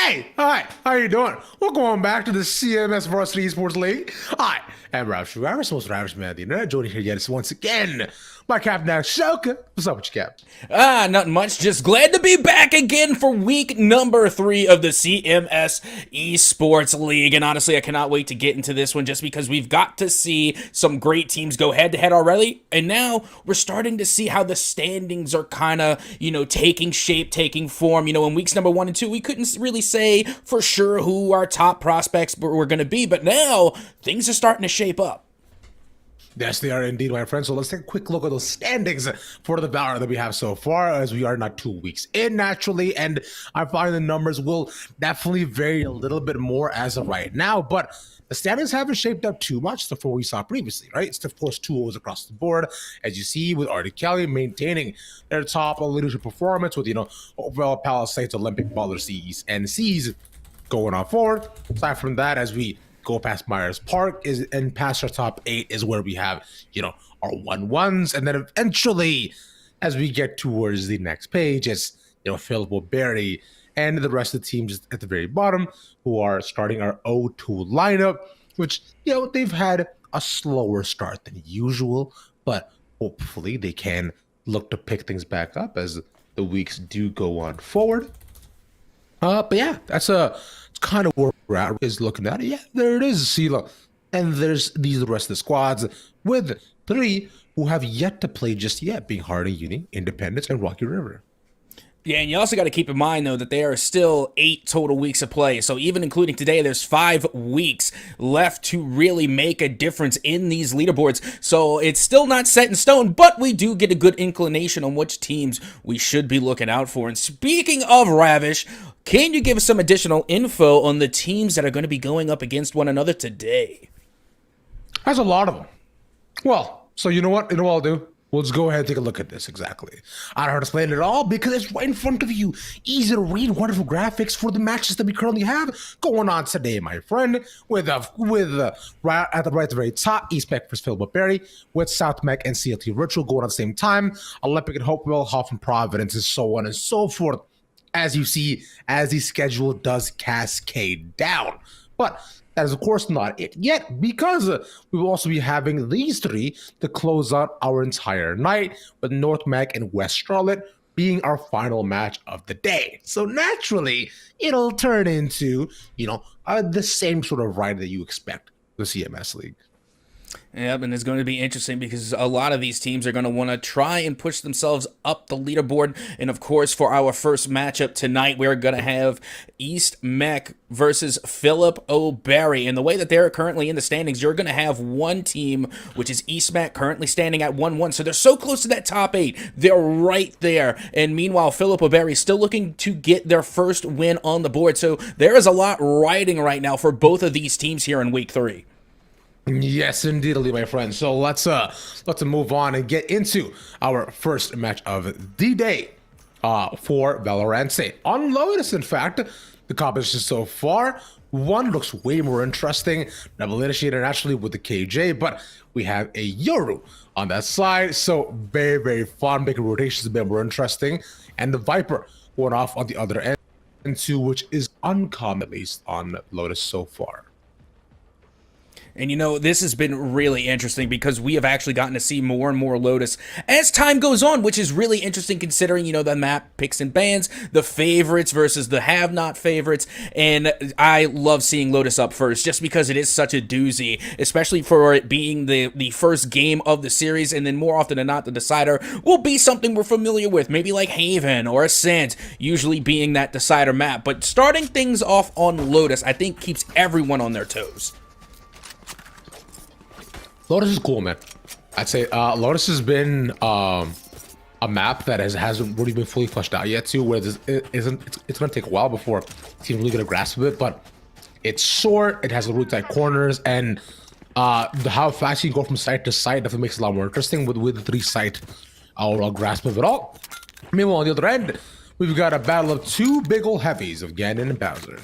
Hi, how you doing? Welcome back to the CMS Varsity Esports League. I am Ravish, most Ravish man of the internet. Joining here yet once again, my captain Shoka. What's up with you, Cap? Nothing much. Just glad to be back again for week number 3 of the CMS Esports League. And honestly, I cannot wait to get into this one just because we've got to see some great teams go head-to-head already. And now we're starting to see how the standings are kind of, taking shape, taking form. In weeks number 1 and 2, we couldn't really say for sure who our top prospects were going to be. But now things are starting to shape up. Yes, they are indeed, my friends. So let's take a quick look at those standings for the Valorant that we have so far, as we are not 2 weeks in, naturally. And I find the numbers will definitely vary a little bit more as of right now. But the standings haven't shaped up too much from what we saw previously, right? It's, of course, 2-0s across the board, as you see, with Artie Kelly maintaining their top leadership performance with, overall Palisades, Olympic, Baller, C's, and C's going on forward. Aside from that, as we go past Myers Park and past our top 8 is where we have, our 1-1s. And then eventually, as we get towards the next page, it's, Philip Berry and the rest of the teams at the very bottom who are starting our 0-2 lineup, which, they've had a slower start than usual, but hopefully they can look to pick things back up as the weeks do go on forward. But yeah, that's kind of where we're at, is looking at it. Yeah, there it is, Sela. And there's the rest of the squads, with 3 who have yet to play just yet, being Harding Uni, Independence, and Rocky River. Yeah, and you also got to keep in mind, though, that there are still 8 total weeks of play. So even including today, there's 5 weeks left to really make a difference in these leaderboards. So it's still not set in stone, but we do get a good inclination on which teams we should be looking out for. And speaking of Ravish, can you give us some additional info on the teams that are going to be going up against one another today? There's a lot of them. Well, so you know what? What I'll do? We'll just go ahead and take a look at this exactly. I don't have to explain it all because it's right in front of you. Easy to read, wonderful graphics for the matches that we currently have going on today, my friend. With right at the very top, East Mac versus Philip Berry, with South Mac and CLT Virtual going at the same time. Olympic and Hopewell, Huff and Providence, and so on and so forth. As you see, as the schedule does cascade down. But that is, of course, not it yet, because we will also be having these 3 to close out our entire night, with North Mac and West Charlotte being our final match of the day. So naturally, it'll turn into, the same sort of ride that you expect the CMS League. Yep, and it's going to be interesting because a lot of these teams are going to want to try and push themselves up the leaderboard. And of course, for our first matchup tonight, we're going to have East Mech versus Philip O'Barry. And the way that they're currently in the standings, you're going to have one team, which is East Mech, currently standing at 1-1. So they're so close to that top 8. They're right there. And meanwhile, Philip O'Barry is still looking to get their first win on the board. So there is a lot riding right now for both of these teams here in week 3. Yes, indeedly, my friend. So let's move on and get into our first match of the day for Valorant. Say on Lotus, in fact, the competition so far. One looks way more interesting. Double initiated naturally with the KJ, but we have a Yoru on that side. So very, very fun. Making rotations a bit more interesting. And the Viper going off on the other end too, which is uncommon, at least on Lotus so far. And this has been really interesting because we have actually gotten to see more and more Lotus as time goes on, which is really interesting considering, the map picks and bans, the favorites versus the have-not favorites. And I love seeing Lotus up first just because it is such a doozy, especially for it being the first game of the series. And then more often than not, the decider will be something we're familiar with, maybe like Haven or Ascent, usually being that decider map. But starting things off on Lotus, I think keeps everyone on their toes. Lotus is cool, man. I'd say Lotus has been a map that hasn't really been fully fleshed out yet, too, where it's going to take a while before teams really get a grasp of it, but it's short, it has really tight corners, and how fast you can go from site to site definitely makes it a lot more interesting with the 3-site overall grasp of it all. Meanwhile, on the other end, we've got a battle of 2 big ol' heavies of Ganon and Bowser.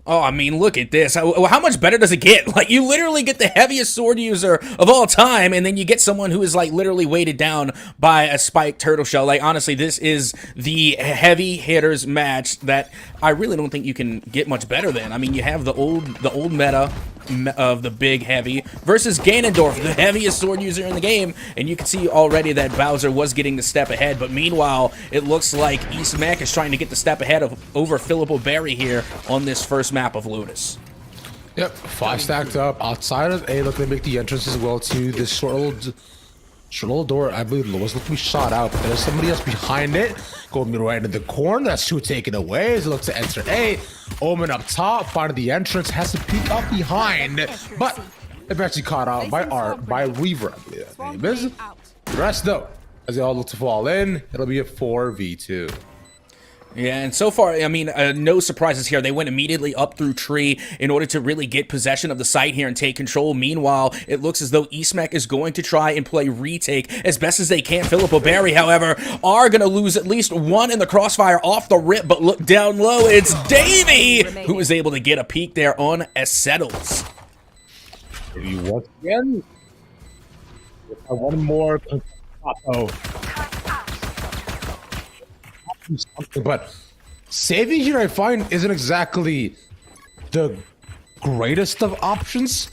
Oh, I mean, look at this. How much better does it get? Like, you literally get the heaviest sword user of all time, and then you get someone who is, like, literally weighted down by a spiked turtle shell. Like, honestly, this is the heavy hitters match that I really don't think you can get much better than. I mean, you have the old meta of the big heavy versus Ganondorf, the heaviest sword user in the game, and you can see already that Bowser was getting the step ahead, but meanwhile it looks like EastMac is trying to get the step ahead over Philippo Berry here on this first map of Lotus. Yep, 5 stacked up outside of A, looking to make the entrance as well to this short little door. I believe was looking to be shot out, but there's somebody else behind it. Going right into the corner. That's 2 taken away as it looks to enter A. Omen up top, finding the entrance, has to peek up behind, but eventually caught out by Reaver, I believe that name is. The rest though, as they all look to fall in, it'll be a 4v2. Yeah, and so far, I mean, no surprises here. They went immediately up through tree in order to really get possession of the site here and take control. Meanwhile, it looks as though EastMac is going to try and play retake as best as they can. Philippo Berry, however, are going to lose at least one in the crossfire off the rip, but look down low. It's Davey who was able to get a peek there on Settles. You once again, one more. But saving here, I find, isn't exactly the greatest of options.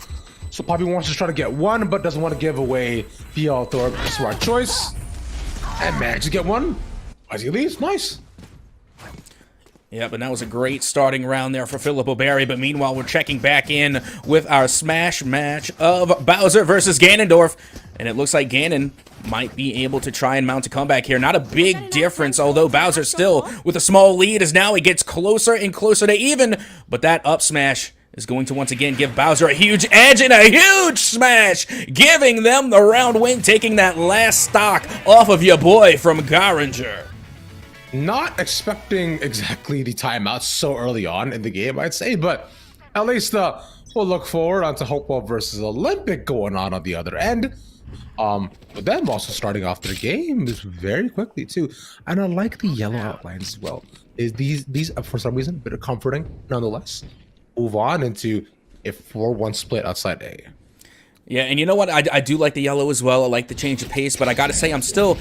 So Poppy wants to try to get one, but doesn't want to give away the Althor. Smart choice. And managed to get one as he leaves. Nice. Yeah, but that was a great starting round there for Philippo Berry. But meanwhile, we're checking back in with our smash match of Bowser versus Ganondorf. And it looks like Ganon might be able to try and mount a comeback here. Not a big difference, although Bowser still with a small lead as now he gets closer and closer to even. But that up smash is going to once again give Bowser a huge edge and a huge smash, giving them the round win, taking that last stock off of your boy from Garinger. Not expecting exactly the timeout so early on in the game, I'd say, but at least we'll look forward onto Hopewell versus Olympic going on the other end. But them also starting off their game very quickly too, and I like the yellow outlines as well. Is these for some reason a bit of comforting nonetheless. Move on into a 4-1 split outside A. Yeah, and you know what? I do like the yellow as well. I like the change of pace, but I gotta say I'm still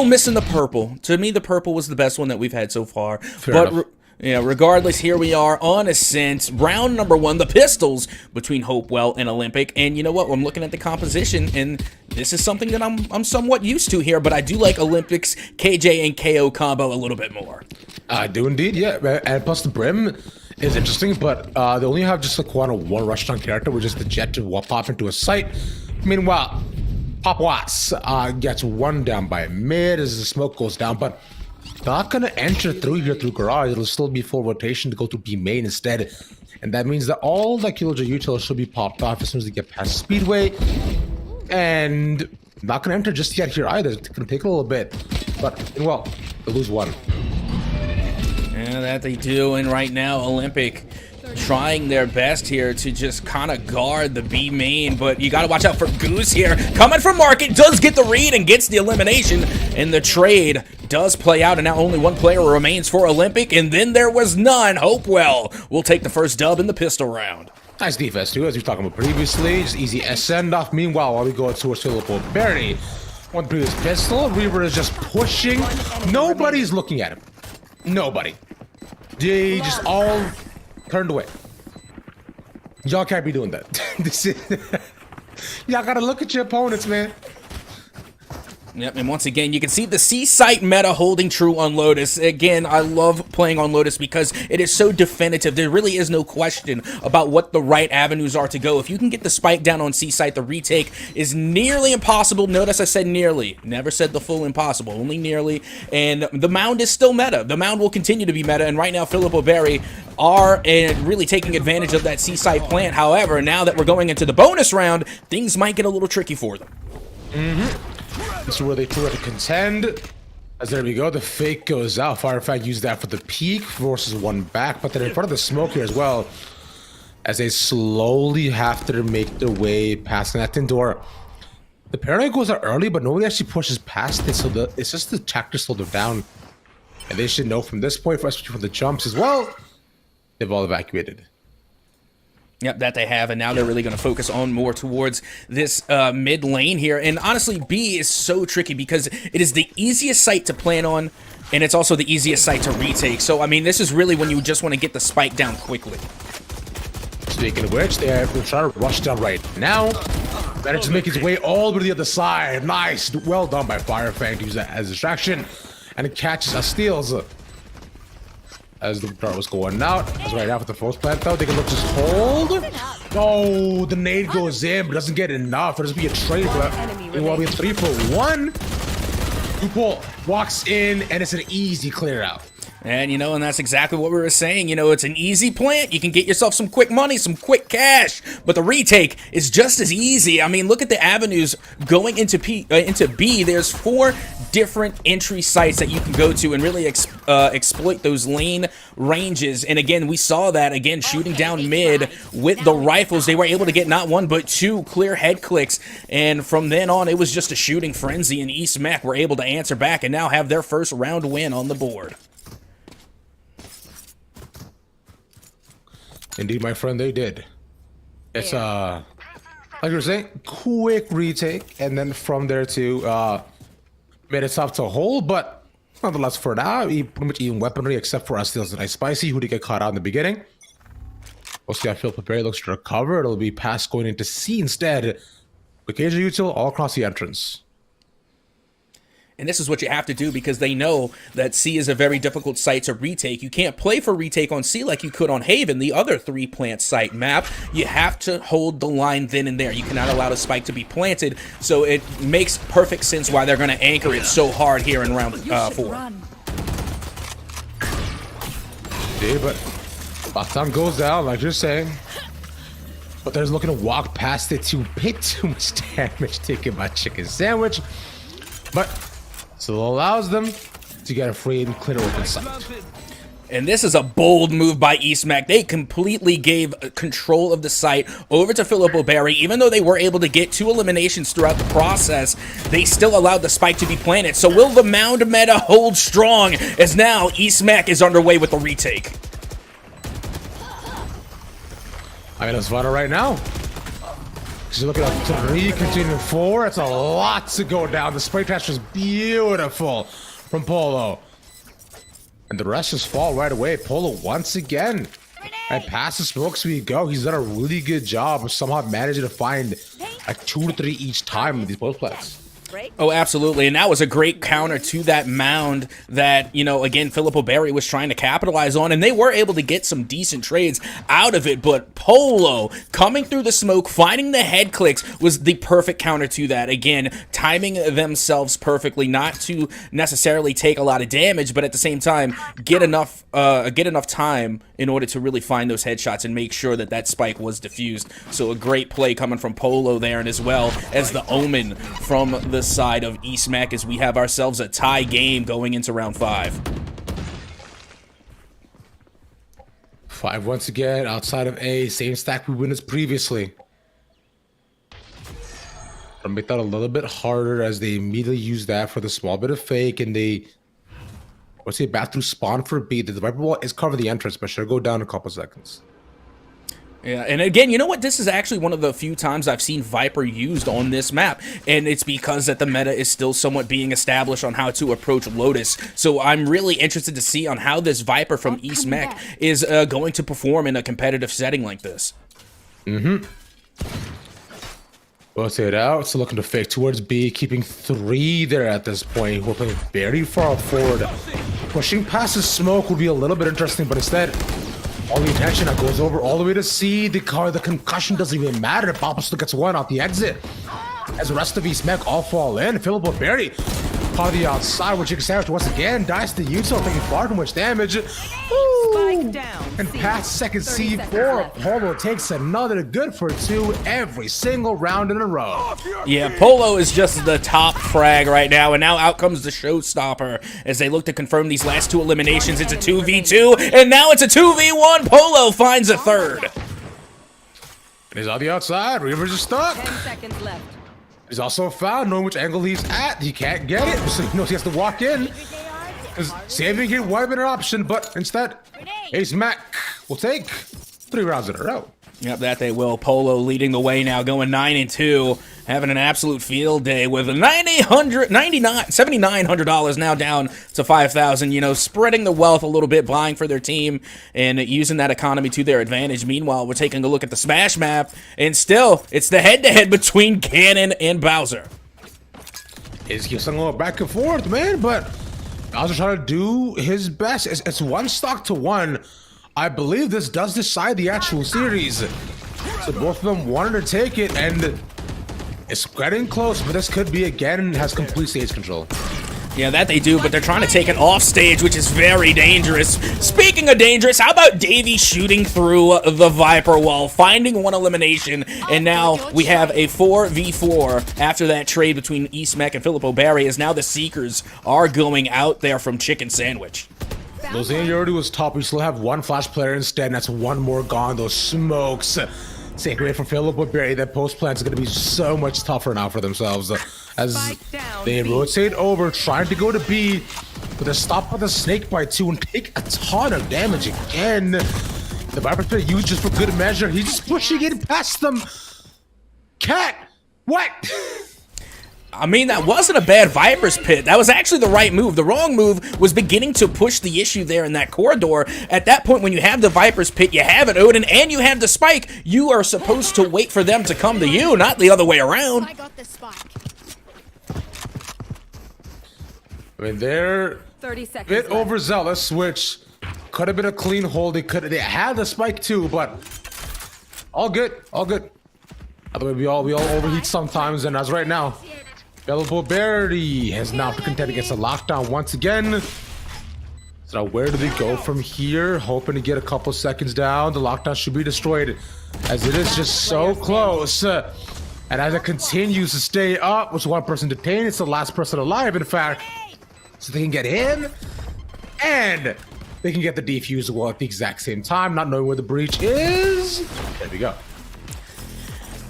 missing the purple. To me, the purple was the best one that we've had so far. Fair enough. Yeah, regardless, here we are on Ascent, round number 1, the pistols between Hopewell and Olympic. And you know what? I'm looking at the composition, and this is something that I'm somewhat used to here, but I do like Olympic's KJ and KO combo a little bit more. I do indeed, yeah. And plus the Brim is interesting, but they only have just like one rushdown character, which is the jet to pop into a site. Meanwhile, Pop Watts gets one down by mid as the smoke goes down, but not gonna enter through here through garage. It'll still be full rotation to go to B main instead, and that means that all the Killjoy utils should be popped off as soon as they get past Speedway, and not gonna enter just yet here either. It's gonna take a little bit, but well, they lose one. Yeah, that they do, and right now Olympic trying their best here to just kind of guard the B main, but you got to watch out for Goose here. Coming from Market, does get the read and gets the elimination, and the trade does play out, and now only one player remains for Olympic, and then there was none. Hopewell will take the first dub in the pistol round. Nice defense too, as we were talking about previously. Just easy send off. Meanwhile, while we go towards Philippo Berry, one previous pistol, Reaver is just pushing. Nobody's looking at him. Nobody. They just all turned away. Y'all can't be doing that. Y'all gotta look at your opponents, man. Yep, and once again, you can see the C-Site meta holding true on Lotus. Again, I love playing on Lotus because it is so definitive. There really is no question about what the right avenues are to go. If you can get the spike down on C-Site, the retake is nearly impossible. Notice I said nearly. Never said the full impossible, only nearly. And the Mound is still meta. The Mound will continue to be meta, and right now, Philippo Berry are really taking advantage of that C-Site plant. However, now that we're going into the bonus round, things might get a little tricky for them. This is where they try to contend. As there we go, the fake goes out. Firefight used that for the peak, forces one back, but then in front of the smoke here as well, as they slowly have to make their way past that tin door. The paranoid goes out early, but nobody actually pushes past it, so it's just the tractor slow them down. And they should know from this point, especially from the jumps as well, they've all evacuated. Yep, that they have, and now they're really going to focus on more towards this mid lane here. And honestly, B is so tricky because it is the easiest site to plan on, and it's also the easiest site to retake. So, I mean, this is really when you just want to get the spike down quickly. Speaking of which, they're trying to rush down right now. Managed to make his way all the way to the other side. Nice. Well done by Firefang to use that as a distraction. And it catches us, steals. As the dart was going out. As right now with the force plant though, they can look just hold. Oh, the nade goes in, but doesn't get enough. It'll just be a trade, but it will be a 3-for-1. Dupo walks in, and it's an easy clear out. And, you know, and that's exactly what we were saying. You know, it's an easy plant. You can get yourself some quick money, some quick cash. But the retake is just as easy. I mean, look at the avenues going into B. There's 4 different entry sites that you can go to and really exploit those lane ranges. And again, we saw that, again, shooting down mid with the rifles. They were able to get not 1, but 2 clear head clicks. And from then on, it was just a shooting frenzy. And East Mac were able to answer back and now have their first round win on the board. Indeed, my friend, they did. It's like you were saying, quick retake, and then from there to made it tough to hold, but nonetheless for now, pretty much even weaponry except for Steals and Ice Spicy, who did get caught out in the beginning. Mostly I feel Barry looks to recover. It'll be pass going into C instead. Occasional util all across the entrance. And this is what you have to do because they know that C is a very difficult site to retake. You can't play for retake on C like you could on Haven, the other 3-plant site map. You have to hold the line then and there. You cannot allow the spike to be planted. So it makes perfect sense why they're going to anchor it so hard here in round 4. Yeah, but by the time goes down, like you're saying, but they're looking to walk past it to bit too much damage taken by Chicken Sandwich. But still allows them to get a free and clear open site. And this is a bold move by EastMac. They completely gave control of the site over to Filippo Berry. Even though they were able to get 2 eliminations throughout the process, they still allowed the spike to be planted. So will the Mound meta hold strong as now EastMac is underway with the retake? I mean, it's vital right now. You're looking at 3, continuing 4. It's a lot to go down. The spray trash is beautiful from Polo. And the rest just fall right away. Polo once again. And past the smokes we go. He's done a really good job of somehow managing to find like 2 to 3 each time with these both plays. Oh, absolutely. And that was a great counter to that mound that, you know, again, Filippo Berry was trying to capitalize on. And they were able to get some decent trades out of it. But Polo coming through the smoke, finding the head clicks was the perfect counter to that. Again, timing themselves perfectly, not to necessarily take a lot of damage, but at the same time, get enough time in order to really find those headshots and make sure that that spike was diffused. So a great play coming from Polo there, and as well as the Omen from the side of EastMac as we have ourselves a tie game going into round 5. 5 once again outside of A, same stack we win as previously. I'll make that a little bit harder as they immediately use that for the small bit of fake, and they let's say back through spawn for B. The Viper Wall is cover the entrance, but should go down a couple seconds. Yeah, and again, you know what? This is actually one of the few times I've seen Viper used on this map, and it's because that the meta is still somewhat being established on how to approach Lotus. So I'm really interested to see on how this Viper from EastMac is going to perform in a competitive setting like this. Rotate out, so looking to fake towards B, keeping 3 there at this point. We're playing very far forward. Pushing past the smoke would be a little bit interesting, but instead, all the attention that goes over all the way to C. The concussion doesn't even matter. Papa still gets 1 off the exit. As the rest of EastMac all fall in. Filippo Berry caught the outside, where Chicken Sandwich once again dies to Util, taking far too much damage. And past second C4, Polo takes another good for 2 every single round in a row. Yeah, Polo is just the top frag right now, and now out comes the showstopper as they look to confirm these last 2 eliminations. It's a 2v2, and now it's a 2v1. Polo finds a 3rd. He's on the outside. Reavers is stuck. 10 seconds left. He's also found, knowing which angle he's at. He can't get it, so he knows he has to walk in. Because saving here would have been an option, but instead, EastMac will take 3 rounds in a row. Yep, that they will. Polo leading the way now, going 9-2, having an absolute field day with $7,900 now down to $5,000. You know, spreading the wealth a little bit, buying for their team, and using that economy to their advantage. Meanwhile, we're taking a look at the Smash map, and still, it's the head-to-head between Ganon and Bowser. It's keeps on going back and forth, man, but Bowser trying to do his best. It's one stock to one. I believe this does decide the actual series. So both of them wanted to take it, and it's getting close, but this could be again has complete stage control. Yeah, that they do, but they're trying to take it off stage, which is very dangerous. Speaking of dangerous, how about Davey shooting through the Viper wall, finding one elimination, and now we have a 4v4 after that trade between Eastmech and Filippo Barry, as now the Seekers are going out there from Chicken Sandwich. Those already was top. We still have one flash player instead, and that's one more gone. Those smokes. Take away from Filippo Barry. That post plan is going to be so much tougher now for themselves as they rotate over, trying to go to B, but they're stopped by the snake bite too and take a ton of damage again. The Viper's player used just for good measure. He's just pushing it past them. Cat, what? I mean, that wasn't a bad Viper's Pit. That was actually the right move. The wrong move was beginning to push the issue there in that corridor. At that point, when you have the Viper's Pit, you have an Odin, and you have the Spike, you are supposed to wait for them to come to you, not the other way around. I got the spike. I mean, they're 30 seconds a bit left. overzealous, which could have been a clean hold. They had the Spike too, but all good, all good. Other way, we all overheat sometimes, and as right now, Filippo Barry has now to contend against a lockdown once again. So now where do they go from here? Hoping to get a couple seconds down. The lockdown should be destroyed as it is just so close. And as it continues to stay up, with one person detained, it's the last person alive, in fact. So they can get in, and they can get the defuse well at the exact same time, not knowing where the breach is. There we go.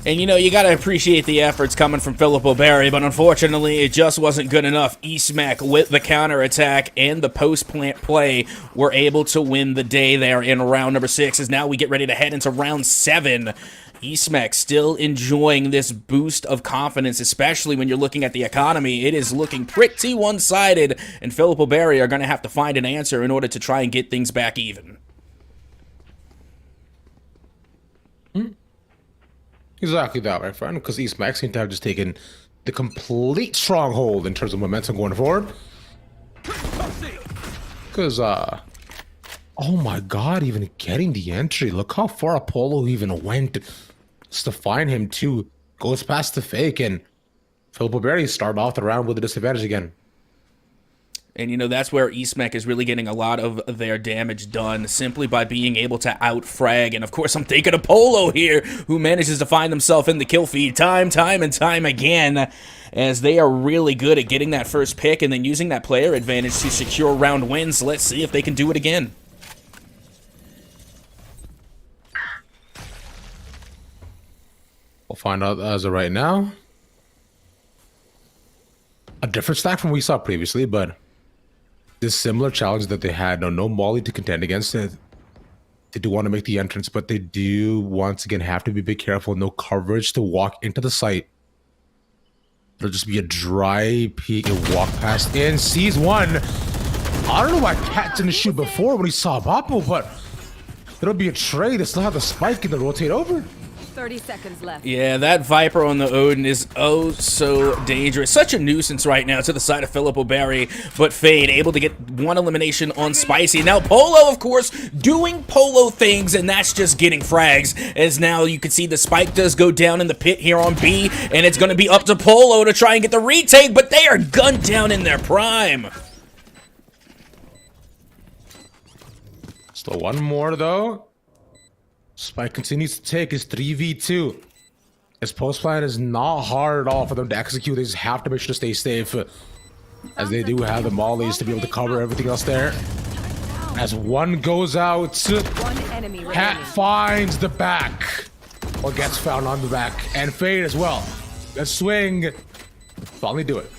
And you know, you gotta appreciate the efforts coming from Filippo Barry, but unfortunately, it just wasn't good enough. Eastmech, with the counterattack and the post-plant play, were able to win the day there in round number 6, as now we get ready to head into round 7. Eastmech still enjoying this boost of confidence, especially when you're looking at the economy. It is looking pretty one-sided, and Filippo Barry are gonna have to find an answer in order to try and get things back even. Exactly that, my friend, because Eastmech seem to have just taken the complete stronghold in terms of momentum going forward. Because, oh my god, even getting the entry. Look how far Apollo even went just to find him, too. Goes past the fake, and Filippo Barry started off the round with a disadvantage again. And, you know, that's where Eastmech is really getting a lot of their damage done, simply by being able to out-frag. And, of course, I'm thinking of Polo here, who manages to find himself in the kill feed time and time again, as they are really good at getting that first pick and then using that player advantage to secure round wins. Let's see if they can do it again. We'll find out as of right now. A different stack from what we saw previously, but this similar challenge that they had. No Molly to contend against it. They do want to make the entrance, but they do once again have to be a bit careful. No coverage to walk into the site. It'll just be a dry peek and walk past in. Sees one. I don't know why Cat didn't shoot before when he saw Bappo, but it'll be a trade. They still have the spike and the rotate over. 30 seconds left. Yeah, that Viper on the Odin is oh so dangerous. Such a nuisance right now to the side of Filippo Barry, but Fade able to get one elimination on Spicy. Now Polo, of course, doing Polo things, and that's just getting frags, as now you can see the spike does go down in the pit here on B, and it's going to be up to Polo to try and get the retake, but they are gunned down in their prime. Still one more, though. Spike continues to take his 3v2. His post plan is not hard at all for them to execute. They just have to make sure to stay safe, as they do have the mollies to be able to cover everything else there. As one goes out, Cat finds the back, or gets found on the back, and Fade as well. The swing, finally do it.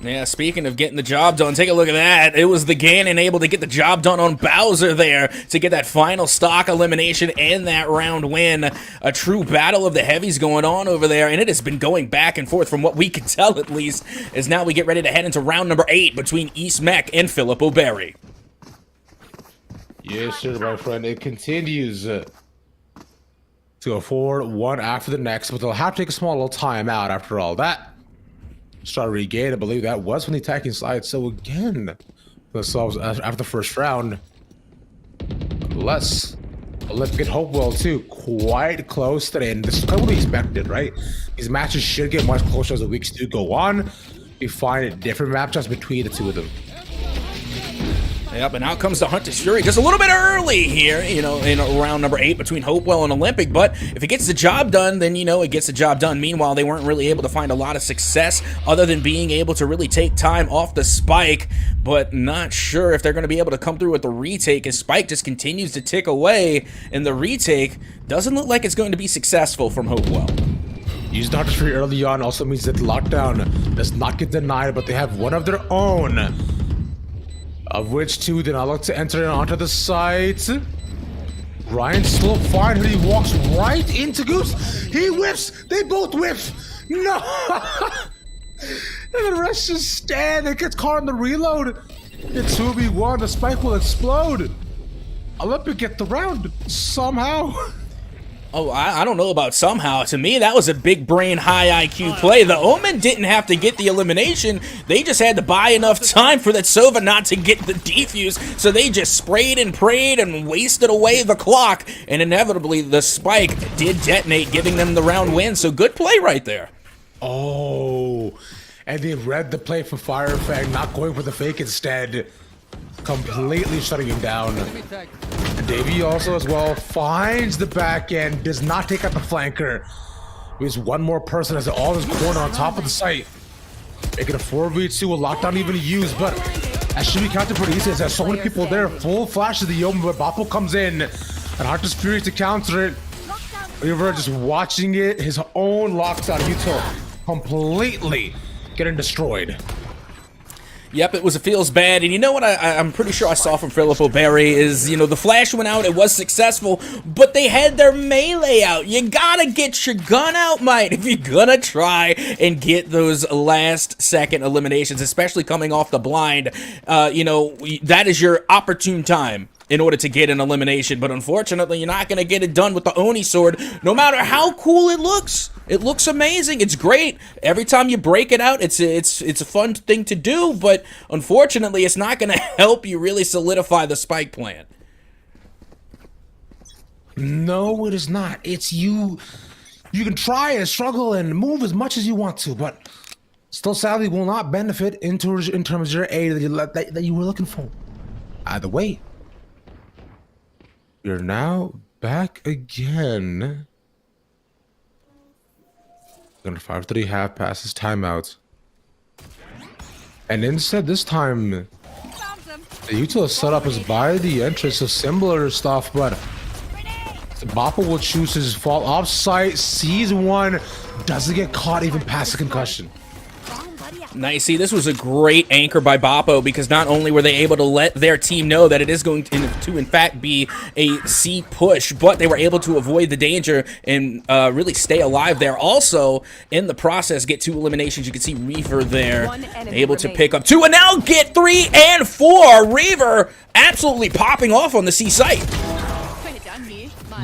Yeah, speaking of getting the job done, take a look at that. It was the Ganon able to get the job done on Bowser there to get that final stock elimination and that round win. A true battle of the heavies going on over there, and it has been going back and forth from what we can tell at least, as now we get ready to head into round number 8 between East Mech and Philip O'Berry. Yes, sir, my friend. It continues to go forward one after the next, but they'll have to take a small little time out after all that. Try to regain. I believe that was from the attacking side. So again, themselves after the first round. Let's get Hopewell too. Quite close to the end. This is kind of what we expected, right? These matches should get much closer as the weeks do go on. We find different matchups between the two of them. Yep, and out comes the Hunter's Fury just a little bit early here, you know, in round number 8 between Hopewell and Olympic. But if it gets the job done, then, you know, it gets the job done. Meanwhile, they weren't really able to find a lot of success other than being able to really take time off the Spike. But not sure if they're going to be able to come through with the retake, as Spike just continues to tick away. And the retake doesn't look like it's going to be successful from Hopewell. Use the Hunter's Fury early on also means that the lockdown does not get denied, but they have one of their own. Of which two then I look to enter onto the site. Ryan still fine, he walks right into Goose. He whips, they both whip. No! And the rest just stand. It gets caught on the reload. It's 2v1, the Spike will explode. Olympic get the round somehow. Oh, I don't know about somehow. To me, that was a big brain, high IQ play. The Omen didn't have to get the elimination. They just had to buy enough time for that Sova not to get the defuse. So they just sprayed and prayed and wasted away the clock. And inevitably, the Spike did detonate, giving them the round win. So good play right there. Oh, and they read the play for Fire Fang, not going for the fake instead. Completely shutting him down. And Davey also as well finds the back end, does not take out the flanker. There's one more person has all his corner on top of the site. Making a 4v2, a lockdown even used, but that should be counted pretty easy as there's so many people there. Full flash of the Omen, but Boppo comes in and Hunter's Fury to counter it. Weaver just watching it, his own lockdown util completely getting destroyed. Yep, it was a feels bad, and you know what I'm pretty sure I saw from Philip O'Berry is, you know, the flash went out, it was successful, but they had their melee out. You gotta get your gun out, mate, if you're gonna try and get those last-second eliminations, especially coming off the blind. You know, that is your opportune time in order to get an elimination, but unfortunately, you're not going to get it done with the Oni sword, no matter how cool it looks. It looks amazing. It's great. Every time you break it out, it's a fun thing to do, but unfortunately, it's not going to help you really solidify the Spike plan. No, it is not. It's you. You can try and struggle and move as much as you want to, but still sadly will not benefit in terms of your aid that you were looking for. Either way, you're now back again. Under 5:30 half passes timeout. And instead this time the util is set up as by the entrance of similar stuff, but Boppo will choose his fall off site, sees one, doesn't get caught even past the concussion. Nice. See, this was a great anchor by Boppo because not only were they able to let their team know that it is going to in fact be a C push, but they were able to avoid the danger and really stay alive there. Also, in the process, get 2 eliminations. You can see Reaver there able to pick up 2 and now get 3 and 4. Reaver absolutely popping off on the C site.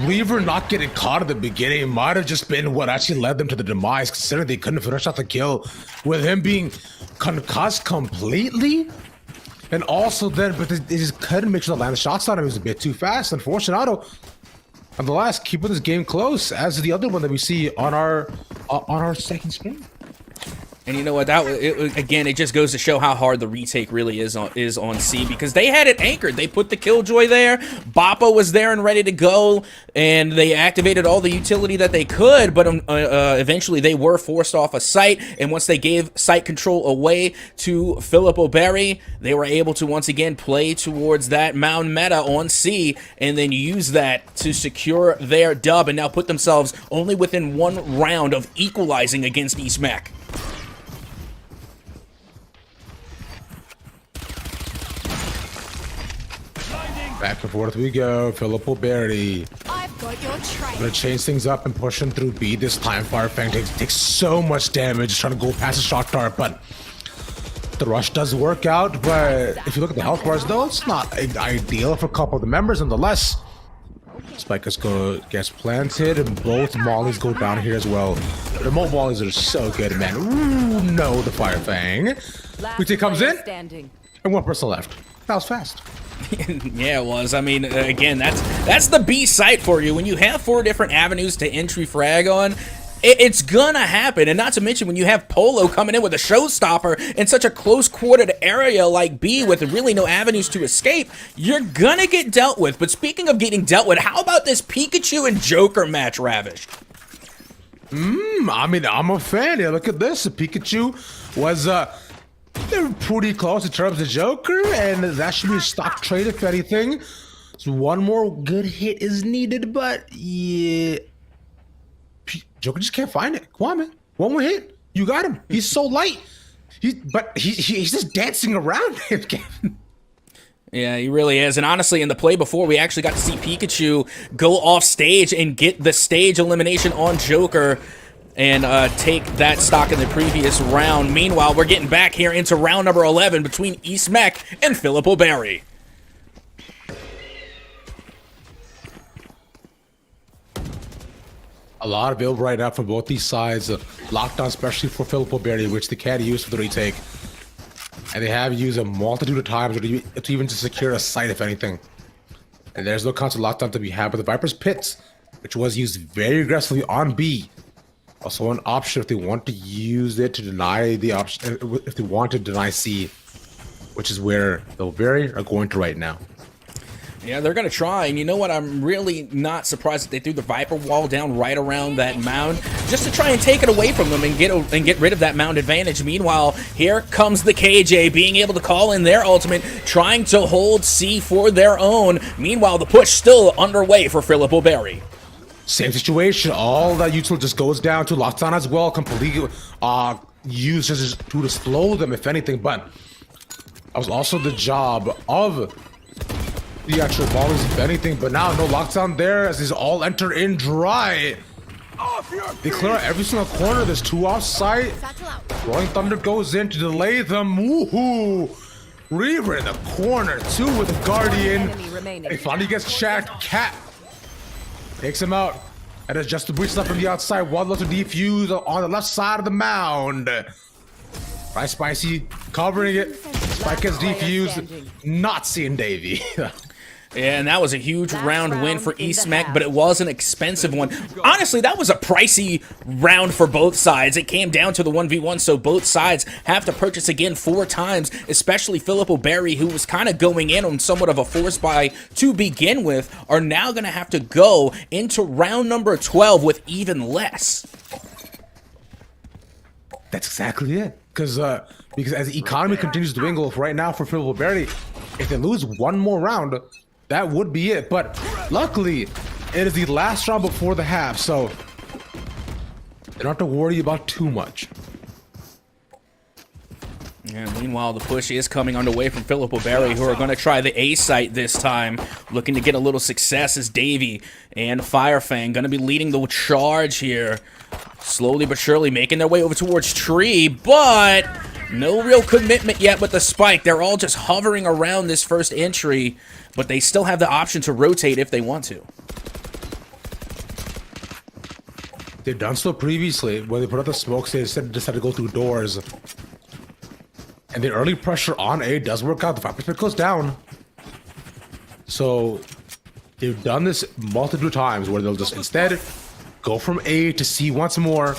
Reaver not getting caught at the beginning might have just been what actually led them to the demise, considering they couldn't finish out the kill with him being concussed completely. And also then, but they just couldn't make sure to land the shots on him. It was a bit too fast. Unfortunately, nonetheless, keeping this game close as the other one that we see on our second screen. And you know what? Again, it just goes to show how hard the retake really is on C because they had it anchored. They put the Killjoy there. Boppo was there and ready to go, and they activated all the utility that they could. But eventually, they were forced off a site. And once they gave site control away to Philip O'Berry, they were able to once again play towards that mound meta on C, and then use that to secure their dub, and now put themselves only within 1 round of equalizing against East Mech. Back and forth we go. Philip Berry. I've got your trail. Gonna change things up and push him through B this time. Firefang takes so much damage trying to go past the shock dart, but the rush does work out. But if you look at the health bars, though, it's not ideal for a couple of the members. Nonetheless, Spike gets planted, and both mollies go down here as well. The remote mollies are so good, man. Ooh, no, the Firefang. Weekday comes in, Standing. and one person left. That was fast. Yeah, it was. I mean, again, that's the B site for you. When you have 4 different avenues to entry frag on, it's gonna happen. And not to mention when you have Polo coming in with a showstopper in such a close-quartered area like B with really no avenues to escape, you're gonna get dealt with. But speaking of getting dealt with, how about this Pikachu and Joker match, Ravish? I mean, I'm a fan. Yeah, look at this. The Pikachu was they're pretty close in terms of Joker, and that should be a stock trade if anything. So one more good hit is needed, but yeah, Joker just can't find it. Come on, man. One more hit, you got him. He's so light. He's just dancing around him. Yeah, he really is. And honestly, in the play before, we actually got to see Pikachu go off stage and get the stage elimination on Joker and take that stock in the previous round. Meanwhile, we're getting back here into round number 11 between Eastmech and Philip O'Berry. A lot of build right now from both these sides. Lockdown, especially for Philip O'Berry, which they can't use for the retake. And they have used a multitude of times to even to secure a site, if anything. And there's no constant lockdown to be had, but the Viper's Pit, which was used very aggressively on B. Also an option if they want to use it to deny the option, if they want to deny C, which is where the O'Berry are going to right now. Yeah, they're going to try, and you know what? I'm really not surprised that they threw the Viper wall down right around that mound just to try and take it away from them and get rid of that mound advantage. Meanwhile, here comes the KJ being able to call in their ultimate, trying to hold C for their own. Meanwhile, the push still underway for Philip O'Berry. Same situation. All that util just goes down to lockdown as well, completely used just to slow them, if anything. But that was also the job of the actual volleys, if anything, but now no lockdown there as these all enter in dry. They clear out every single corner. There's 2 off site. Rolling Thunder goes in to delay them. Woohoo! Reaver in the corner too with the Guardian. He finally gets checked. Cat takes him out. And it's just the breach left from the outside. One left to defuse on the left side of the mound. Right, Spicy covering it. Spike gets defused. Not seeing Davey. Yeah, and that was a huge round win for Eastmech, but it was an expensive one. Honestly, that was a pricey round for both sides. It came down to the 1v1, so both sides have to purchase again 4 times, especially Philip O'Berry, who was kind of going in on somewhat of a force buy to begin with, are now going to have to go into round number 12 with even less. That's exactly it. Because as the economy continues to dwindle right now for Philip O'Berry, if they lose one more round, that would be it. But luckily, it is the last round before the half, so they don't have to worry about too much. And meanwhile, the push is coming underway from Philip O'Berry, who are going to try the A site this time, looking to get a little success as Davey and Firefang going to be leading the charge here. Slowly but surely making their way over towards Tree, but no real commitment yet with the spike. They're all just hovering around this first entry, but they still have the option to rotate if they want to. They've done so previously. When they put out the smokes, they decided to go through doors. And the early pressure on A does work out. The Viper Pit goes down. So they've done this multiple times where they'll just instead go from A to C once more.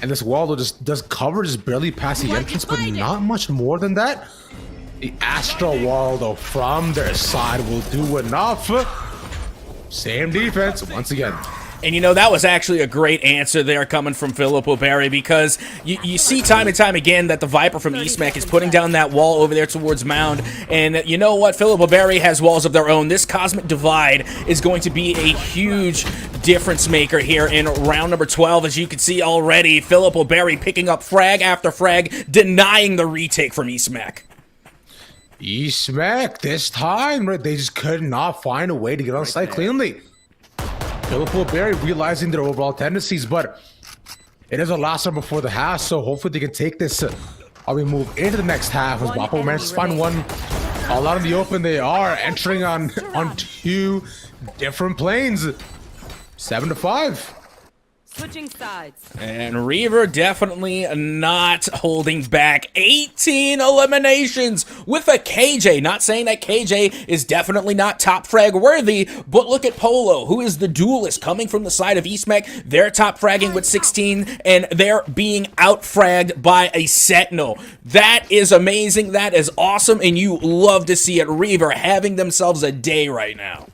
And this wall just does cover just barely past the entrance, but not much more than that. The Astral wall, though, from their side will do enough. Same defense once again. And you know, that was actually a great answer there coming from Philip O'Berry, because you see time and time again that the Viper from Eastmech is putting down that wall over there towards Mound. And you know what? Philip O'Berry has walls of their own. This Cosmic Divide is going to be a huge difference maker here in round number 12. As you can see already, Philip O'Berry picking up frag after frag, denying the retake from Eastmech. E-Smack this time, right? They just could not find a way to get on site cleanly. Filippo Berry realizing their overall tendencies, but it is the last one before the half, so hopefully they can take this while we move into the next half. As Wapo manages to find one all out in the open. They are entering on two different planes. 7-5. Switching sides. And Reaver definitely not holding back. 18 eliminations with a KJ. Not saying that KJ is definitely not top frag worthy, but look at Polo, who is the duelist coming from the side of Eastmech. They're top fragging with 16, and they're being out fragged by a Sentinel. That is amazing. That is awesome, and you love to see it. Reaver having themselves a day right now.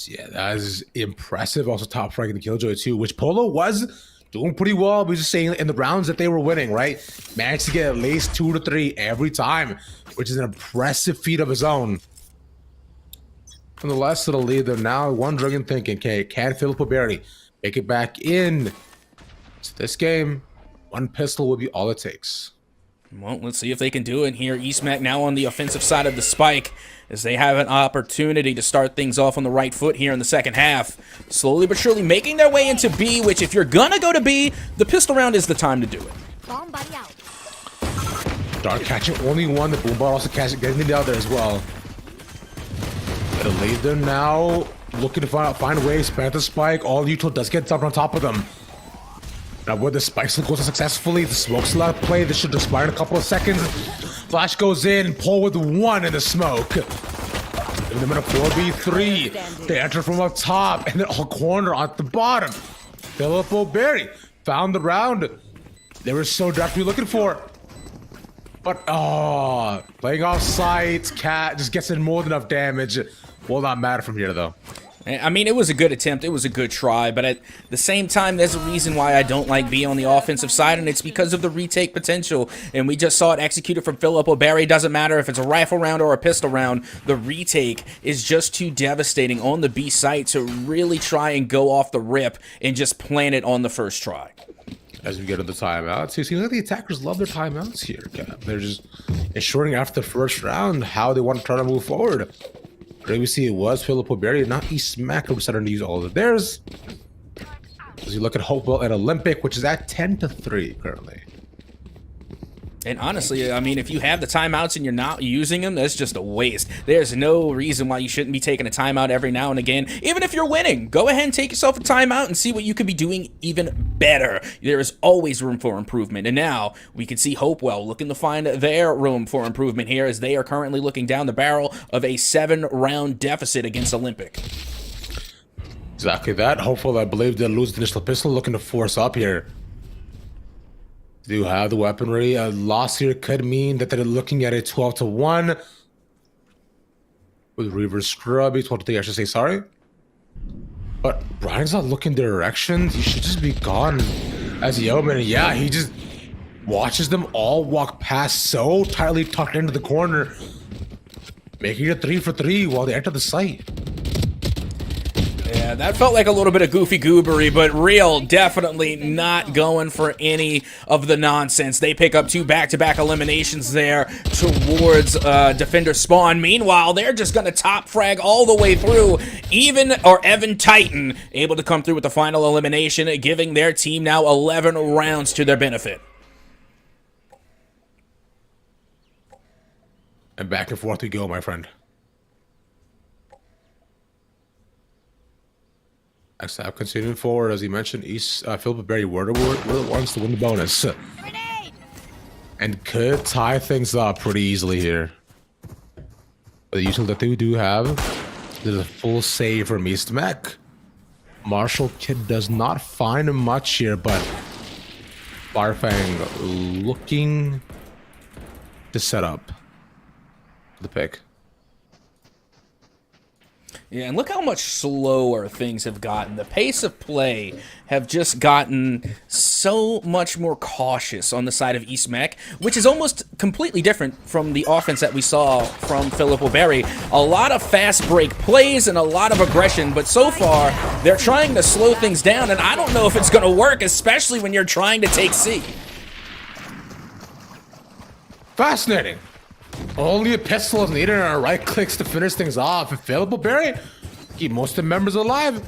Yeah, that is impressive. Also top fragging the Killjoy too, which Polo was doing pretty well. We were just saying in the rounds that they were winning, right? Managed to get at least 2 to 3 every time, which is an impressive feat of his own. From the left to the lead, they're now wondering and thinking, okay, can Filippo Berry make it back in to this game? One pistol will be all it takes. Well, let's see if they can do it here. Eastmech now on the offensive side of the spike as they have an opportunity to start things off on the right foot here in the second half. Slowly but surely making their way into B, which if you're gonna go to B, the pistol round is the time to do it. Bomb buddy out. Dark catching only one. The Boombot also catching, getting it out there as well. Gonna leave them now, looking to find ways. Panther spike. All Util does get up on top of them. Now, where the spike still goes successfully, the smoke's allowed to play. This should expire in a couple of seconds. Flash goes in, pull with 1 in the smoke. In the middle, 4v3. They enter from up top, and then all corner at the bottom. Filippo Berry found the round they were so desperately looking for. But, playing off site, Cat just gets in more than enough damage. Will not matter from here, though. I mean, it was a good attempt. It was a good try. But at the same time, there's a reason why I don't like being on the offensive side, and it's because of the retake potential. And we just saw it executed from Filippo Berry. Doesn't matter if it's a rifle round or a pistol round. The retake is just too devastating on the B site to really try and go off the rip and just plant it on the first try. As we get into the timeouts, it seems like the attackers love their timeouts here, Cap. They're just ensuring after the first round how they want to try to move forward. Previously, it was Filippo Berry, not Eastmech, who started to use all of theirs. As you look at Hopewell and Olympic, which is at 10-3 currently. And honestly, I mean, if you have the timeouts and you're not using them, that's just a waste. There's no reason why you shouldn't be taking a timeout every now and again. Even if you're winning, go ahead and take yourself a timeout and see what you could be doing even better. There is always room for improvement. And now we can see Hopewell looking to find their room for improvement here as they are currently looking down the barrel of a 7-round deficit against Olympic. Exactly that. Hopeful, I believe they'll lose the initial pistol, looking to force up here. Do have the weaponry. A loss here could mean that they're looking at a 12-1 with Reaver Scrubby. 12-3, I should say, sorry. But Brian's not looking their direction. He should just be gone as Yeoman. Yeah, he just watches them all walk past so tightly tucked into the corner, making it 3 for 3 while they enter the site. Yeah, that felt like a little bit of goofy goobery, but Real definitely not going for any of the nonsense. They pick up 2 back-to-back eliminations there towards defender spawn. Meanwhile, they're just going to top frag all the way through. Evan Titan able to come through with the final elimination, giving their team now 11 rounds to their benefit. And back and forth we go, my friend. Next up, continuing forward, as he mentioned, Filippo Berry were the ones to win the bonus. Grenade! And could tie things up pretty easily here. But the usual that they do have, there's a full save from Eastmech. Marshall Kid does not find much here, but Barfang looking to set up the pick. Yeah, and look how much slower things have gotten. The pace of play have just gotten so much more cautious on the side of Eastmech, which is almost completely different from the offense that we saw from Filippo Berry. A lot of fast break plays and a lot of aggression, but so far, they're trying to slow things down, and I don't know if it's going to work, especially when you're trying to take C. Fascinating. Only a pistol is needed and our right clicks to finish things off. Available Barry, keep most of the members alive.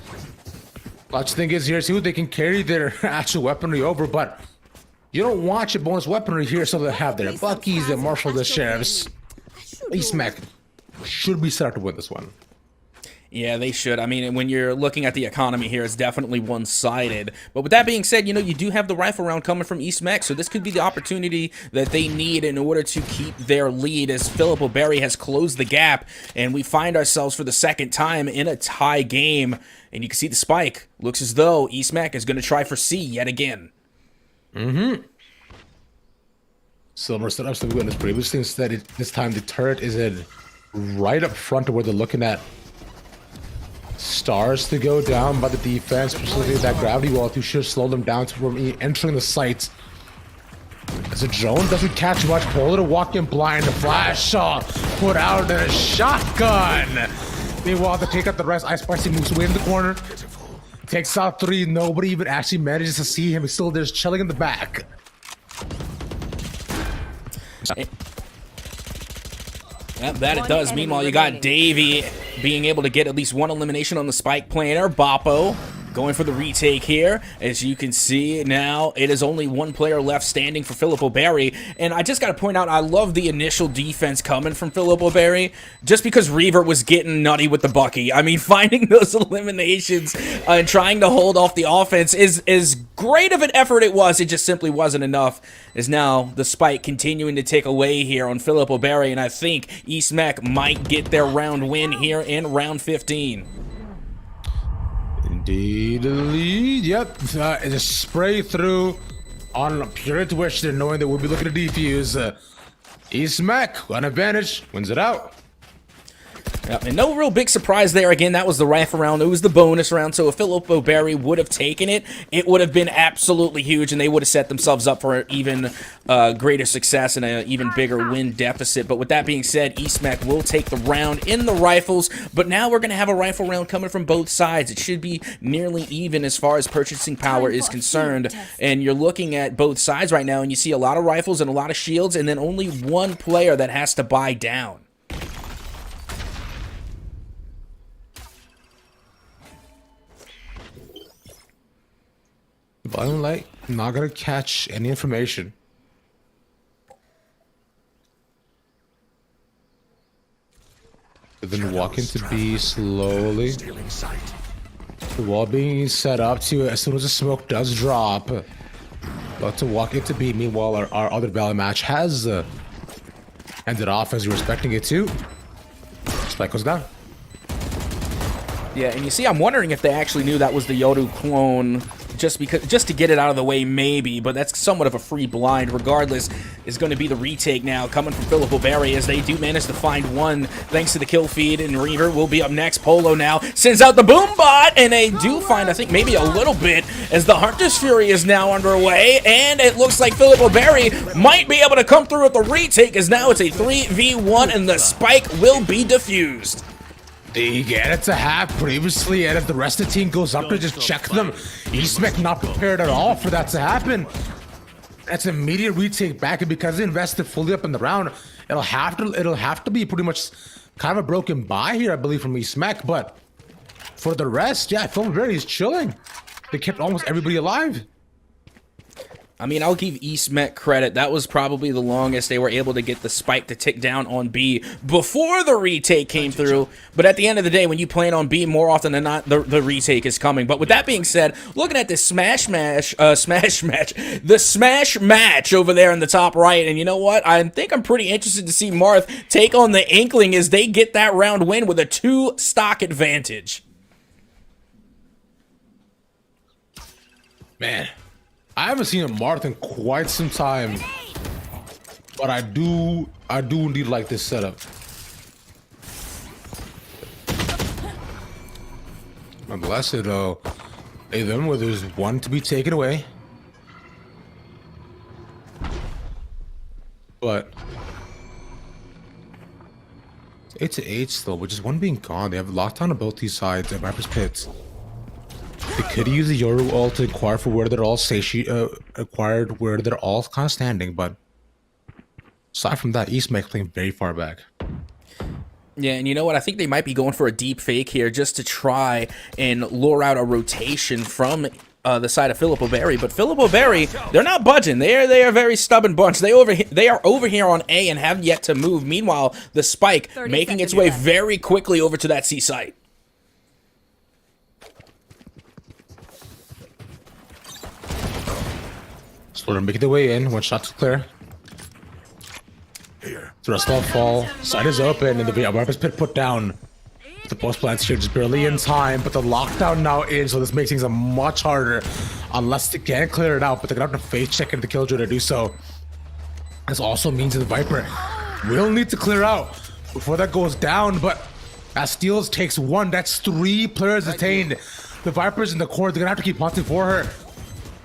Last thing is here, too, they can carry their actual weaponry over, but you don't want your bonus weaponry here, so they have their Buckies, their Marshall, the Sheriffs. Eastmac should be set up to win this one. Yeah, they should. I mean, when you're looking at the economy here, it's definitely one-sided. But with that being said, you know, you do have the rifle round coming from East Mex, so this could be the opportunity that they need in order to keep their lead, as Philip O'Berry has closed the gap, and we find ourselves for the second time in a tie game. And you can see the spike. Looks as though East Mex is going to try for C yet again. Silver set up so we witnessed previously. Instead, this time the turret is in right up front of where they're looking at stars to go down by the defense, specifically that gravity wall should slow them down from entering the site. As a drone doesn't catch much, Polar walking blind, a flash shot put out and a shotgun. Meanwhile, to take out the rest, Ice Spicy moves away in the corner, takes out 3. Nobody even actually manages to see him. He's still there, chilling in the back. Yep, that it does. Meanwhile, you got Davey being able to get at least one elimination on the spike planner. Boppo going for the retake here. As you can see now, it is only one player left standing for Philip O'Berry. And I just got to point out, I love the initial defense coming from Philip O'Berry, just because Reaver was getting nutty with the Bucky. I mean, finding those eliminations and trying to hold off the offense is as great of an effort it was. It just simply wasn't enough. As now the spike continuing to take away here on Philip O'Berry. And I think East Mech might get their round win here in round 15. Indeed, lead. Yep, it's a spray through on pure intuition, knowing that we'll be looking to defuse. East Mac, on advantage, wins it out. Yep, and no real big surprise there. Again, that was the rifle round. It was the bonus round. So if Philip O'Berry would have taken it, it would have been absolutely huge, and they would have set themselves up for even greater success and an even bigger win deficit. But with that being said, Eastmec will take the round in the rifles. But now we're going to have a rifle round coming from both sides. It should be nearly even as far as purchasing power is concerned. And you're looking at both sides right now, and you see a lot of rifles and a lot of shields, and then only one player that has to buy down. Volume light, not gonna catch any information. Then walk into B slowly. The wall being set up to, as soon as the smoke does drop, about to walk into B. Meanwhile, our other Valley match has ended off as you're expecting it to. Spike goes down. Yeah, and you see, I'm wondering if they actually knew that was the Yoru clone, just to get it out of the way, maybe, but that's somewhat of a free blind. Regardless, is going to be the retake now coming from Philip O'Berry, as they do manage to find one thanks to the kill feed, and Reaver will be up next. Polo now sends out the boom bot, and they do find, I think, maybe a little bit, as the Hunter's Fury is now underway, and it looks like Philip O'Berry might be able to come through with the retake, as now it's a 3v1, and the spike will be defused. They get it to half previously, and if the rest of the team goes up to just check them, Eastmec not prepared at all for that to happen. That's an immediate retake back, and because they invested fully up in the round, it'll have to be pretty much kind of a broken bye here, I believe, from Eastmec. But for the rest, yeah, Phil Berry is chilling. They kept almost everybody alive. I mean, I'll give East Met credit. That was probably the longest they were able to get the spike to tick down on B before the retake came through. But at the end of the day, when you plan on B, more often than not, the retake is coming. But with that being said, looking at this smash match over there in the top right, and you know what? I think I'm pretty interested to see Marth take on the Inkling as they get that round win with a 2-stock advantage. Man. I haven't seen a Marth in quite some time, but I do indeed like this setup. Nonetheless, it'll them where there's one to be taken away, but it's 8 still, which is one being gone. They have lockdown on both these sides at Viper's Pits. They could use the Yoru ult to inquire for where they're all acquired, where they're all kind of standing, but Aside from that, East Mech playing very far back. Yeah, and you know what? I think they might be going for a deep fake here just to try and lure out a rotation from the side of Philip O'Berry. But Philip O'Berry, they're not budging. They are a very stubborn bunch. They are over here on A and have yet to move. Meanwhile, the spike making its way very quickly over to that C site. Slaughter making their way in. One shot to clear. The rest all fall. Side is open, and the Viper's pit put down. The post plants here just barely in time, but the lockdown now in, so this makes things much harder. Unless they can clear it out, but they're gonna have to face check into the Killjoy to do so. This also means that the Viper will need to clear out before that goes down, but as Steels takes one, that's 3 players detained. The Viper's in the core, they're gonna have to keep hunting for her.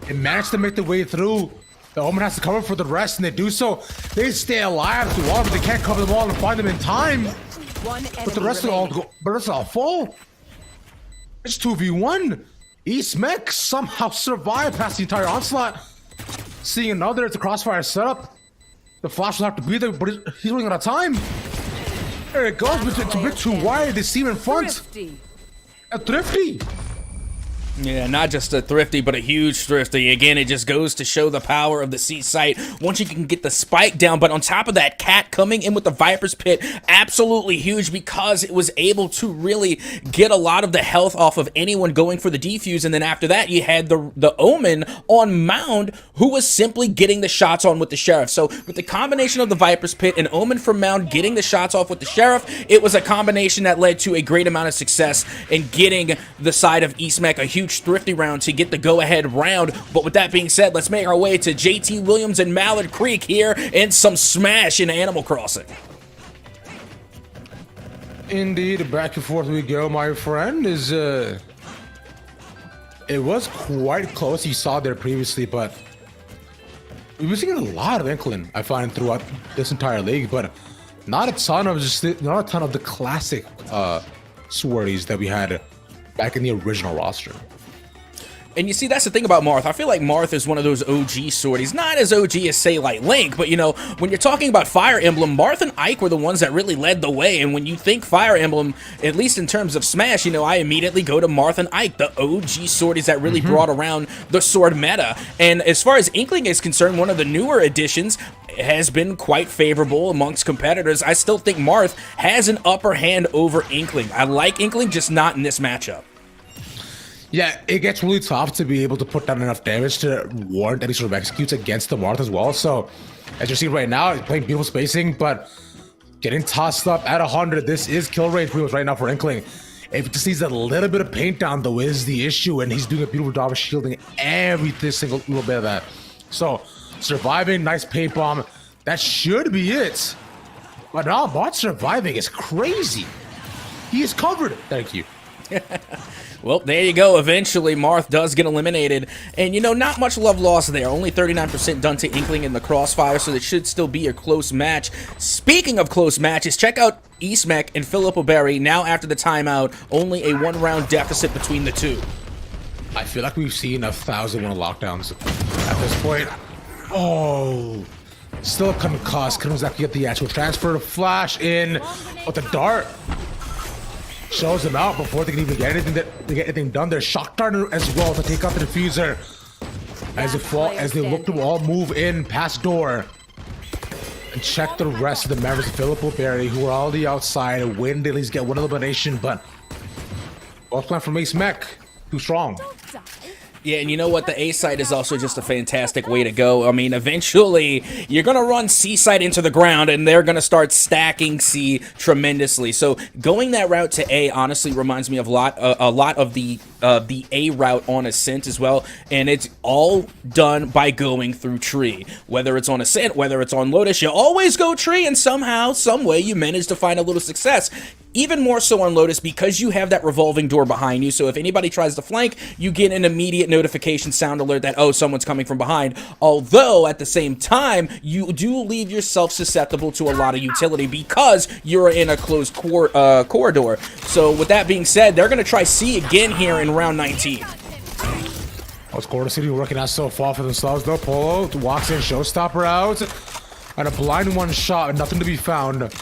They managed to make their way through. The Omen has to cover for the rest, and they do so. They stay alive through all, but they can't cover them all and find them in time. But the rest of all go, but the rest all fall. It's 2v1. East Mech somehow survived past the entire onslaught. Seeing another, it's a crossfire setup. The flash will have to be there, but he's running out of time. There it goes, but it's a bit too wide. They see him in front. A Thrifty. Yeah, not just a thrifty, but a huge thrifty. Again, it just goes to show the power of the C site once you can get the spike down. But on top of that, Cat coming in with the Viper's Pit, absolutely huge because it was able to really get a lot of the health off of anyone going for the defuse. And then after that, you had the Omen on Mound, who was simply getting the shots on with the Sheriff. So with the combination of the Viper's Pit and Omen from Mound getting the shots off with the Sheriff, it was a combination that led to a great amount of success in getting the side of East Mech a huge thrifty round to get the go-ahead round. But with that being said, let's make our way to JT Williams and Mallard Creek here and some smash in Animal Crossing. Indeed, back and forth we go, my friend. It was quite close. You saw there previously, but we've been seeing a lot of Inkling, I find, throughout this entire league, but not a ton of the classic swordies that we had back in the original roster. And you see, that's the thing about Marth. I feel like Marth is one of those OG swordies. Not as OG as, say, like Link, but, you know, when you're talking about Fire Emblem, Marth and Ike were the ones that really led the way. And when you think Fire Emblem, at least in terms of Smash, you know, I immediately go to Marth and Ike, the OG swordies that really brought around the sword meta. And as far as Inkling is concerned, one of the newer additions has been quite favorable amongst competitors. I still think Marth has an upper hand over Inkling. I like Inkling, just not in this matchup. Yeah, it gets really tough to be able to put down enough damage to warrant any sort of executes against the Marth as well. So, as you see right now, he's playing beautiful spacing, but getting tossed up at 100. This is kill range pretty much right now for Inkling. If it just needs a little bit of paint down, though, is the issue, and he's doing a beautiful job of shielding every single little bit of that. So, surviving, nice paint bomb. That should be it. But now, Bot surviving is crazy. He is covered. Thank you. Well, there you go. Eventually, Marth does get eliminated. And, you know, not much love lost there. Only 39% done to Inkling in the crossfire, so it should still be a close match. Speaking of close matches, check out East Mech and Philip O'Berry. Now, after the timeout, only a 1-round deficit between the two. I feel like we've seen 1,001 lockdowns at this point. Oh, still couldn't exactly get the actual transfer. Flash in, but the dart shows them out before they can even get anything done. There's shock dart as well to take out the diffuser as they look to all move in past door and check the rest of the members of Philip O'Berry, who are already outside and waiting to at least get one elimination. But both plan from Ace Mech, too strong. Yeah, and you know what? The A site is also just a fantastic way to go. I mean, eventually, you're going to run C site into the ground, and they're going to start stacking C tremendously. So going that route to A honestly reminds me of a lot of the A route on Ascent as well, and it's all done by going through tree. Whether it's on Ascent, whether it's on Lotus, you always go tree, and somehow, some way, you manage to find a little success. Even more so on Lotus because you have that revolving door behind you, so if anybody tries to flank, you get an immediate notification sound alert that, oh, someone's coming from behind. Although, at the same time, you do leave yourself susceptible to a lot of utility because you're in a closed corridor. So, with that being said, they're going to try C again here in round 19. What's Corridor City working out so far for themselves, though? Polo walks in, showstopper out. And a blind one shot and nothing to be found.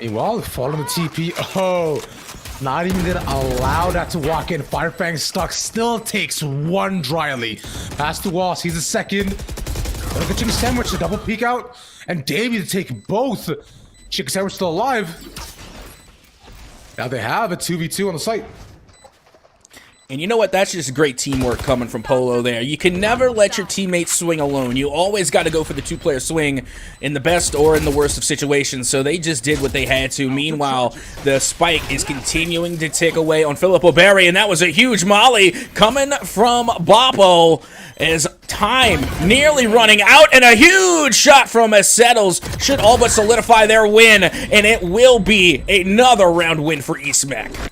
Meanwhile, following the TP. Oh, not even gonna allow that to walk in. Firefang stuck, still takes one dryly. Pass the wall, sees the second. Look at Chicken Sandwich, the double peek out. And Davey to take both. Chicken Sandwich still alive. Now they have a 2v2 on the site. And you know what? That's just great teamwork coming from Polo there. You can never let your teammates swing alone. You always got to go for the two-player swing in the best or in the worst of situations. So they just did what they had to. Meanwhile, the spike is continuing to tick away on Philip O'Berry, and that was a huge molly coming from Boppo as time nearly running out, and a huge shot from Settles should all but solidify their win, and it will be another round win for EastMac.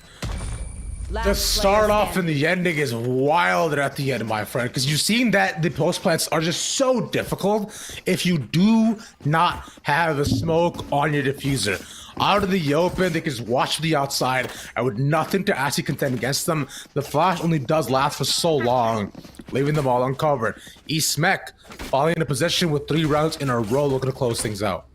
The start off and the ending is wilder at the end, my friend, because you've seen that the post plants are just so difficult if you do not have a smoke on your diffuser. Out of the open, they can just watch the outside, and with nothing to actually contend against them, the flash only does last for so long, leaving them all uncovered. EastMac falling in a position with 3 rounds in a row, looking to close things out.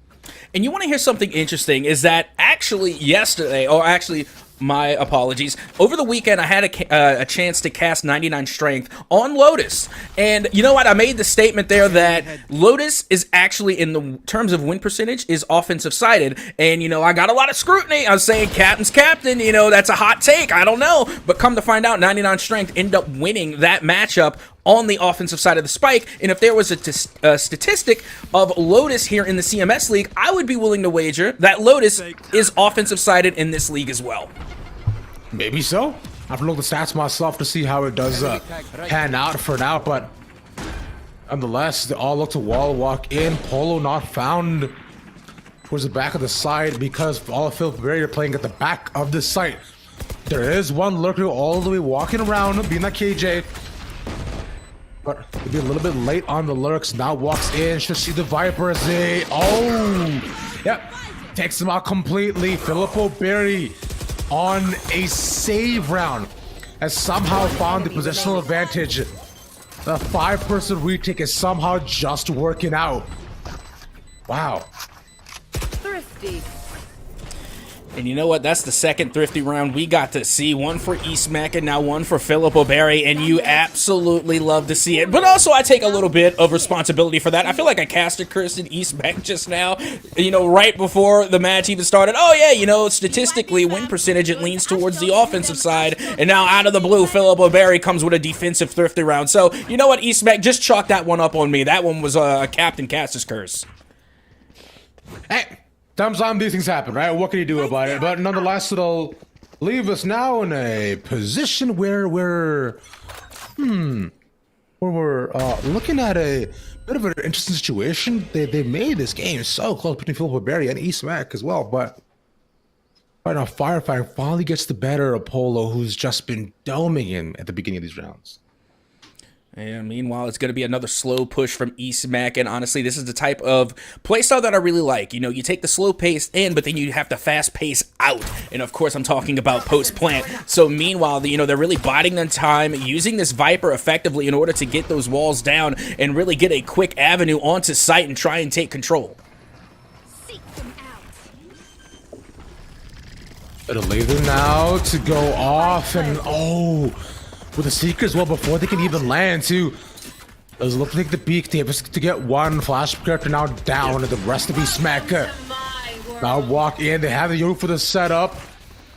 And you want to hear something interesting, is that actually yesterday, or actually, my apologies. Over the weekend, I had a chance to cast 99 Strength on Lotus. And you know what? I made the statement there that Lotus is actually, in the terms of win percentage, is offensive sided. And, you know, I got a lot of scrutiny. I was saying, captain's captain, you know, that's a hot take. I don't know. But come to find out, 99 Strength ended up winning that matchup on the offensive side of the spike. And if there was a statistic of Lotus here in the CMS League, I would be willing to wager that Lotus is offensive sided in this league as well. Maybe so. I have to look at the stats myself to see how it does pan out for now, but nonetheless, they all look to wall walk in. Polo not found towards the back of the side because all of Philip Berry are playing at the back of the site. There is one lurker all the way walking around, being that KJ. But he'll be a little bit late on the lurks. Now walks in, should see the Viper as they... Oh! Yep. Takes him out completely. Philip O'Berry on a save round has somehow found the positional advantage. The 5-person retake is somehow just working out. Wow. Thrifty. And you know what? That's the second Thrifty round we got to see. One for EastMac and now one for Philip O'Berry, and you absolutely love to see it. But also, I take a little bit of responsibility for that. I feel like I casted Kirsten EastMac just now, you know, right before the match even started. Oh, yeah, you know, statistically, win percentage, it leans towards the offensive side. And now, out of the blue, Philip O'Berry comes with a defensive Thrifty round. So, you know what, EastMac, just chalk that one up on me. That one was a Captain Caster's curse. Hey! Sometimes these things happen, right? What can you do about it? But nonetheless, it'll leave us now in a position where we're looking at a bit of an interesting situation. They made this game so close between Philip O'Berry and EastMac as well, but right now Firefighter finally gets the better of Polo, who's just been doming him at the beginning of these rounds. And meanwhile, it's going to be another slow push from EastMac, and honestly, this is the type of playstyle that I really like. You know, you take the slow pace in, but then you have to fast pace out. And of course, I'm talking about post-plant. So meanwhile, you know, they're really biding their time, using this Viper effectively in order to get those walls down and really get a quick avenue onto site and try and take control. It'll leave them now to go off, and oh... with the Seekers, well, before they can even land, too. Does look like the peak tape is to get one flash character now down, and the rest of EastMac now walk in. They have the Yoru for the setup.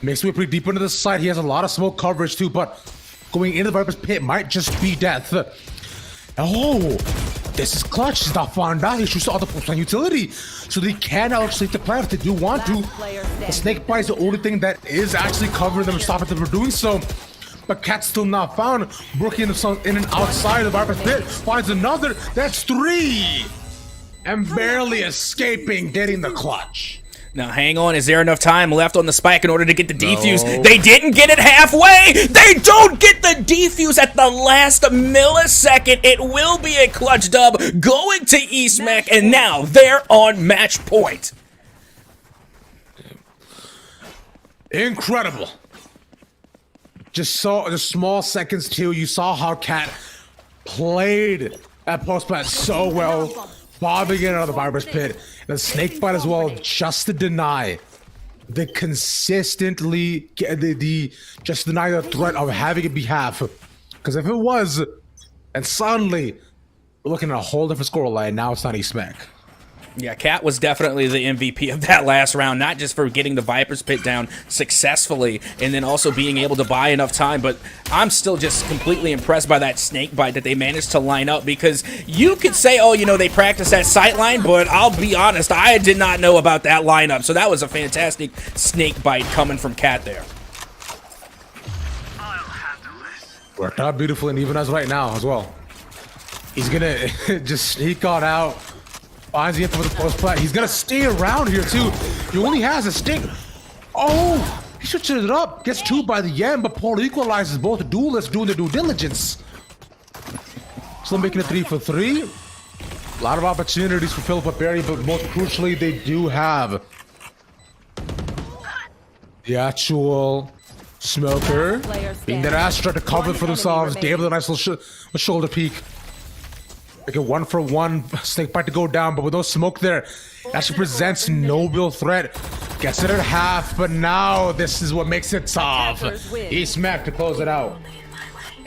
Makes way pretty deep into the side. He has a lot of smoke coverage, too, but going into the Viper's pit might just be death. Oh, this is clutch. He's not found out. He shoots all the post-plant utility, so they can actually take the plan if they do want to. The snake bite is the only thing that is actually covering them and stopping them from doing so. But Cat's still not found. Working himself in and outside the Viper's pit. Finds another. That's 3. And barely escaping, getting the clutch. Now, hang on. Is there enough time left on the spike in order to get the defuse? No. They didn't get it halfway. They don't get the defuse at the last millisecond. It will be a clutch dub going to EastMac, and now they're on match point. Incredible. Just saw the small seconds too. You saw how Cat played at post plant so well. bobbing in out of the Viper's pit. And the snake bite as well, just to deny the consistently just deny the threat of having it be half. Because if it was, and suddenly we're looking at a whole different scoreline. Now it's not E-Smack. Yeah, Cat was definitely the MVP of that last round, not just for getting the Viper's Pit down successfully and then also being able to buy enough time, but I'm still just completely impressed by that snake bite that they managed to line up, because you could say, oh, you know, they practiced that sight line, but I'll be honest, I did not know about that lineup, so that was a fantastic snake bite coming from Cat there. Worked out beautifully, and even as right now as well. He's gonna just sneak on out. Finds the info for the post plat. He's gonna stay around here too. He only has a stick. Oh, he switches it up. Gets two by the end, but Paul equalizes both duelists doing their due diligence. Still making it 3 for 3. A lot of opportunities for Philip Berry, but most crucially, they do have the actual smoker. Being that Astra to cover for themselves. David with a nice little shoulder peek. Like a 1-for-1 snake bite to go down, but with no smoke there, actually presents no real threat. Gets it at half, but now this is what makes it tough. E-Smack to close it out.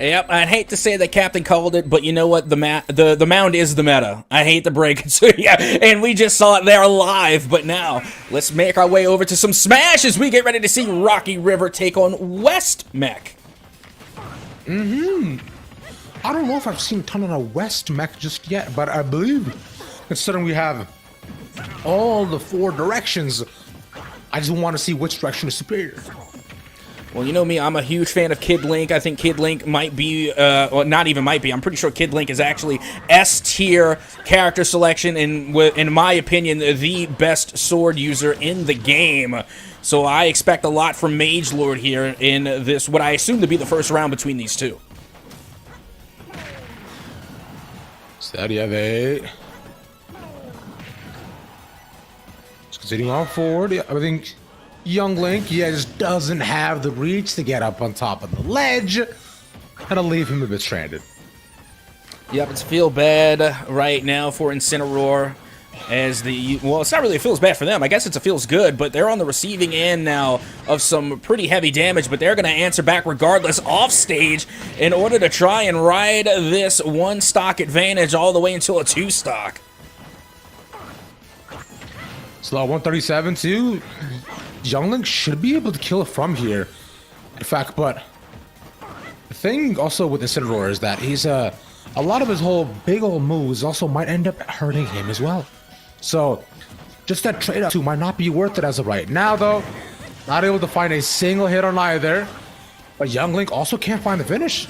Yep, I'd hate to say that Captain called it, but you know what? The mound is the meta. I hate to break it to you, and we just saw it there live. But now, let's make our way over to some Smash as we get ready to see Rocky River take on West Mech. I don't know if I've seen a ton on a West Mech just yet, but I believe, considering we have all the 4 directions, I just want to see which direction is superior. Well, you know me, I'm a huge fan of Kid Link. I think Kid Link might be, well, not even might be, I'm pretty sure Kid Link is actually S-tier character selection, and in my opinion, the best sword user in the game. So I expect a lot from Mage Lord here in this, what I assume to be the first round between these two. Steady of 8. Just continuing on forward. Yeah, I think young Link, just doesn't have the reach to get up on top of the ledge. Gonna leave him a bit stranded. Yep, it's feel bad right now for Incineroar. As well, it's not really a feels bad for them. I guess it's a feels good, but they're on the receiving end now of some pretty heavy damage, but they're going to answer back regardless off stage in order to try and ride this 1-stock advantage all the way until a 2-stock. Slow 137 too. Younglink should be able to kill it from here. In fact, but the thing also with Incineroar is that he's a lot of his whole big old moves also might end up hurting him as well. So, just that trade-off too might not be worth it as of right now, though. Not able to find a single hit on either. But Young Link also can't find the finish.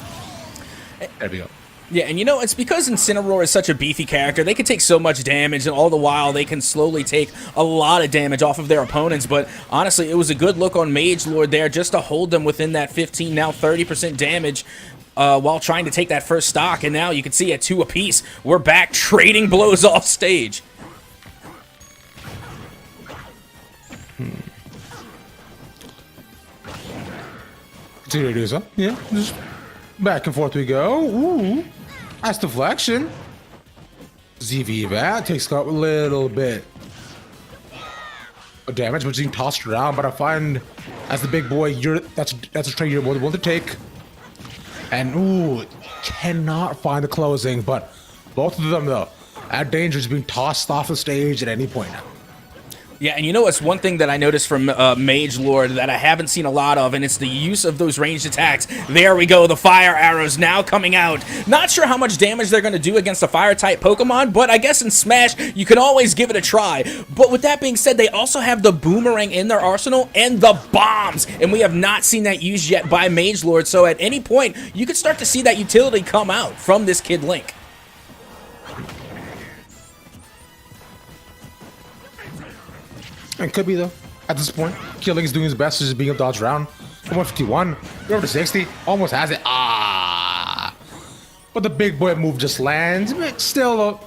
There we go. Yeah, and you know, it's because Incineroar is such a beefy character. They can take so much damage, and all the while they can slowly take a lot of damage off of their opponents. But honestly, it was a good look on Mage Lord there just to hold them within that 15, now 30% damage. While trying to take that first stock, and now you can see at 2 apiece, we're back trading blows off stage. Continue to do so. Yeah, just back and forth we go. Ooh, nice deflection. ZV that takes a little bit of damage, but you can toss it around. But I find, as the big boy, that's a trade you're more than willing to take. And ooh, cannot find the closing, but both of them though, at danger is being tossed off the stage at any point now. Yeah, and you know what's one thing that I noticed from Mage Lord that I haven't seen a lot of, and it's the use of those ranged attacks. There we go, the fire arrows now coming out. Not sure how much damage they're going to do against a fire-type Pokemon, but I guess in Smash, you can always give it a try. But with that being said, they also have the Boomerang in their arsenal and the bombs, and we have not seen that used yet by Mage Lord, so at any point, you could start to see that utility come out from this Kid Link. It could be though. At this point, Killing's doing his best, just being a dodge round. 151, over to 60, almost has it. But the big boy move just lands. But still, the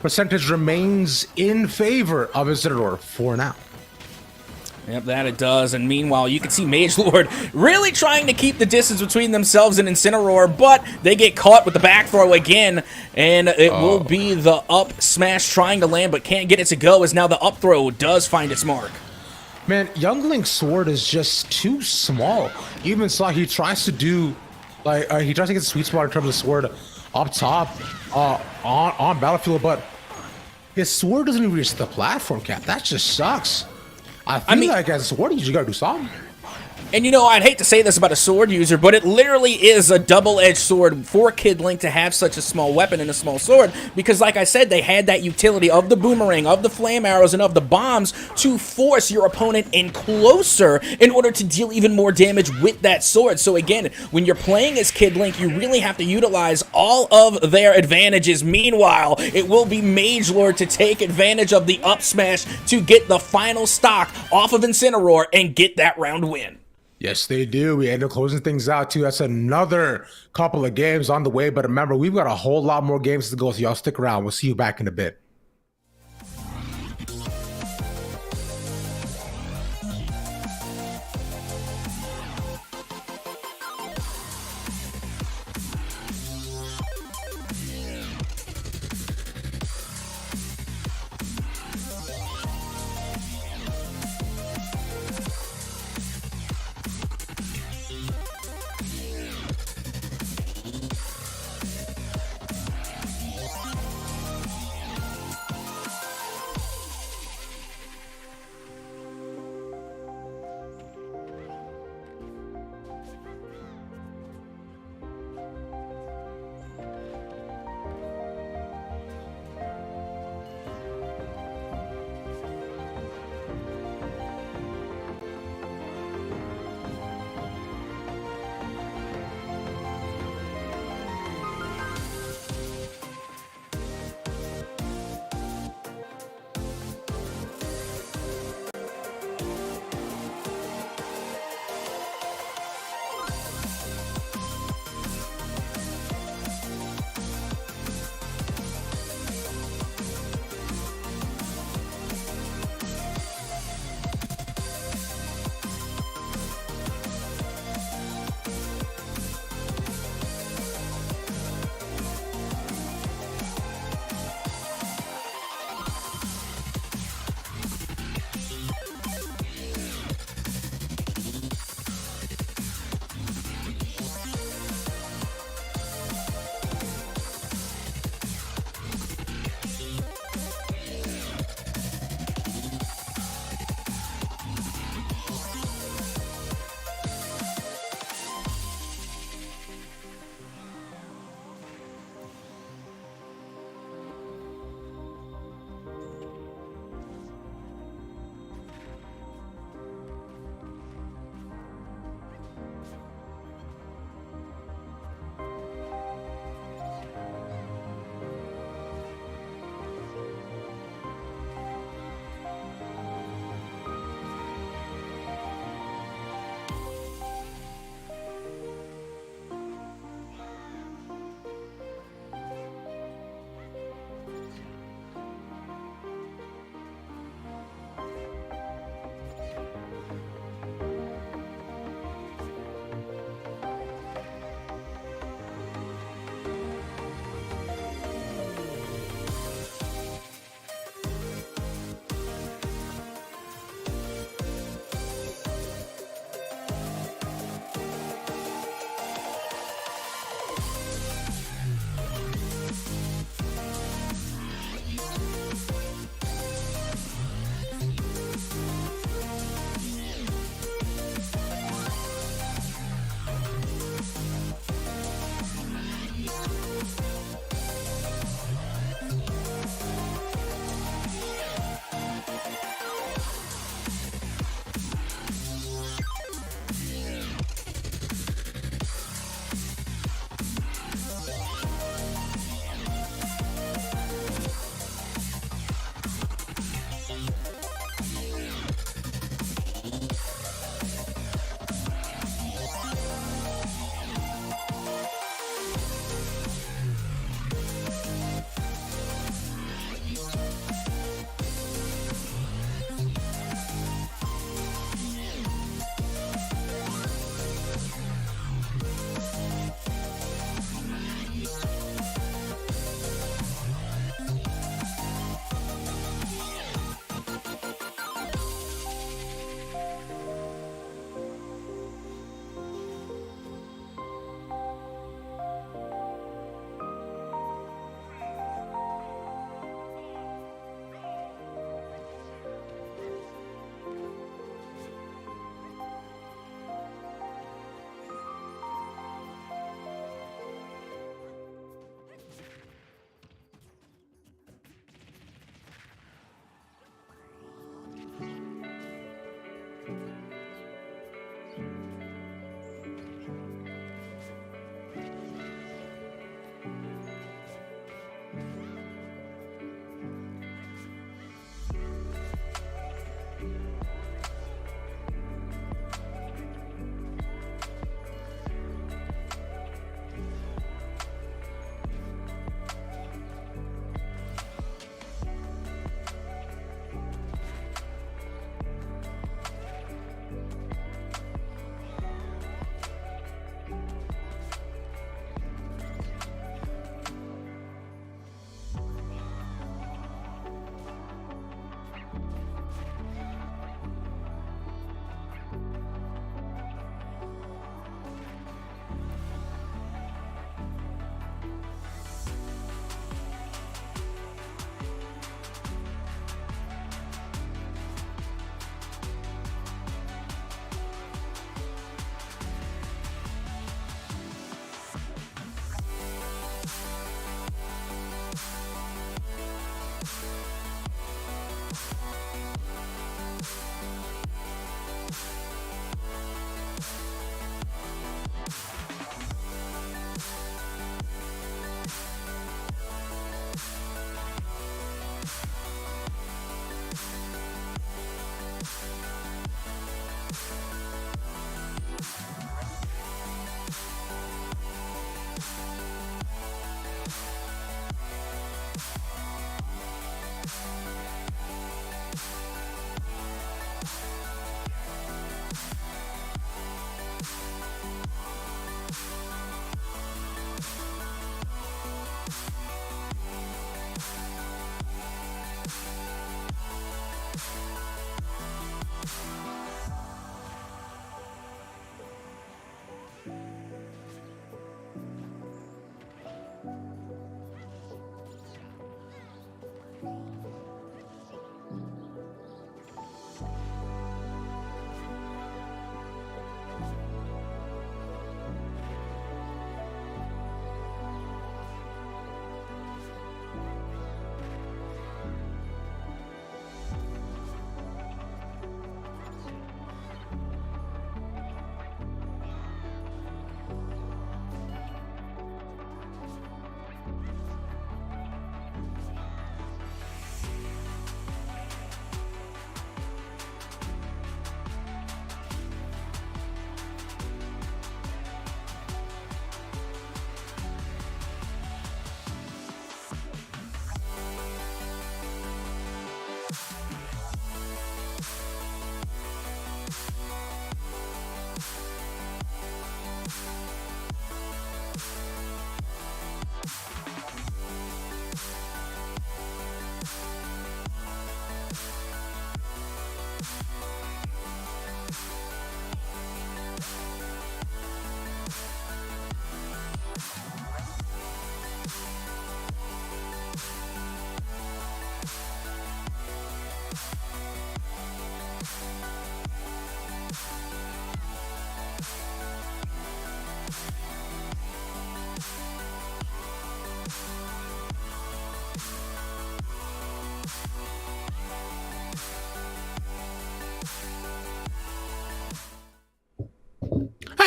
percentage remains in favor of Incineroar for now. Yep, that it does. And meanwhile, you can see Mage Lord really trying to keep the distance between themselves and Incineroar, but they get caught with the back throw again, and it will be the up smash trying to land, but can't get it to go, as now the up throw does find its mark. Man, Youngling's sword is just too small. Even saw he tries to do, like, he tries to get the sweet spot in terms of sword up top on Battlefield, but his sword doesn't even reach the platform cap. That just sucks. I mean, like, as a sword, you just gotta do something. And you know, I'd hate to say this about a sword user, but it literally is a double-edged sword for Kid Link to have such a small weapon and a small sword, because like I said, they had that utility of the boomerang, of the flame arrows, and of the bombs to force your opponent in closer in order to deal even more damage with that sword. So again, when you're playing as Kid Link, you really have to utilize all of their advantages. Meanwhile, it will be Mage Lord to take advantage of the up smash to get the final stock off of Incineroar and get that round win. Yes, they do. We end up closing things out, too. That's another couple of games on the way. But remember, we've got a whole lot more games to go, so y'all stick around. We'll see you back in a bit.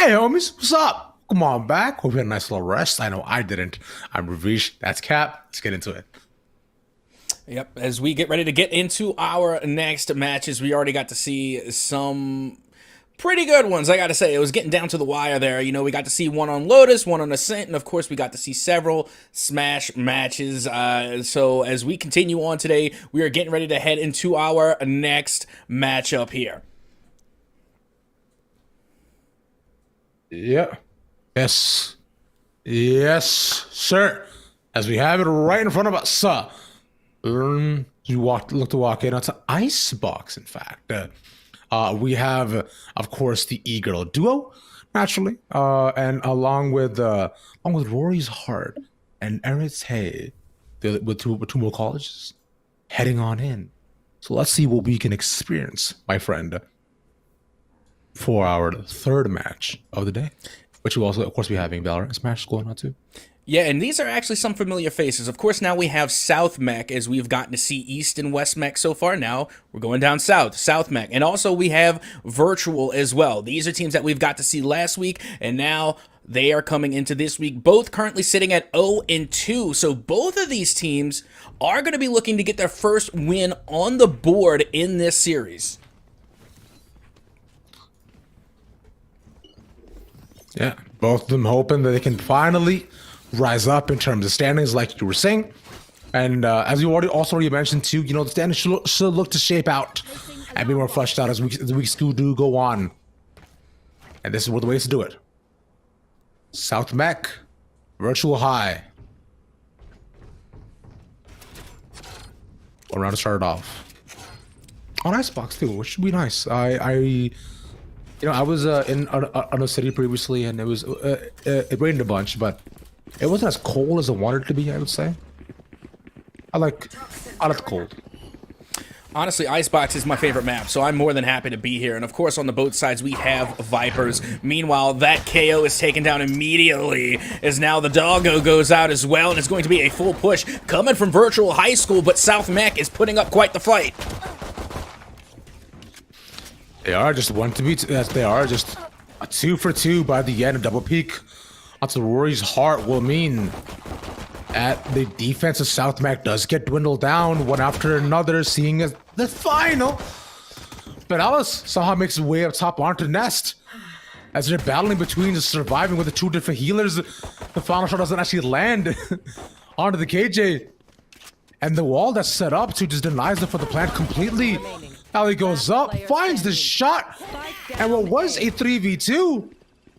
Hey, homies, what's up? Come on back. Hope you had a nice little rest. I know I didn't. I'm Ravish. That's Cap. Let's get into it. Yep, as we get ready to get into our next matches, we already got to see some pretty good ones, I gotta say. It was getting down to the wire there. You know, we got to see one on Lotus, one on Ascent, and of course we got to see several Smash matches. So as we continue on today, we are getting ready to head into our next matchup here. Yeah. Yes. Yes, sir. As we have it right in front of us, you look to walk in. It's an Icebox, in fact. We have, of course, the E-Girl duo, naturally, and along with Rory's Heart and Eretz Hay, with two more colleges, heading on in. So let's see what we can experience, my friend, for our third match of the day, which will also, of course, be having Valorant Smash going on too. Yeah, and these are actually some familiar faces. Of course, now we have South Mech, as we've gotten to see East and West Mech so far. Now we're going down South Mech. And also we have Virtual as well. These are teams that we've got to see last week, and now they are coming into this week, both currently sitting at 0-2. So both of these teams are going to be looking to get their first win on the board in this series. Yeah, both of them hoping that they can finally rise up in terms of standings, like you were saying. And as you already mentioned too, you know, the standings should look to shape out and be more fleshed out as weeks do go on. And this is one of the ways to do it. South Mech, Virtual High. One round to start it off. On Icebox too, which should be nice. I was in a city previously, and it rained a bunch, but it wasn't as cold as I wanted it to be, I would say. I like the cold. Honestly, Icebox is my favorite map, so I'm more than happy to be here. And of course, on the both sides, we have Vipers. Meanwhile, that KO is taken down immediately, as now the doggo goes out as well, and it's going to be a full push coming from Virtual High School, but South Mech is putting up quite the fight. They are just they are just a 2 for 2 by the end. A double peek onto Rory's Heart will mean that the defense of South Mac does get dwindled down one after another, seeing as the final. But Alice somehow makes his way up top onto Nest. As they're battling between just surviving with the two different healers, the final shot doesn't actually land onto the KJ. And the wall that's set up to just denies them for the plant completely. Ali goes up, finds the shot, and what was a 3v2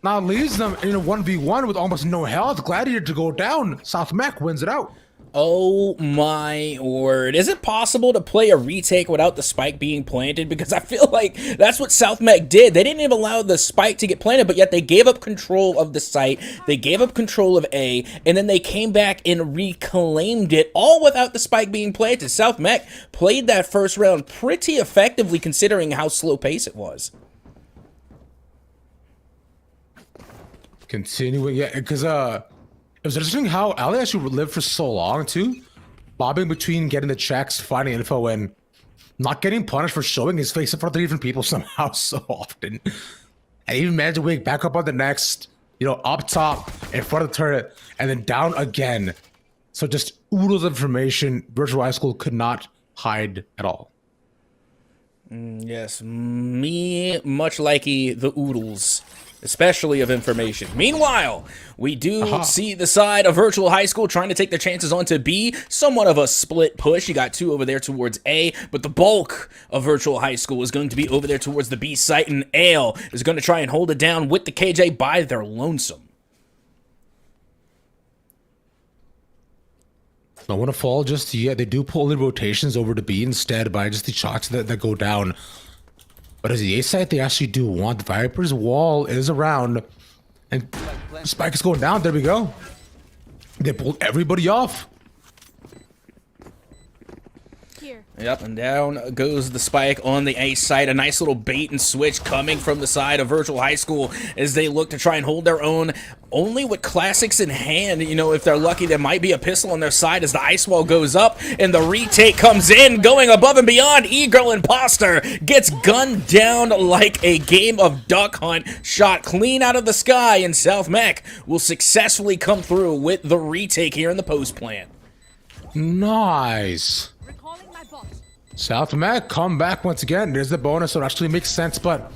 now leaves them in a 1v1 with almost no health. Gladiator to go down. South Mech wins it out. Oh my word. Is it possible to play a retake without the spike being planted? Because I feel like that's what South Mech did. They didn't even allow the spike to get planted, but yet they gave up control of the site. They gave up control of A, and then they came back and reclaimed it, all without the spike being planted. South Mech played that first round pretty effectively considering how slow pace it was. Continuing, yeah, because it was interesting how Ali actually lived for so long too, bobbing between getting the checks, finding info, and not getting punished for showing his face in front of 3 different people somehow so often. And even managed to wake back up on the next, up top in front of the turret, and then down again. So just oodles of information. Virtual High School could not hide at all. Yes, me much likey the oodles. especially of information. Meanwhile, we do see the side of Virtual High School trying to take their chances onto B. Somewhat of a split push. You got 2 over there towards A, but the bulk of Virtual High School is going to be over there towards the B site, and Ale is going to try and hold it down with the KJ by their lonesome. Don't want to fall just yet. They do pull the rotations over to B instead by just the shots that go down. But as the A side, they actually do want the Viper's wall is around. And Spike is going down. There we go. They pulled everybody off. Here. Yep, and down goes the Spike on the A side. A nice little bait and switch coming from the side of Virtual High School as they look to try and hold their own. Only with classics in hand, you know, if they're lucky, there might be a pistol on their side as the ice wall goes up and the retake comes in, going above and beyond. E-Girl Imposter gets gunned down like a game of duck hunt, shot clean out of the sky, and South Mech will successfully come through with the retake here in the post plant. Nice. Recalling my bot. South Mech come back once again. There's the bonus, so it actually makes sense, but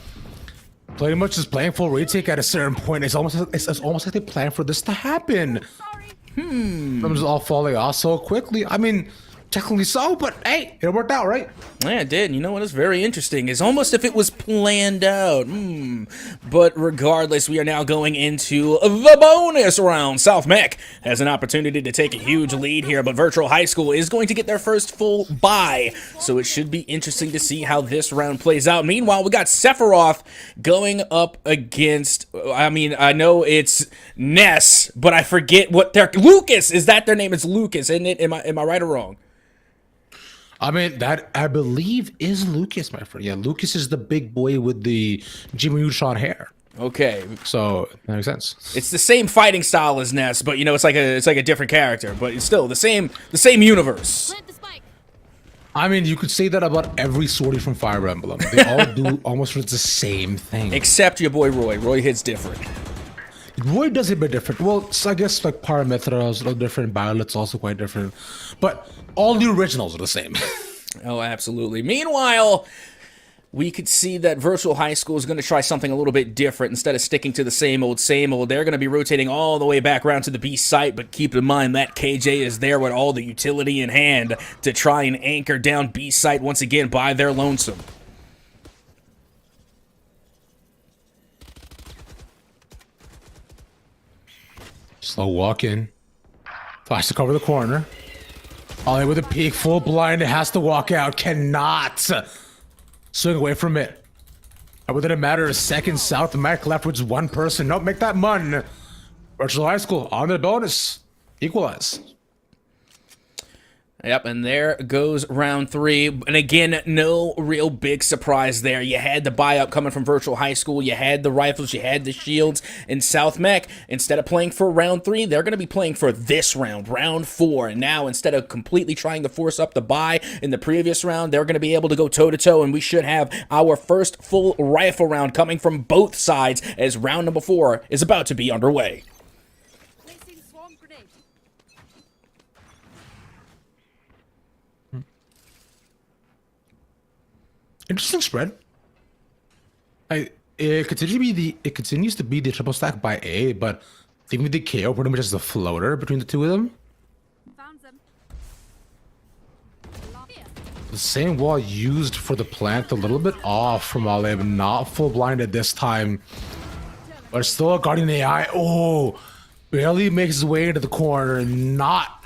pretty much just playing full retake at a certain point. It's almost like they plan for this to happen. Sorry. Them just all falling off so quickly. I mean, technically so, but hey, it worked out, right? Yeah, it did. You know what is very interesting? It's almost if it was planned out. But regardless, we are now going into the bonus round. South Mech has an opportunity to take a huge lead here, but Virtual High School is going to get their first full bye. So it should be interesting to see how this round plays out. Meanwhile, we got Sephiroth going up against, I mean, I know it's Ness, but I forget what their, Lucas, is that their name? It's Lucas, isn't it? Am I right or wrong? I mean, that I believe is Lucas, my friend. Yeah, Lucas is the big boy with the Jimmy Neutron hair. Okay, So that makes sense. it's the same fighting style as Ness, but you know it's like a different character, but it's still the same universe. Plant the spike. I mean, you could say that about every sortie from Fire Emblem. They all do almost the same thing. Except your boy Roy. Roy hits different. Roy does it a bit different. Well, so I guess like Paramithra is a little different. Violet's also quite different. But all the originals are the same. Oh, absolutely. Meanwhile, we could see that Virtual High School is going to try something a little bit different. Instead of sticking to the same old, they're going to be rotating all the way back around to the B site, but keep in mind that KJ is there with all the utility in hand to try and anchor down B site once again by their lonesome. Slow walk in. Flash to cover the corner. Ollie with a peek, full blind, it has to walk out. Cannot swing away from it. And within a matter of seconds, South Mech left with just one person. Nope, make that mun. Virtual High School on the bonus. Equalize. Yep, and there goes round 3. And again, no real big surprise there. You had the buy-up coming from Virtual High School. You had the rifles. You had the shields. And South Mech, instead of playing for round 3, they're going to be playing for this round, round 4. And now, instead of completely trying to force up the buy in the previous round, they're going to be able to go toe-to-toe. And we should have our first full rifle round coming from both sides as round number 4 is about to be underway. Placing swarm grenade. Interesting spread. It continues to be the triple stack by A, but I think with the KO pretty much as a floater between the two of them. Found them. Here. The same wall used for the plant, a little bit off from Olive, not full blinded this time. But still a Guardian AI. Oh, barely makes his way into the corner, not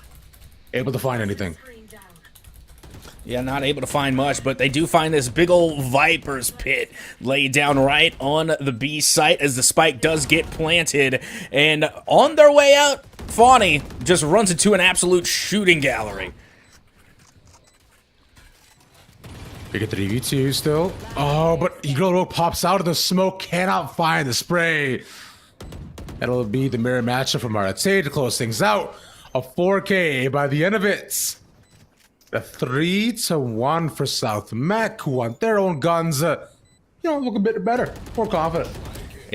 able to find anything. Yeah, not able to find much, but they do find this big old Viper's pit laid down right on the B site as the spike does get planted. And on their way out, Fawny just runs into an absolute shooting gallery. We get the DV2 still. Oh, but Eagle Rope pops out of the smoke, cannot find the spray. That'll be the mirror matchup from RSA to close things out. A 4K by the end of it. A 3-1 for South Mech, who want their own guns. Look a bit better, more confident.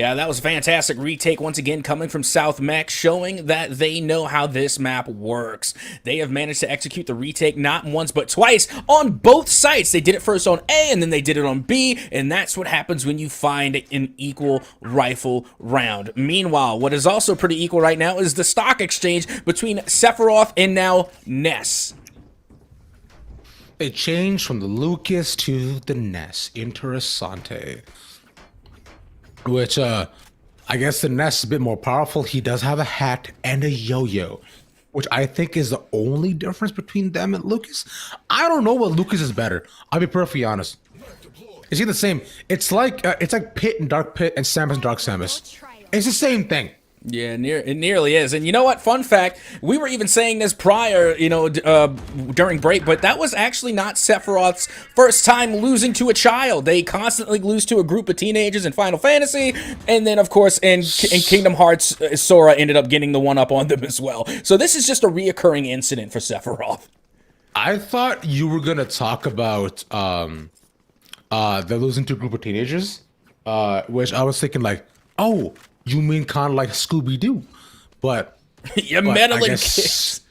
Yeah, that was a fantastic retake once again coming from South Mech, showing that they know how this map works. They have managed to execute the retake not once but twice on both sites. They did it first on A and then they did it on B, and that's what happens when you find an equal rifle round. Meanwhile, what is also pretty equal right now is the stock exchange between Sephiroth and now Ness. It changed from the Lucas to the Ness. Interessante. Which, I guess the Ness is a bit more powerful. He does have a hat and a yo-yo, which I think is the only difference between them and Lucas. I don't know what Lucas is better. I'll be perfectly honest. Is he the same? It's like Pit and Dark Pit and Samus and Dark Samus. It's the same thing. Yeah, it nearly is. And you know what? Fun fact, we were even saying this prior, during break, but that was actually not Sephiroth's first time losing to a child. They constantly lose to a group of teenagers in Final Fantasy, and then, of course, in Kingdom Hearts, Sora ended up getting the one-up on them as well. So this is just a reoccurring incident for Sephiroth. I thought you were going to talk about they're losing to a group of teenagers, which I was thinking like, oh, you mean kind of like Scooby-Doo, but you're meddling kids.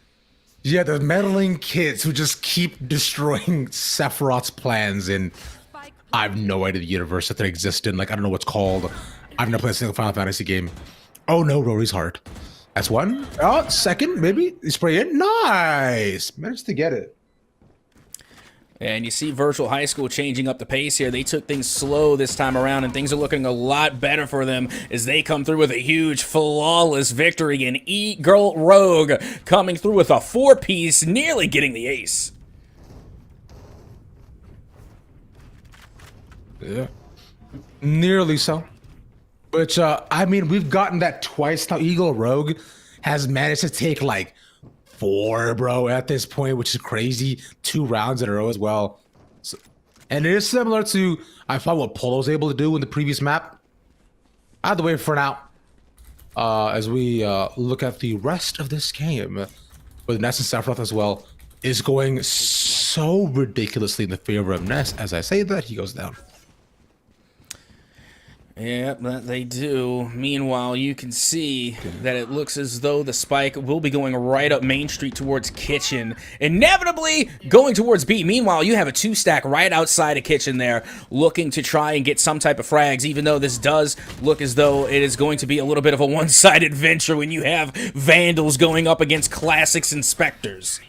Yeah, the meddling kids who just keep destroying Sephiroth's plans, and I have no idea the universe that they exist in. Like, I don't know what's called. I've never played a single Final Fantasy game. Oh no, Rory's heart. That's one. Oh, second, maybe. Spray it. Nice. Managed to get it. And you see Virtual High School changing up the pace here. They took things slow this time around, and things are looking a lot better for them as they come through with a huge, flawless victory. And E-Girl Rogue coming through with a 4-piece, nearly getting the ace. Yeah. Nearly so. Which, I mean, we've gotten that twice now. Eagle Rogue has managed to take, like, 4, bro, at this point, which is crazy. 2 rounds in a row as well. So, and it is similar to, I thought, what Polo was able to do in the previous map. Out of the way for now. As we look at the rest of this game, with Ness and Sephiroth as well, is going so ridiculously in the favor of Ness. As I say that, he goes down. Yeah, that they do. Meanwhile, you can see that it looks as though the spike will be going right up Main Street towards Kitchen, inevitably going towards B. Meanwhile, you have a 2-stack right outside of Kitchen there, looking to try and get some type of frags, even though this does look as though it is going to be a little bit of a one-sided venture when you have Vandals going up against Classics and Spectres.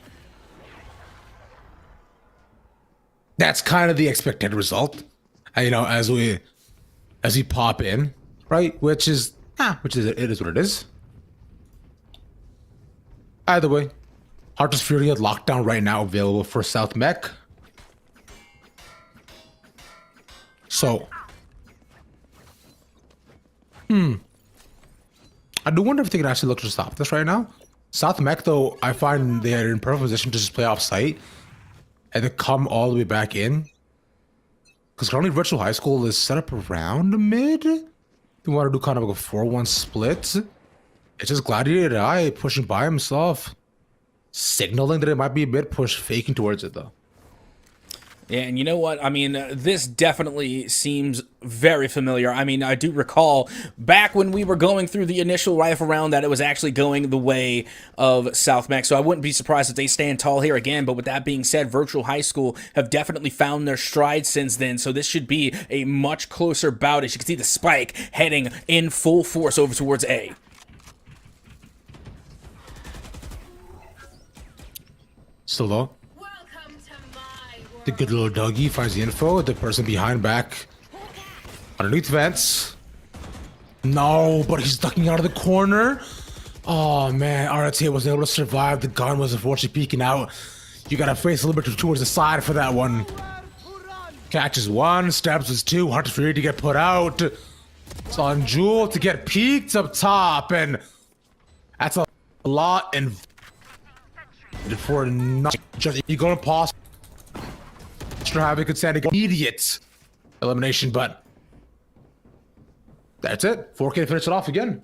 That's kind of the expected result. As we pop in, right? Which is it is what it is. Either way, Heartless Fury at lockdown right now available for South Mech. So, I do wonder if they can actually look to stop this right now. South Mech, though, I find they're in perfect position to just play off site and to come all the way back in. Because currently Virtual High School is set up around the mid. You want to do kind of like a 4-1 split. It's just Gladiator Eye pushing by himself. Signaling that it might be a mid push, faking towards it though. Yeah, and you know what? I mean, this definitely seems very familiar. I mean, I do recall back when we were going through the initial rifle round that it was actually going the way of South Mech, so I wouldn't be surprised if they stand tall here again. But with that being said, Virtual High School have definitely found their stride since then, so this should be a much closer bout. As you can see the spike heading in full force over towards A. Still low. The good little doggy finds the info. The person behind back underneath vents. No, but he's ducking out of the corner. Oh man, RT wasn't able to survive. The gun was unfortunately peeking out. You gotta face a little bit towards the side for that one. Catches 1, stabs is 2. Hard for you to get put out. It's on Jewel to get peeked up top, and that's a lot. And for not just you gonna pause. Havoc could stand immediate elimination, but that's it. 4K to finish it off again.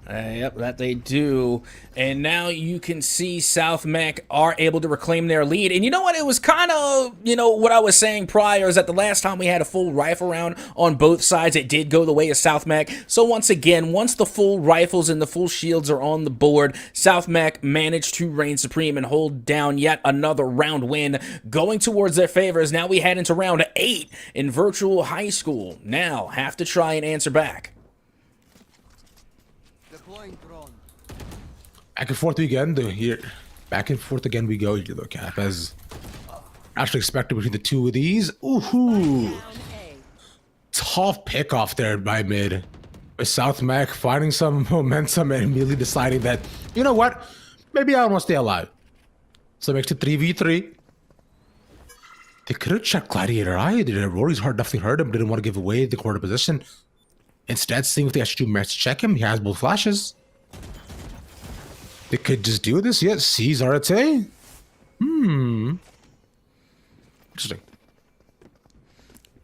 Yep, that they do. And now you can see South Mech are able to reclaim their lead. And you know what? It was kind of, what I was saying prior is that the last time we had a full rifle round on both sides, it did go the way of South Mech. So once again, once the full rifles and the full shields are on the board, South Mech managed to reign supreme and hold down yet another round win, going towards their favors. Now we head into round 8 in virtual high school. Now have to try and answer back. Back and forth again. Here, back and forth again we go. Here, though, Cap, as actually expected between the two of these. Ooh, tough pick off there by mid. With South Mech finding some momentum and immediately deciding that, you know what, maybe I want to stay alive. So it makes it 3v3. They could have checked Gladiator Eye. Rory's heart definitely heard him. Didn't want to give away the corner position. Instead, seeing if they actually do match to check him. He has both flashes. They could just do this. Yes, sees RTA. Interesting.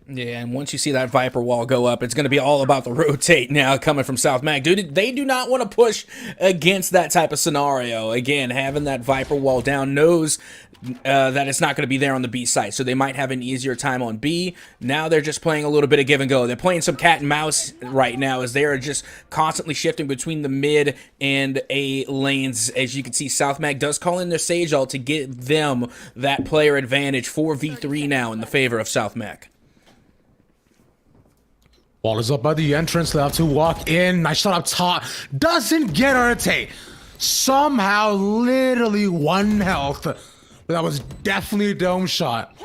Yeah, and once you see that Viper wall go up, it's going to be all about the rotate now coming from South Mac. Dude, they do not want to push against that type of scenario. Again, having that Viper wall down knows that it's not going to be there on the B site, so they might have an easier time on B. Now they're just playing a little bit of give and go. They're playing some cat and mouse right now as they are just constantly shifting between the mid and A lanes. As you can see, South Mac does call in their Sage ult to get them that player advantage. 4v3 now in the favor of South Mac. Wall is up by the entrance. They have to walk in. Nice shot up top. Doesn't get Arte. Somehow, literally 1 health. But that was definitely a dome shot.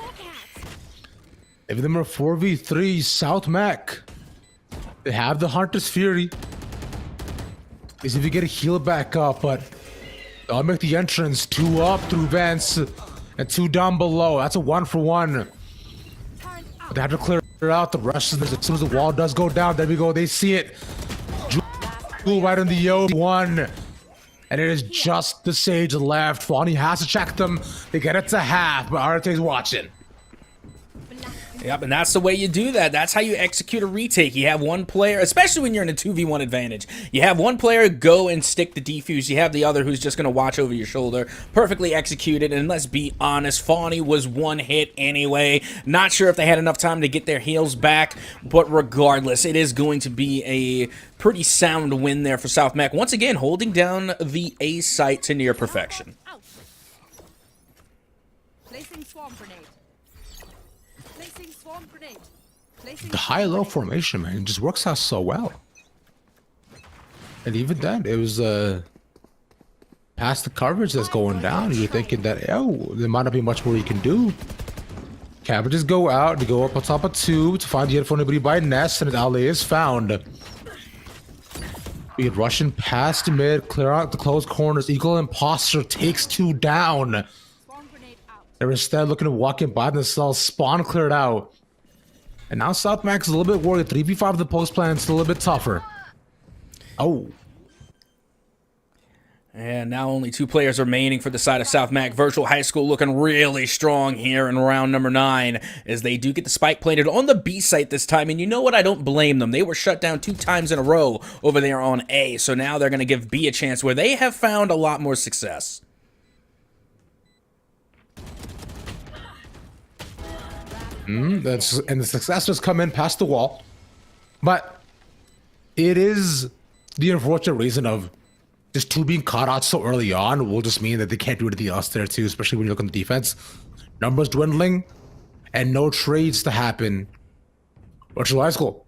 If them are 4v3, South Mac. They have the Hunter's Fury. Is if you get a heal back up, but they'll make the entrance. 2 up through vents and 2 down below. That's a 1-for-1. But they have to clear out the rest of this. As soon as the wall does go down, there we go. They see it. Jewel right in the O1. And it is just the Sage left. Fawny has to check them. They get it to half, but Arte's watching. Yep, and that's the way you do that. That's how you execute a retake. You have one player, especially when you're in a 2v1 advantage. You have one player go and stick the defuse. You have the other who's just going to watch over your shoulder. Perfectly executed, and let's be honest, Fawny was 1 hit anyway. Not sure if they had enough time to get their heals back, but regardless, it is going to be a pretty sound win there for South Mac. Once again, holding down the A site to near perfection. Placing swarm grenade. Placing swarm grenade. Placing The high-low formation, man, just works out so well. And even then, it was past the coverage that's going down. You're thinking that, oh, there might not be much more you can do. Cabbages go out, they go up on top of 2 to find the info nobody by Nest, and his ally is found. We get Russian past mid, clear out the closed corners. Eagle Imposter takes 2 down. swarm grenade out. They're instead looking to walk in by themselves. Spawn cleared out. And now South Max is a little bit worried. 3v5 of the post plan is still a little bit tougher. Oh. And now only 2 players remaining for the side of South Mac. Virtual High School looking really strong here in round number 9 as they do get the spike planted on the B site this time. And you know what? I don't blame them. They were shut down 2 times in a row over there on A. So now they're going to give B a chance where they have found a lot more success. And the success just come in past the wall. But it is the unfortunate reason of just 2 being caught out so early on will just mean that they can't do anything else there too, especially when you look on the defense. Numbers dwindling and no trades to happen. Virtual High School.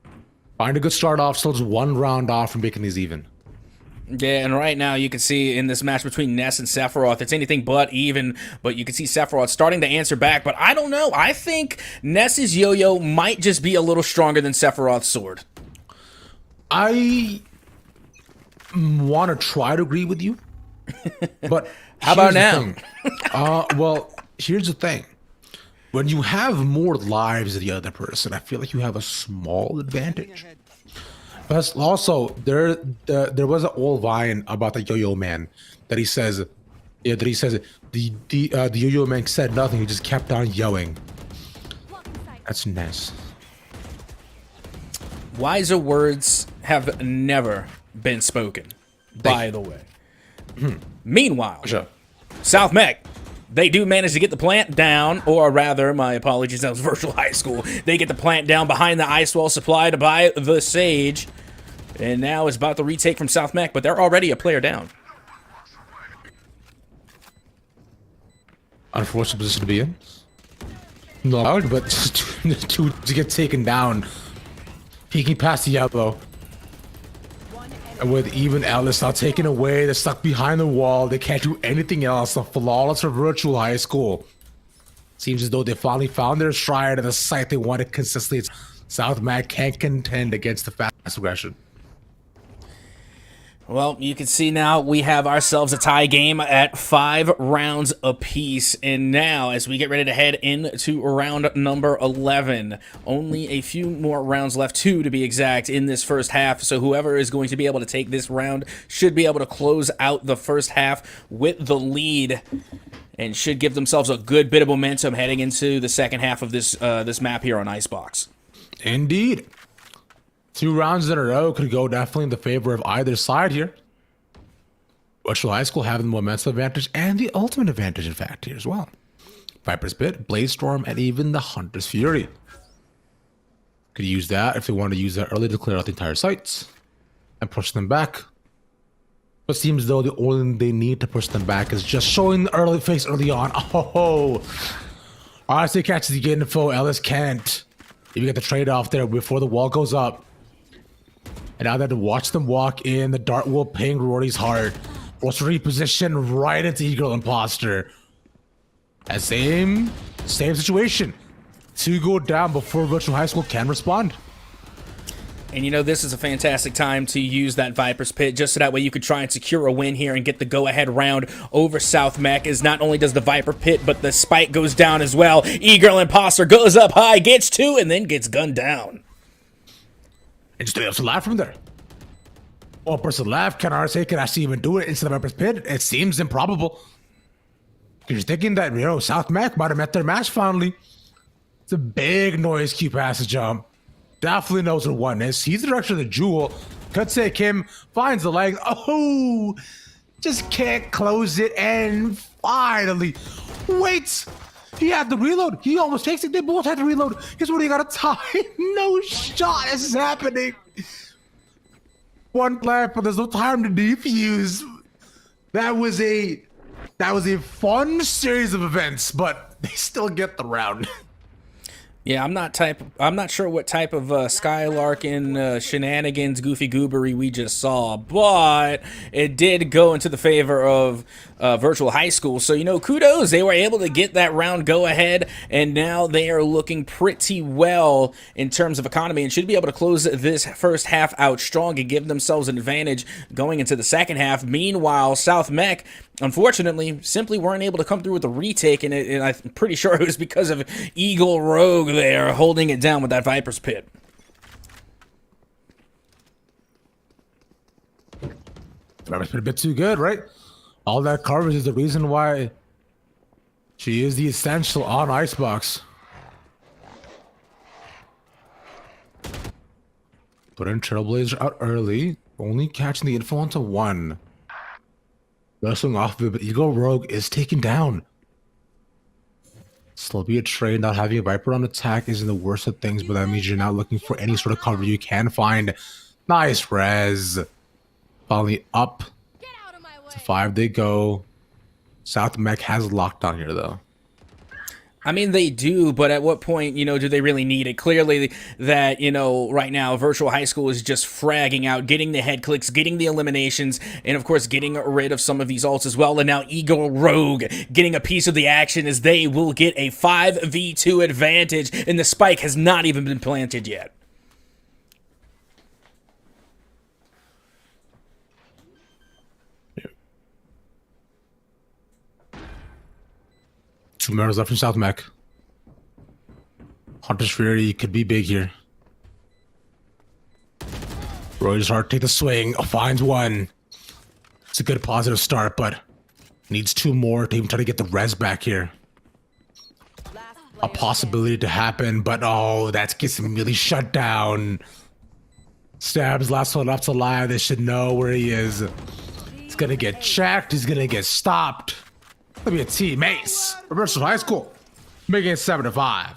Find a good start off, still just 1 round off from making these even. Yeah, and right now you can see in this match between Ness and Sephiroth, it's anything but even, but you can see Sephiroth starting to answer back, but I don't know. I think Ness's yo-yo might just be a little stronger than Sephiroth's sword. I want to try to agree with you, but How about here's the now? thing. Well, here's the thing. When you have more lives than the other person, I feel like you have a small advantage. But also, there was an old vine about the yo-yo man that he says, the yo-yo man said nothing. He just kept on yelling. That's nice. Wiser words have never been spoken. by the way. Meanwhile, Sure. South Mech, they do manage to get the plant down, or rather, my apologies, that was Virtual High School. They get the plant down behind the ice wall supplied by the Sage. And now it's about the retake from South Mech, but they're already a player down. Unfortunate position to be in. No, but to get taken down. Peeking past the yellow. And with even Ellis now taken away, they're stuck behind the wall. They can't do anything else. A flawless for Virtual High School. Seems as though they finally found their stride at the site they wanted consistently. South Mac can't contend against the fast aggression. Well, you can see now we have ourselves a tie game at 5 rounds apiece. And now, as we get ready to head into round number 11, only a few more rounds left, 2 to be exact, in this first half. So whoever is going to be able to take this round should be able to close out the first half with the lead and should give themselves a good bit of momentum heading into the second half of this this map here on Icebox. Indeed. 2 rounds in a row could go definitely in the favor of either side here. Virtual High School having the momentum advantage and the ultimate advantage, in fact, here as well. Viper's Pit, Blaze Storm, and even the Hunter's Fury. Could use that if they want to use that early to clear out the entire sites and push them back. But it seems though the only thing they need to push them back is just showing the early face early on. Oh, RSA catches the info, Ellis can't. If you get the trade off there before the wall goes up. And now they have to watch them walk in. The dart will ping Rory's heart. Force reposition right into Eagle Imposter. And same situation. 2 go down before Virtual High School can respond. And you know, this is a fantastic time to use that Viper's Pit, just so that way you could try and secure a win here and get the go-ahead round over South Mech, as not only does the Viper Pit, but the spike goes down as well. Eagle Imposter goes up high, gets 2, and then gets gunned down. And just 3 ups to left from there. 1 person left. Can RSA can actually even do it into the Viper's Pit? It seems improbable. Because you're thinking that, you know, South Mac might have met their match finally. It's a big noise Q pass jump. Definitely knows where 1 is. Sees the direction of the jewel. Could take him. Finds the legs. Oh! Just can't close it. And finally. Wait! He had the reload. He almost takes it. They both had to reload. Guess what? He got a tie. No shot. This is happening. 1 left, but there's no time to defuse. That was a fun series of events, but they still get the round. Yeah, I'm not sure what type of Skylarkin shenanigans, goofy goobery we just saw, but it did go into the favor of Virtual High School. So, you know, kudos. They were able to get that round go ahead, and now they are looking pretty well in terms of economy and should be able to close this first half out strong and give themselves an advantage going into the second half. Meanwhile, South Mech, unfortunately, simply weren't able to come through with the retake, and I'm pretty sure it was because of Eagle Rogue there holding it down with that Viper's Pit. Viper's Pit a bit too good, right? All that coverage is the reason why she is the essential on Icebox. Put in Trailblazer out early, only catching the info onto 1. Wrestling off of it, but Eagle Rogue is taken down. Still be a trade, not having a Viper on attack isn't the worst of things, but that means you're not looking for any sort of cover you can find. Nice res. Finally up to 5 they go. South Mech has lockdown here though. I mean, they do, but at what point, you know, do they really need it? Clearly that, you know, right now, Virtual High School is just fragging out, getting the head clicks, getting the eliminations, and of course, getting rid of some of these ults as well. And now Eagle Rogue getting a piece of the action as they will get a 5v2 advantage, and the spike has not even been planted yet. Two members left from South Mech. Hunter's Fury could be big here. Roy's Heart take the swing. Oh, finds 1. It's a good positive start, but needs 2 more to even try to get the res back here. A possibility to happen, but oh, that gets immediately shut down. Stabs last one up to live. They should know where he is. gonna get checked. He's gonna get stopped. Let me a team ace. Reversal High School, making it 7-5.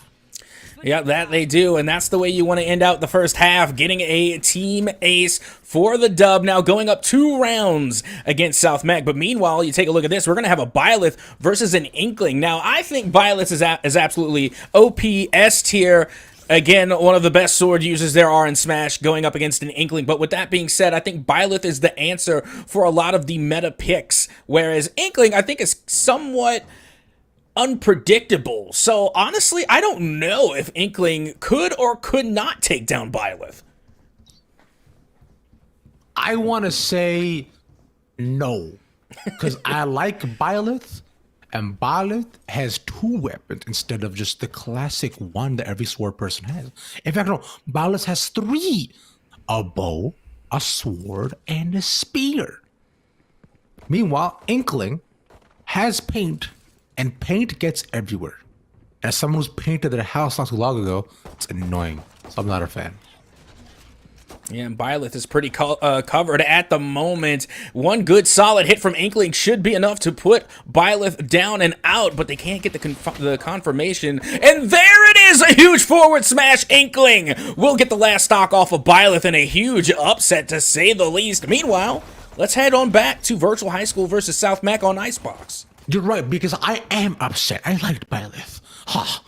Yeah, that they do, and that's the way you want to end out the first half, getting a team ace for the dub. Now going up 2 rounds against South Mech, but meanwhile, you take a look at this, we're going to have a Byleth versus an Inkling. Now, I think Byleth is absolutely OP, S tier. Again, one of the best sword users there are in Smash, going up against an Inkling. But with that being said, I think Byleth is the answer for a lot of the meta picks, whereas Inkling, I think, is somewhat unpredictable. So honestly, I don't know if Inkling could or could not take down Byleth. I want to say no, because I like Byleth, and Byleth has 2 weapons instead of just the classic one that every sword person has. In fact, no, Byleth has 3: a bow, a sword, and a spear. Meanwhile, Inkling has paint, and paint gets everywhere. As someone who's painted their house not too long ago, it's annoying. So I'm not a fan. Yeah, and Byleth is pretty covered at the moment. One good solid hit from Inkling should be enough to put Byleth down and out, but they can't get the confirmation. And there it is! A huge forward smash. Inkling will get the last stock off of Byleth in a huge upset, to say the least. Meanwhile, let's head on back to Virtual High School versus South Mech on Icebox. You're right, because I am upset. I liked Byleth. Ha!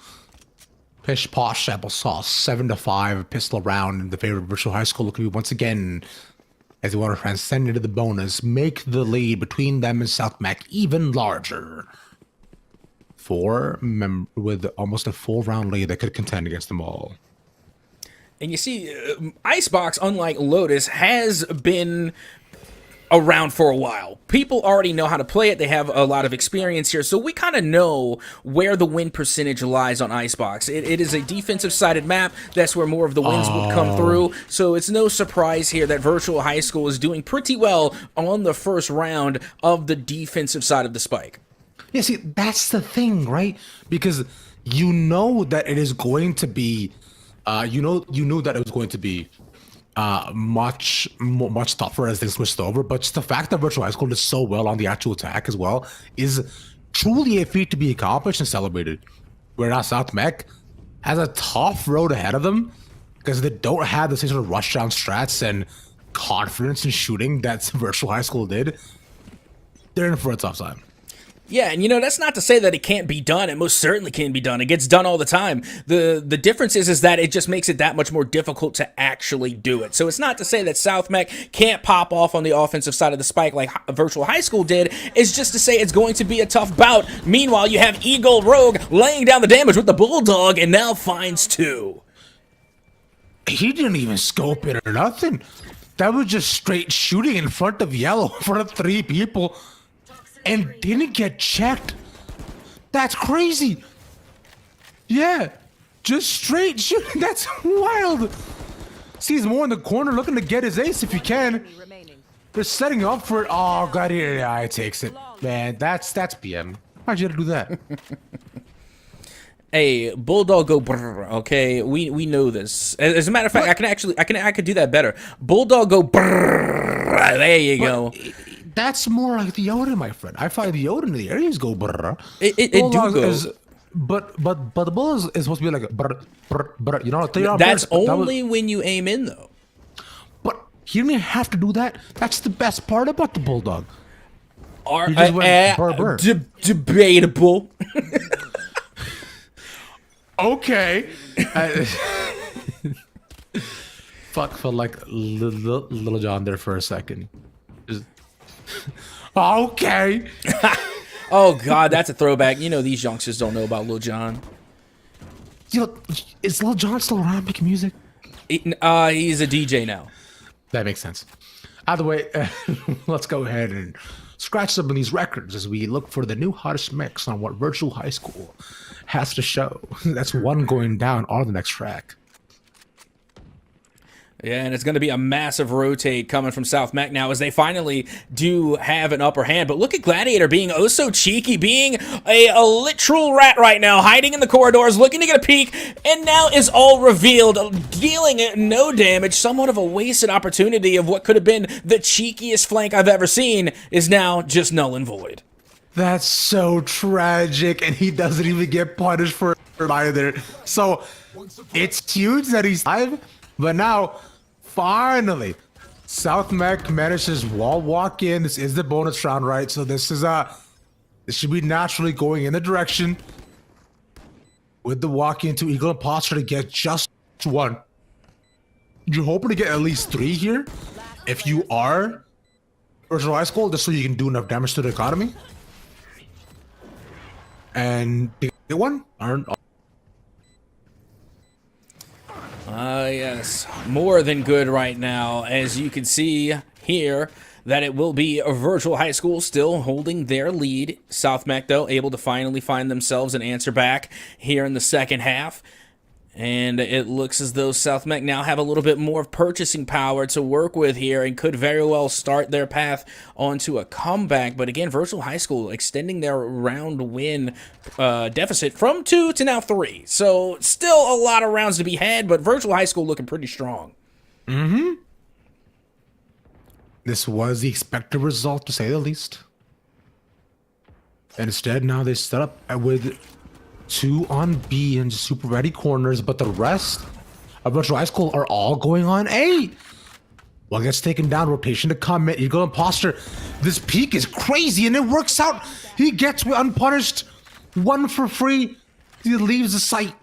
Pish posh applesauce, 7-5 pistol round in the favor of Virtual High School. Look at me once again as they want to transcend into the bonus, make the lead between them and South Mech even larger. With almost a full round lead that could contend against them all. And you see, Icebox, unlike Lotus, has been around for a while. People already know how to play it. They have a lot of experience here, so we kind of know where the win percentage lies on Icebox. It is a defensive-sided map. That's where more of the wins would come through, so it's no surprise here that Virtual High School is doing pretty well on the first round of the defensive side of the spike. Yeah, see, that's the thing, right? Because you know that it is going to be, you knew that it was going to be much tougher as things switched over, but just the fact that Virtual High School did so well on the actual attack as well is truly a feat to be accomplished and celebrated. Whereas South Mech has a tough road ahead of them because they don't have the same sort of rush down strats and confidence in shooting that Virtual High School did. They're in for a tough time. Yeah, and you know, that's not to say that it can't be done. It most certainly can be done. It gets done all the time. The difference is that it just makes it that much more difficult to actually do it. So it's not to say that South Mech can't pop off on the offensive side of the spike like Virtual High School did. It's just to say it's going to be a tough bout. Meanwhile, you have Eagle Rogue laying down the damage with the Bulldog and now finds 2. He didn't even scope it or nothing. That was just straight shooting in front of Yellow, in front of 3 people. And didn't get checked. That's crazy. Yeah, just straight shooting. That's wild. Sees more in the corner, looking to get his ace if he can. They're setting up for it. Oh, God, yeah, he takes it. Man, that's PM. Why'd you have to do that? Hey, Bulldog go brrr, okay? We know this. As a matter of fact, I could do that better. Bulldog go brrr. There you go. That's more like the Odin, my friend. I find the Odin in the areas go brrr. It do go. But the bull is supposed to be like a brr, brr, brr. You know, that's only when you aim in, though. But he didn't have to do that. That's the best part about the Bulldog. Debatable. Okay. Felt like Little John there for a second. Just, okay. Oh God, that's a throwback. You know these youngsters don't know about Lil Jon. You know, is Lil Jon still around making music? He's a DJ now. That makes sense. Either way, let's go ahead and scratch some of these records as we look for the new hottest mix on what Virtual High School has to show. That's one going down on the next track. Yeah, and it's going to be a massive rotate coming from South Mech now as they finally do have an upper hand. But look at Gladiator being oh so cheeky, being a literal rat right now, hiding in the corridors, looking to get a peek, and now is all revealed, dealing no damage. Somewhat of a wasted opportunity of what could have been the cheekiest flank I've ever seen is now just null and void. That's so tragic, and he doesn't even get punished for it either. So it's huge that he's alive, but now finally South Mech manages wall walk in. This is the bonus round, right? So this should be naturally going in the direction with the walk into Eagle Imposter to get just one. You're hoping to get at least 3 here. If you are Virtual High School, just so you can do enough damage to the economy. And to get one, yes, more than good right now, as you can see here that it will be a Virtual High School still holding their lead. South Mech, though, able to finally find themselves an answer back here in the second half. And it looks as though South Mech now have a little bit more purchasing power to work with here and could very well start their path onto a comeback. But again, Virtual High School extending their round win deficit from 2 to now 3. So still a lot of rounds to be had, but Virtual High School looking pretty strong. Mm-hmm. This was the expected result, to say the least. And instead, now they set up with 2 on B and super ready corners, but the rest of Virtual High School are all going on A. One gets taken down, rotation to come in. Eagle Imposter. This peak is crazy, and it works out. He gets unpunished. 1 for free. He leaves the site.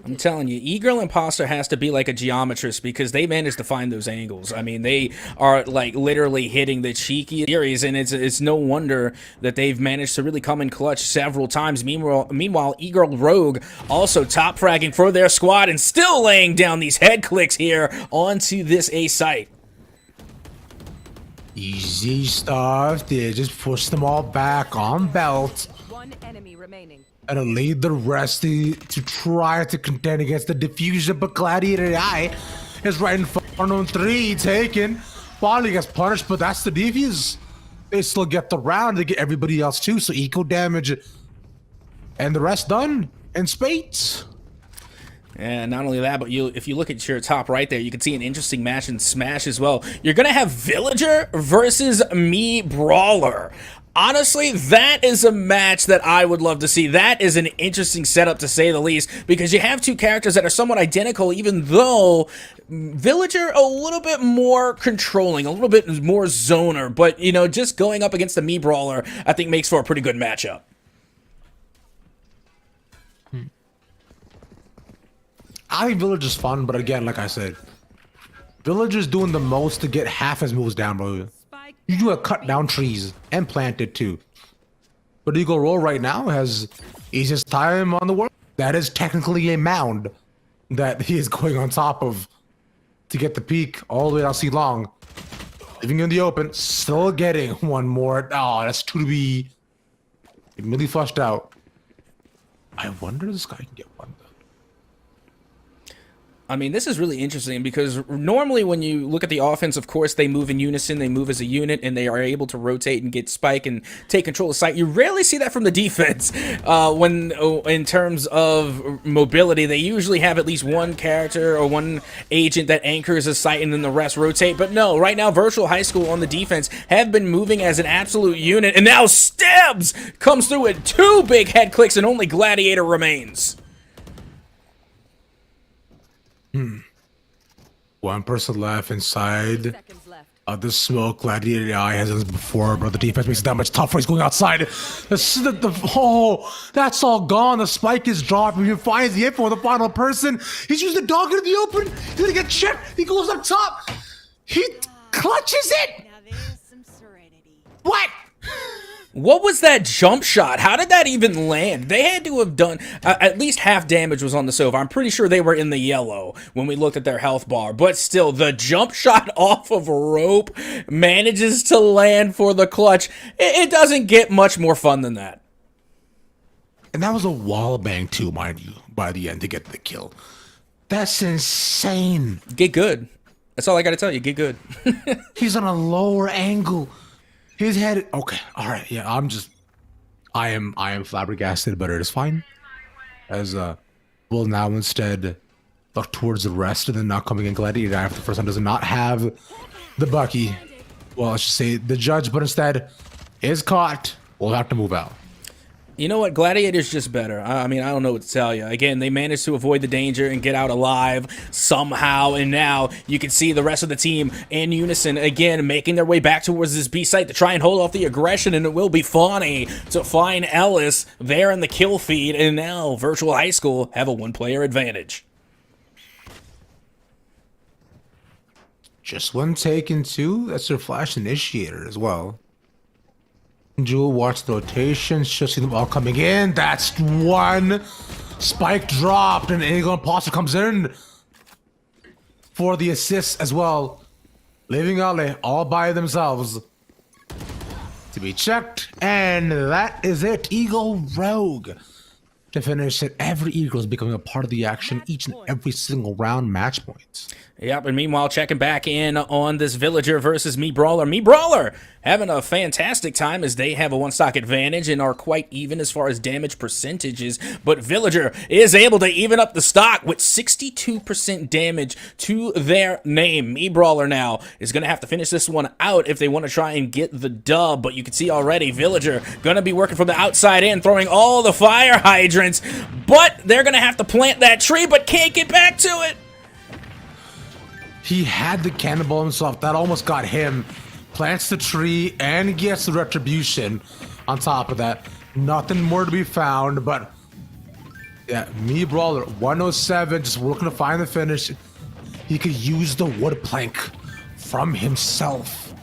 I'm telling you, Eagle Imposter has to be like a geometrist because they managed to find those angles. I mean, they are like literally hitting the cheeky series, and it's no wonder that they've managed to really come in clutch several times. Meanwhile, Eagle Rogue also top fragging for their squad and still laying down these head clicks here onto this A site. Easy stuff. They just push them all back on belt. 1 enemy remaining. And lead the rest to try to contend against the diffusion, but Gladiator AI is right in front on 3, taken. Finally gets punished, but that's the defuse. They still get the round, they get everybody else too, so eco damage. And the rest done in spades. And not only that, but if you look at your top right there, you can see an interesting match in Smash as well. You're going to have Villager versus Me Brawler. Honestly, that is a match that I would love to see. That is an interesting setup, to say the least, because you have 2 characters that are somewhat identical, even though Villager a little bit more controlling, a little bit more zoner, but, you know, just going up against the Me Brawler, I think makes for a pretty good matchup. I think Villager's fun, but again, like I said, Villager's doing the most to get half his moves down, bro. You do a cut down trees and plant it too. But Eagle Roll right now has easiest time on the world. That is technically a mound that he is going on top of to get the peak all the way down C long. Leaving in the open, still getting one more. Oh, that's 2 to be immediately flushed out. I wonder if this guy can get one though. I mean, this is really interesting because normally when you look at the offense, of course, they move in unison, they move as a unit, and they are able to rotate and get spike and take control of site. You rarely see that from the defense in terms of mobility. They usually have at least one character or one agent that anchors a site and then the rest rotate. But no, right now, Virtual High School on the defense have been moving as an absolute unit, and now Stabs comes through with 2 big head clicks and only Gladiator remains. 1 person left inside Seconds left. of the smoke. Gladiator AI has done this before, but the defense makes it that much tougher. He's going outside. Oh, that's all gone. The spike is dropped. He finds the info of the final person. He's using the dog into the open. He's gonna get checked. He goes up top. He clutches it. Now there's some serenity. What? What was that jump shot? How did that even land? They had to have done at least half damage was on the Sova. I'm pretty sure they were in the yellow when we looked at their health bar. But still, the jump shot off of rope manages to land for the clutch. It doesn't get much more fun than that. And that was a wall bang too, mind you, by the end to get the kill. That's insane. Get good. That's all I got to tell you. Get good. He's on a lower angle. His head. Okay. All right. Yeah. I am flabbergasted, but it is fine. As we'll now instead look towards the rest of the not coming in Gladiator after the first one does not have the Bucky. Well, I should say the judge, but instead is caught. We'll have to move out. You know what? Gladiator's just better. I mean, I don't know what to tell you. Again, they managed to avoid the danger and get out alive somehow, and now you can see the rest of the team in unison, again, making their way back towards this B site to try and hold off the aggression, and it will be funny to find Ellis there in the kill feed, and now Virtual High School have a one-player advantage. Just one taken two. That's their flash initiator as well. Jewel, watch the rotation. She'll see them all coming in. That's one. Spike dropped, and Eagle Imposter comes in for the assist as well. Leaving Ale all by themselves to be checked, and that is it. Eagle Rogue to finish it. Every Eagle is becoming a part of the action each and every single round. Match points. Yep, and meanwhile, checking back in on this Villager versus Me Brawler. Me Brawler having a fantastic time as they have a one-stock advantage and are quite even as far as damage percentages. But Villager is able to even up the stock with 62% damage to their name. Me Brawler now is going to have to finish this one out if they want to try and get the dub. But you can see already, Villager going to be working from the outside in, throwing all the fire hydrants. But they're going to have to plant that tree, but can't get back to it. He had the cannonball himself. That almost got him. Plants the tree and gets the retribution on top of that. Nothing more to be found, but yeah, Me Brawler 107 just working to find the finish. He could use the wood plank from himself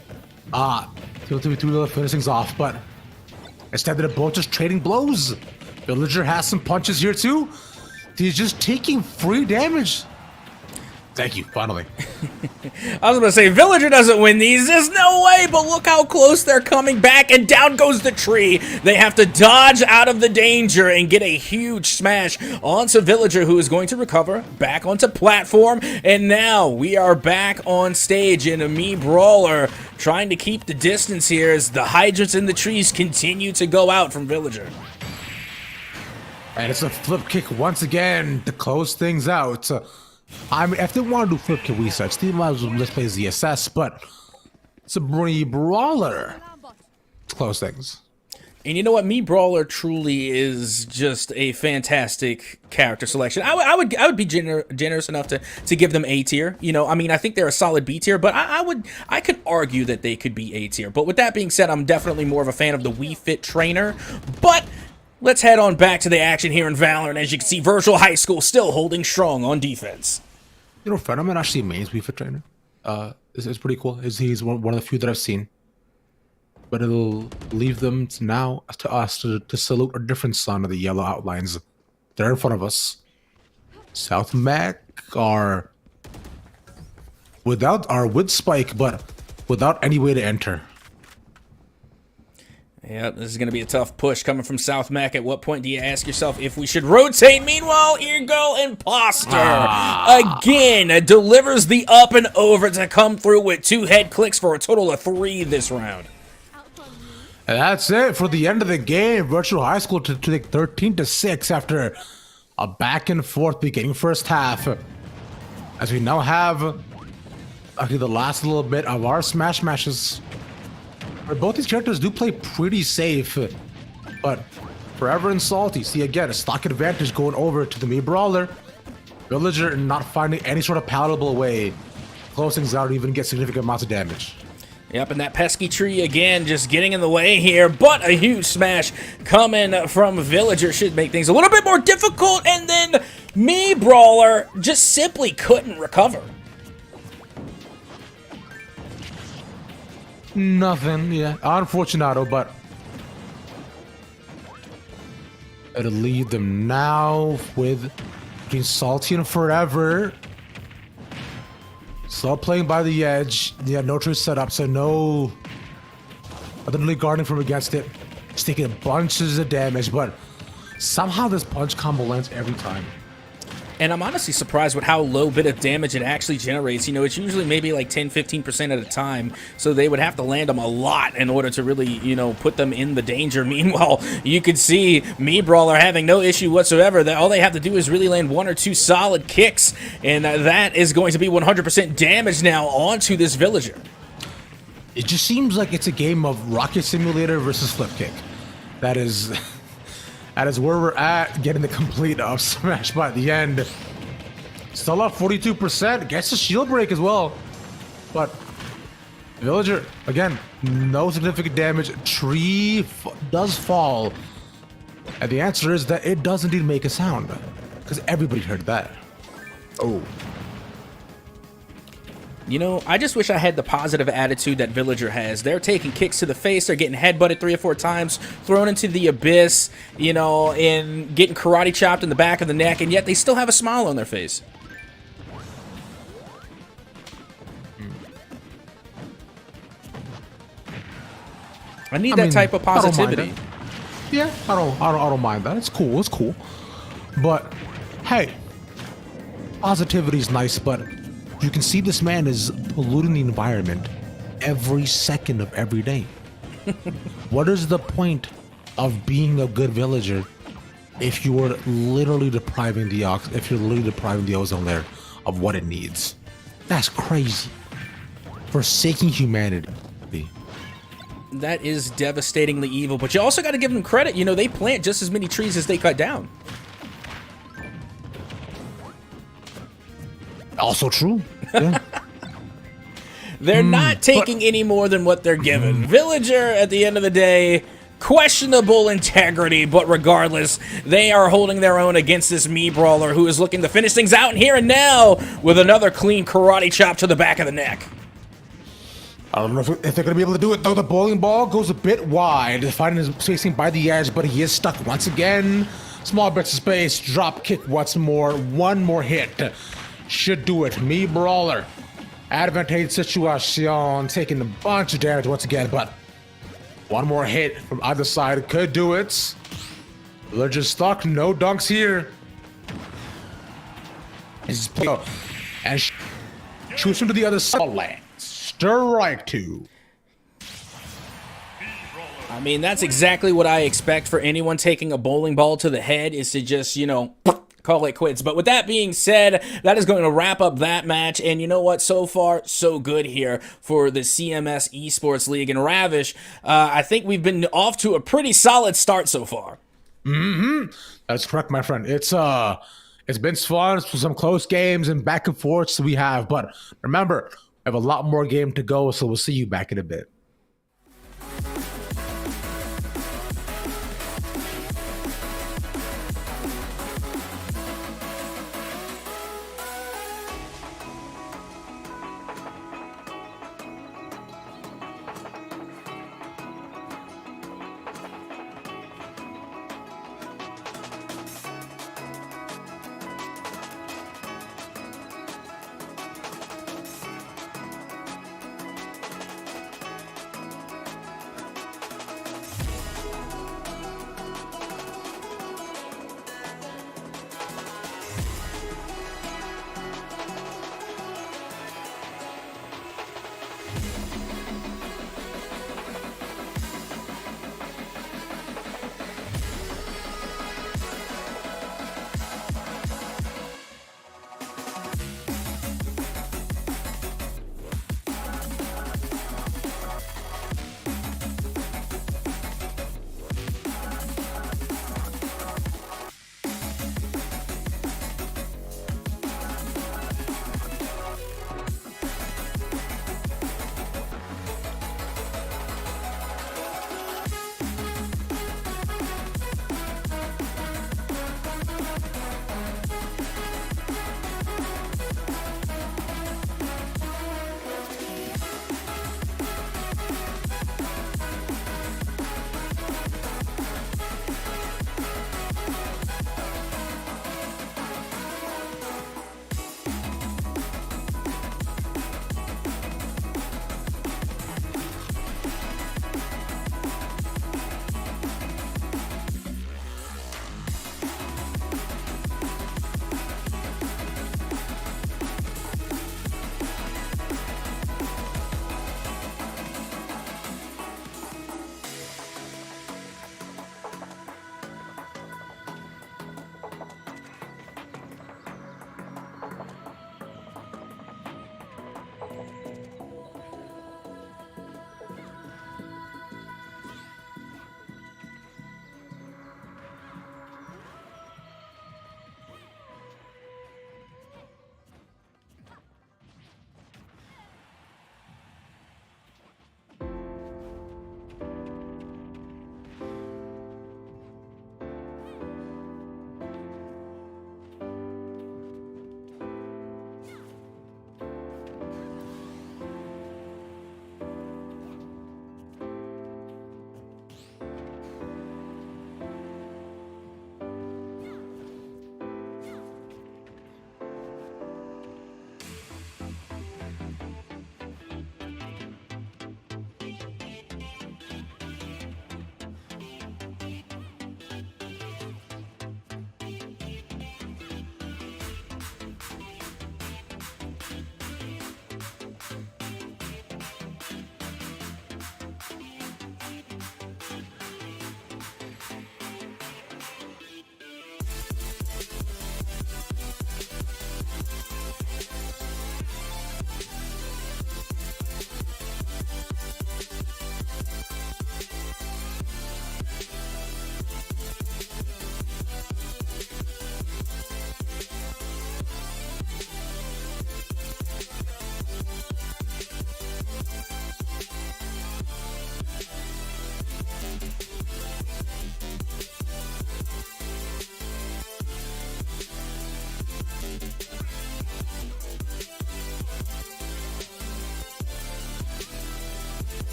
to finish things off, but instead they're both just trading blows. Villager has some punches here too. He's just taking free damage. Thank you, finally. I was going to say, Villager doesn't win these. There's no way, but look how close they're coming back, and down goes the tree. They have to dodge out of the danger and get a huge smash onto Villager, who is going to recover back onto platform. And now we are back on stage in a Me Brawler trying to keep the distance here as the hydrants in the trees continue to go out from Villager. And it's a flip kick once again to close things out. I mean, if they want to do flip kick resets, they might as well let's play ZSS, but it's a Me Brawler to close things. And you know what? Me Brawler truly is just a fantastic character selection. I would be generous enough to give them A tier. You know, I mean, I think they're a solid B tier, but I could argue that they could be A tier. But with that being said, I'm definitely more of a fan of the Wii Fit trainer. But let's head on back to the action here in Valorant. As you can see, Virtual High School still holding strong on defense. You know, Phenomenon actually mains Wii Fit trainer. It's pretty cool. He's one of the few that I've seen. But it'll leave them to now to us to salute a different son of the yellow outlines. They're in front of us. South Mac are with Spike, but without any way to enter. Yep, this is going to be a tough push coming from South Mac. At what point do you ask yourself if we should rotate? Meanwhile, Eagle Imposter again delivers the up and over to come through with 2 head clicks for a total of 3 this round. And that's it for the end of the game. Virtual High School to take 13-6 after a back and forth beginning first half. As we now have actually the last little bit of our smash matches. Where both these characters do play pretty safe, but Forever and Salty see again a stock advantage going over to the Me Brawler. Villager not finding any sort of palatable way close things out or even get significant amounts of damage. Yep, and that pesky tree again just getting in the way here, but a huge smash coming from Villager should make things a little bit more difficult, and then Me Brawler just simply couldn't recover. Nothing, yeah. Unfortunato, but it'll leave them now with between Salty and Forever. Still playing by the edge. Yeah, no true setup, so no other than guarding from against it. It's taking bunches of damage, but somehow this punch combo lands every time. And I'm honestly surprised with how low bit of damage it actually generates. You know, it's usually maybe like 10-15% at a time, so they would have to land them a lot in order to really, you know, put them in the danger. Meanwhile, you could see Me Brawler having no issue whatsoever. That all they have to do is really land 1 or 2 solid kicks, and that is going to be 100% damage now onto this villager. It just seems like it's a game of Rocket Simulator versus Flip Kick. That is where we're at, getting the complete up smash by the end. Still up 42%, gets a shield break as well. But Villager, again, no significant damage. Tree does fall. And the answer is that it does indeed make a sound. Because everybody heard that. Oh. You know, I just wish I had the positive attitude that Villager has. They're taking kicks to the face, they're getting headbutted 3 or 4 times, thrown into the abyss, you know, and getting karate chopped in the back of the neck, and yet they still have a smile on their face. I mean, that type of positivity. Yeah, I don't mind that. It's cool. It's cool. But hey, positivity is nice, but you can see this man is polluting the environment every second of every day. What is the point of being a good villager if you are literally depriving the ozone layer of what it needs? That's crazy. Forsaking humanity. That is devastatingly evil, but you also got to give them credit. You know, they plant just as many trees as they cut down. Also true. Yeah. They're not taking any more than what they're given. Villager, at the end of the day, questionable integrity, but regardless, they are holding their own against this Me Brawler who is looking to finish things out in here and now with another clean karate chop to the back of the neck. I don't know if they're going to be able to do it, though. The bowling ball goes a bit wide, finding his spacing by the edge, but he is stuck once again. Small bits of space, drop kick once more. One more hit should do it. Me Brawler, advantageous situation, taking a bunch of damage once again, but one more hit from either side could do it. They're just stuck, no dunks here. And shoots him to the other side. Strike 2. I mean, that's exactly what I expect for anyone taking a bowling ball to the head, is to just, you know, call it quits. But with that being said, that is going to wrap up that match. And you know what? So far, so good here for the CMS Esports League. And Ravish, I think we've been off to a pretty solid start so far. That's correct, my friend. It's been fun for some close games and back and forths we have. But remember, we have a lot more game to go, so we'll see you back in a bit.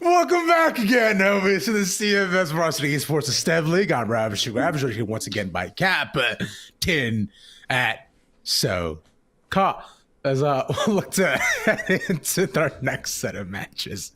Welcome back again, Novice, to the CMS Varsity Esports STEM League. I'm Ravishing here once again by Captain at So Ka. As we'll look to head into our next set of matches.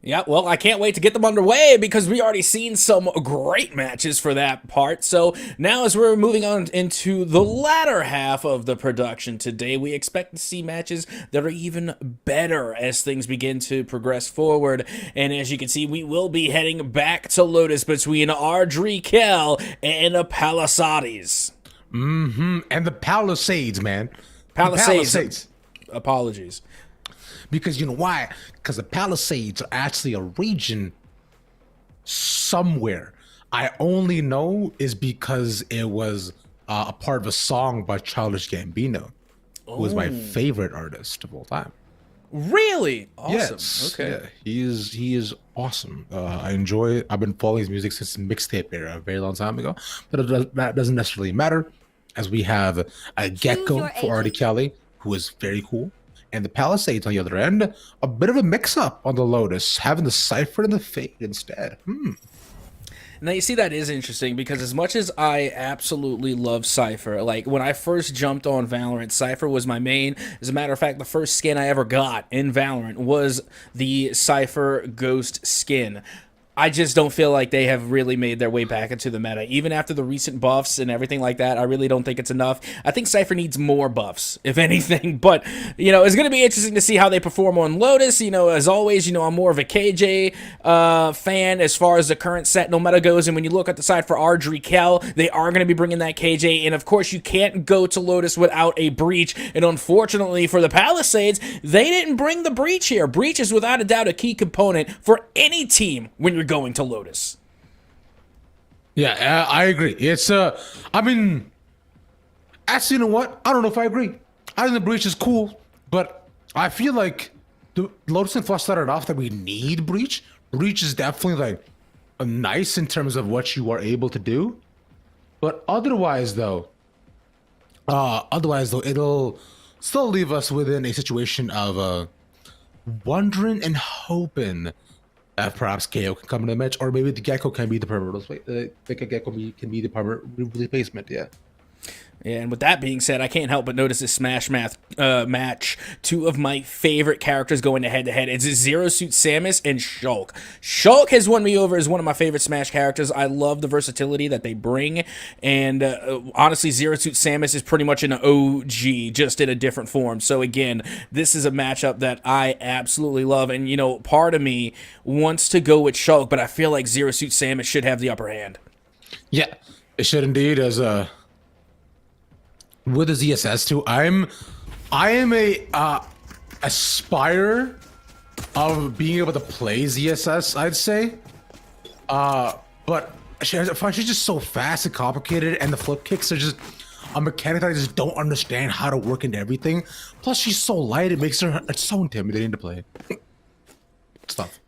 Yeah, well, I can't wait to get them underway because we already seen some great matches for that part. So now as we're moving on into the latter half of the production today, we expect to see matches that are even better as things begin to progress forward. And as you can see, we will be heading back to Lotus between Ardrikel and Palisades. And the Palisades, man. Palisades. Apologies. Because you know why? Because the Palisades are actually a region somewhere. I only know is because it was a part of a song by Childish Gambino, who is my favorite artist of all time. Really? Awesome. Yes. Okay. Yeah, he is awesome. I enjoy it. I've been following his music since mixtape era a very long time ago. But that doesn't necessarily matter, as we have a Gecko for Artie Kelly, who is very cool. And the Palisades on the other end, a bit of a mix-up on the Lotus, having the Cypher and the Fade instead. Now, you see, that is interesting because as much as I absolutely love Cypher, like when I first jumped on Valorant, Cypher was my main. As a matter of fact, the first skin I ever got in Valorant was the Cypher Ghost skin. I just don't feel like they have really made their way back into the meta. Even after the recent buffs and everything like that, I really don't think it's enough. I think Cypher needs more buffs, if anything. But, you know, it's going to be interesting to see how they perform on Lotus. You know, as always, you know, I'm more of a KJ fan as far as the current Sentinel meta goes. And when you look at the side for Ardrikel, they are going to be bringing that KJ. And, of course, you can't go to Lotus without a Breach. And unfortunately for the Palisades, they didn't bring the Breach here. Breach is without a doubt a key component for any team when you're going to Lotus. Yeah, I agree. It's I mean, actually, you know what? I don't know if I agree. I think the Breach is cool, but I feel like the Lotus and Flush started off that we need Breach. Breach is definitely like a nice in terms of what you are able to do, but otherwise though, it'll still leave us within a situation of wondering and hoping that perhaps KO can come into the match, or maybe the Gecko can be the permanent can be the permanent replacement. Yeah. Yeah, and with that being said, I can't help but notice this Smash match. Two of my favorite characters going head-to-head. It's Zero Suit Samus and Shulk. Shulk has won me over as one of my favorite Smash characters. I love the versatility that they bring. And honestly, Zero Suit Samus is pretty much an OG, just in a different form. So again, this is a matchup that I absolutely love. And, you know, part of me wants to go with Shulk, but I feel like Zero Suit Samus should have the upper hand. Yeah, it should indeed, as with the ZSS too. I am a aspire of being able to play ZSS, I'd say. But she's just so fast and complicated, and the flip kicks are just a mechanic that I just don't understand how to work into everything. Plus, she's so light; it's so intimidating to play. Stuff.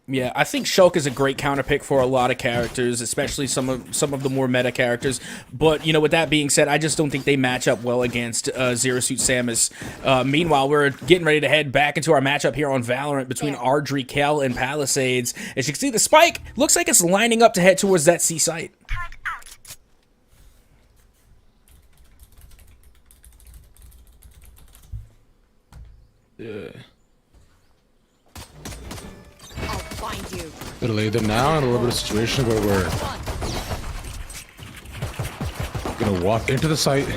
Yeah, I think Shulk is a great counter pick for a lot of characters, especially some of the more meta characters. But, you know, with that being said, I just don't think they match up well against Zero Suit Samus. Meanwhile, we're getting ready to head back into our matchup here on Valorant between Ardrikel and Palisades. As you can see, the spike looks like it's lining up to head towards that C site. Yeah. Find you. Gonna lay them now in a little bit of situation where we're gonna walk into the site.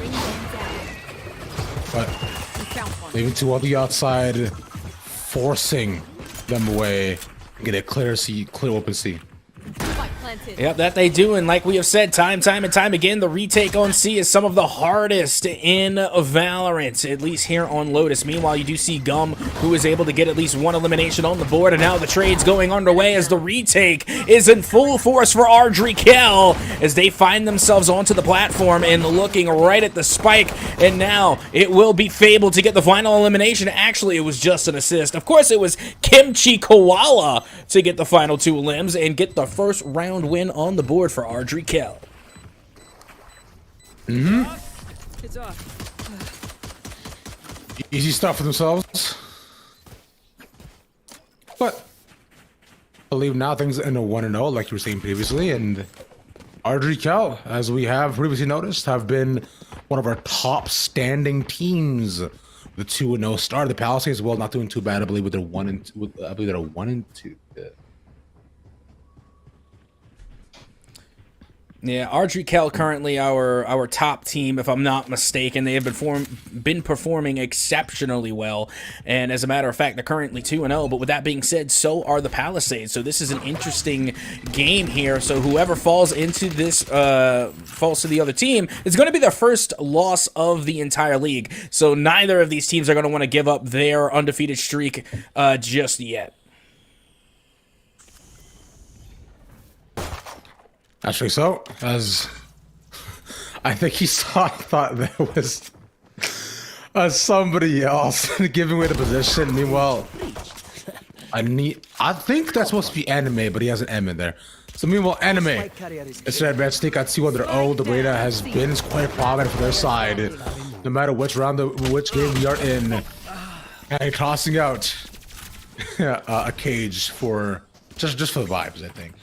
but We found one. leaving two on the outside, forcing them away. Get a clear open C. Spike planted. Yep, that they do, and like we have said time and time again, the retake on C is some of the hardest in Valorant, at least here on Lotus. Meanwhile, you do see Gum, who is able to get at least one elimination on the board, and now the trade's going underway as the retake is in full force for Ardrikel, as they find themselves onto the platform and looking right at the spike, and now it will be Fable to get the final elimination. Actually, it was just an assist. Of course, it was Kimchi Koala to get the final 2 limbs and get the first round win on the board for Ardrikel. It's off. Easy stuff for themselves. But I believe now things in a 1-0, like you were saying previously, and Ardrikel, as we have previously noticed, have been one of our top standing teams. The 2-0 start. The Palisades, well, not doing too bad. I believe with their 1-2. I believe they're a 1-2. Yeah, Ardrikel currently our top team, if I'm not mistaken. They have been performing exceptionally well, and as a matter of fact, they're currently 2-0. But with that being said, so are the Palisades. So this is an interesting game here. So whoever falls into this falls to the other team is going to be their first loss of the entire league. So neither of these teams are going to want to give up their undefeated streak just yet. Actually, so as I think he thought there was somebody else giving away the position. Meanwhile, I think that's supposed to be Anime, but he has an M in there. So meanwhile, Anime, it's an advanced sneak at 2 on their own. The Breda has been quite prominent for their side, no matter which which game we are in, and tossing out a cage for just for the vibes, I think.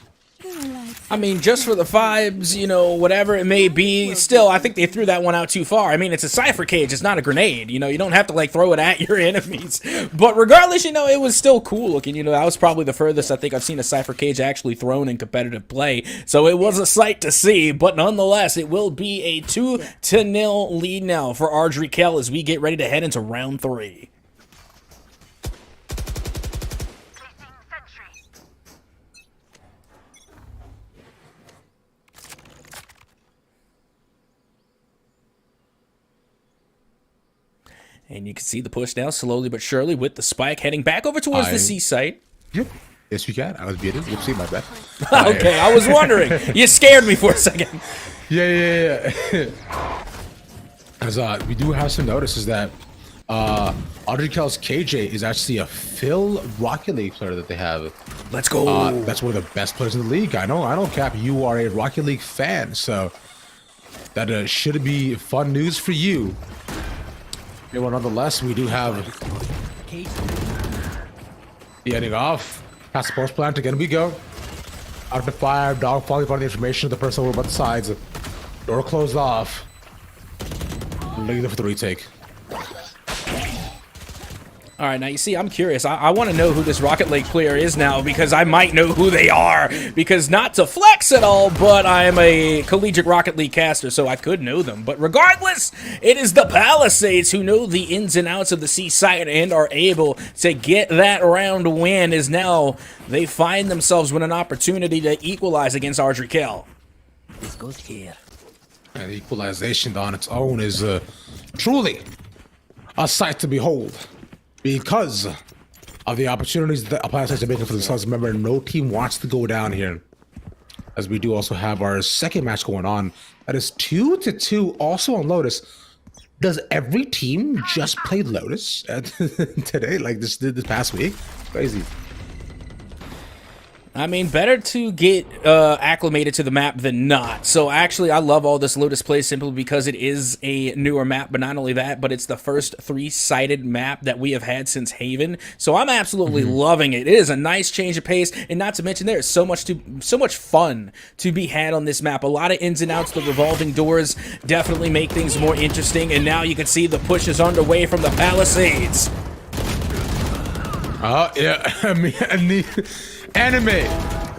I mean, just for the vibes, you know, whatever it may be, still, I think they threw that one out too far. I mean, it's a Cypher cage, it's not a grenade, you know, you don't have to, like, throw it at your enemies. But regardless, you know, it was still cool looking, you know, that was probably the furthest I think I've seen a Cypher cage actually thrown in competitive play. So it was a sight to see, but nonetheless, it will be a 2-0 lead now for Ardrikel as we get ready to head into round 3. And you can see the push now, slowly but surely, with the spike heading back over towards the C site. Yep. Yes, you can. I was beating. Oopsie, my bad. Okay, I was wondering. You scared me for a second. Yeah. As we do have some notices that Ardrikel's KJ is actually a Phil Rocket League player that they have. Let's go. That's one of the best players in the league. I know, Cap. You are a Rocket League fan, so that should be fun news for you. Yeah, well, nonetheless, we do have the ending off. Past the post plant, again we go. Out of the fire, dog falling upon the information of the person over by the sides. Door closed off. Looking for the retake. All right, now you see, I'm curious. I want to know who this Rocket League player is now because I might know who they are. Because not to flex at all, but I am a collegiate Rocket League caster, so I could know them. But regardless, it is the Palisades who know the ins and outs of the C site and are able to get that round win as now they find themselves with an opportunity to equalize against Ardrikel. This goes here. And the equalization on its own is truly a sight to behold. Because of the opportunities that Palisades are making for themselves. Remember, no team wants to go down here. As we do also have our second match going on. That is 2-2 also on Lotus. Does every team just play Lotus today? Like this past week? Crazy. I mean, better to get acclimated to the map than not. So actually, I love all this Lotus play simply because it is a newer map. But not only that, but it's the first 3-sided map that we have had since Haven. So I'm absolutely loving it. It is a nice change of pace, and not to mention there is so much fun to be had on this map. A lot of ins and outs. The revolving doors definitely make things more interesting. And now you can see the push is underway from the Palisades. Yeah, I mean, Anime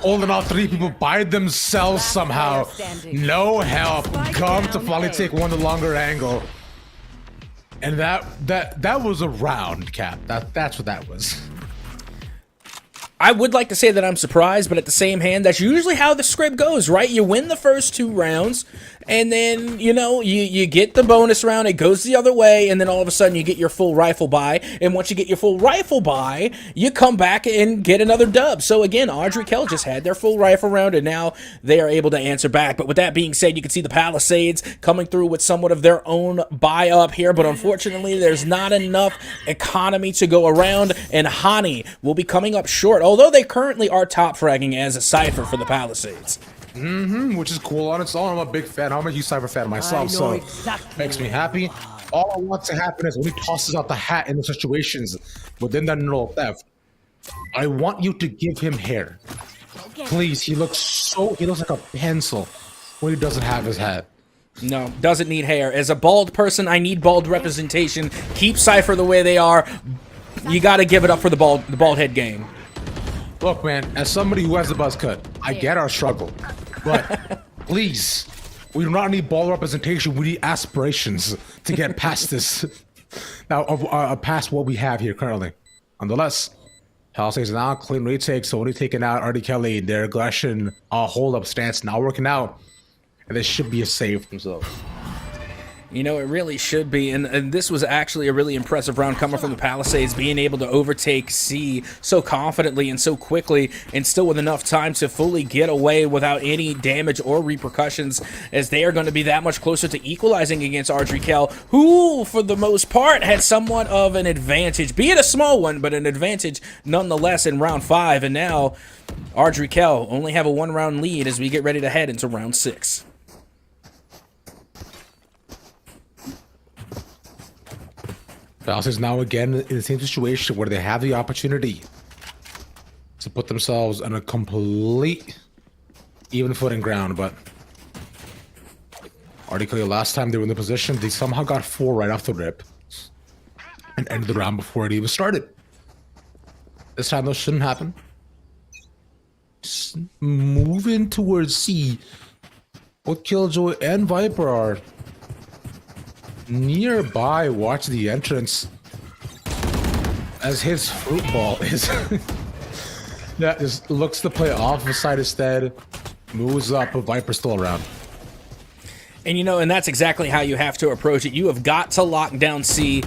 holding all 3 people by themselves somehow. No help. Come to finally take one the longer angle. And that was a round, Cap. That's what that was. I would like to say that I'm surprised, but at the same hand, that's usually how the script goes, right? You win the first 2 rounds, and then, you know, you get the bonus round, it goes the other way, and then all of a sudden you get your full rifle buy, and once you get your full rifle buy, you come back and get another dub. So again, Audrey Kell just had their full rifle round, and now they are able to answer back. But with that being said, you can see the Palisades coming through with somewhat of their own buy up here, but unfortunately, there's not enough economy to go around, and Hani will be coming up short, although they currently are top fragging as a Cypher for the Palisades. Which is cool on its own. I'm a big fan. I'm a huge Cypher fan myself, so exactly. makes me happy. All I want to happen is when he tosses out the hat in the situations within that neural theft, I want you to give him hair. Please, he looks like a pencil when he doesn't have his hat. No, doesn't need hair. As a bald person, I need bald representation. Keep Cypher the way they are. You got to give it up for the bald head game. Look, man, as somebody who has the buzz cut, I get our struggle, but please, we do not need ball representation. We need aspirations to get past this. Now, past what we have here currently. Nonetheless, Palisades now clean retakes, so only taking out Artie Kelly, their aggression, hold-up stance now working out, and this should be a save for themselves. You know, it really should be, and this was actually a really impressive round coming from the Palisades, being able to overtake C so confidently and so quickly, and still with enough time to fully get away without any damage or repercussions, as they are going to be that much closer to equalizing against Audrey Kell, who, for the most part, had somewhat of an advantage, be it a small one, but an advantage nonetheless in round 5, and now Audrey Kell only have a 1-round lead as we get ready to head into round 6. Palisades now again in the same situation where they have the opportunity to put themselves on a complete even footing ground, but already last time they were in the position, they somehow got 4 right off the rip and ended the round before it even started. This time, those shouldn't happen. Just moving towards C. Both Killjoy and Viper are nearby. Watch the entrance as his fruit ball is that just looks to play off the side instead, moves up, but Viper's still around. And you know, and that's exactly how you have to approach it. You have got to lock down C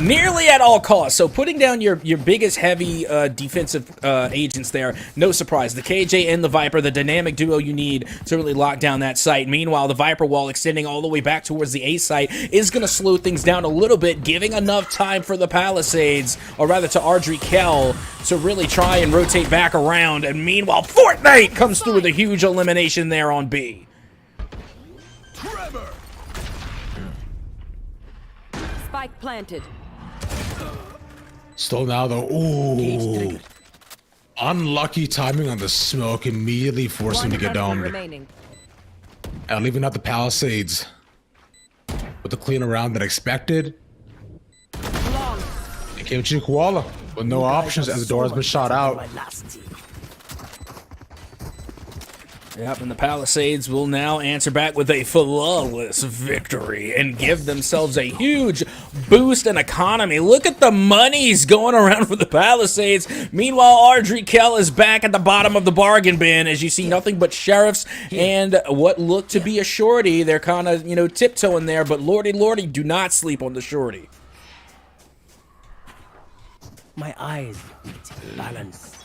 nearly at all costs. So putting down your biggest heavy defensive agents there, no surprise. The KJ and the Viper, the dynamic duo you need to really lock down that site. Meanwhile, the Viper wall extending all the way back towards the A site is going to slow things down a little bit, giving enough time for the Palisades, or rather to Audrey Kell, to really try and rotate back around. And meanwhile, Fortnite comes through with a huge elimination there on B. Spike planted. Still now though, ooh, unlucky timing on the smoke, immediately forcing him to get domed. Remaining. And leaving out the Palisades with the clean around that expected. Long. It came to Koala with no options as the door has been shot out. Yep, and the Palisades will now answer back with a flawless victory and give themselves a huge boost in economy. Look at the monies going around for the Palisades. Meanwhile, Audrey Kell is back at the bottom of the bargain bin as you see nothing but sheriffs and what looked to be a shorty. They're kind of, you know, tiptoeing there, but lordy, do not sleep on the shorty. My eyes balance.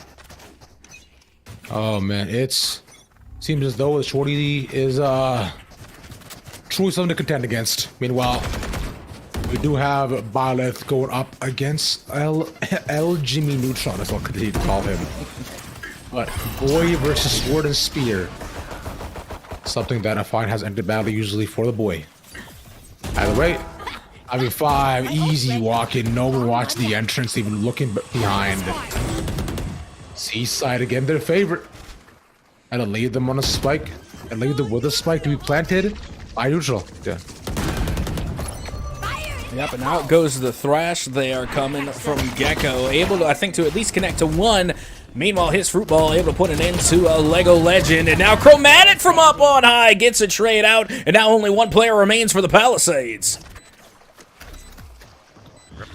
Oh man, seems as though the shorty is truly something to contend against. Meanwhile, we do have Byleth going up against L Jimmy Neutron, that's what I continue to call him. But boy versus sword and spear, something that I find has ended badly usually for the boy. Either way, I mean 5 easy walking, no one watched the entrance, even looking behind. Seaside again, their favorite. And to leave them on a spike, and leave them with a spike to be planted by neutral. Yeah. Yep, and out goes the Thrash there coming from Gecko, able to, I think, to at least connect to one. Meanwhile, his fruit ball able to put an end to a Lego Legend, and now Chromatic from up on high gets a trade out, and now only one player remains for the Palisades.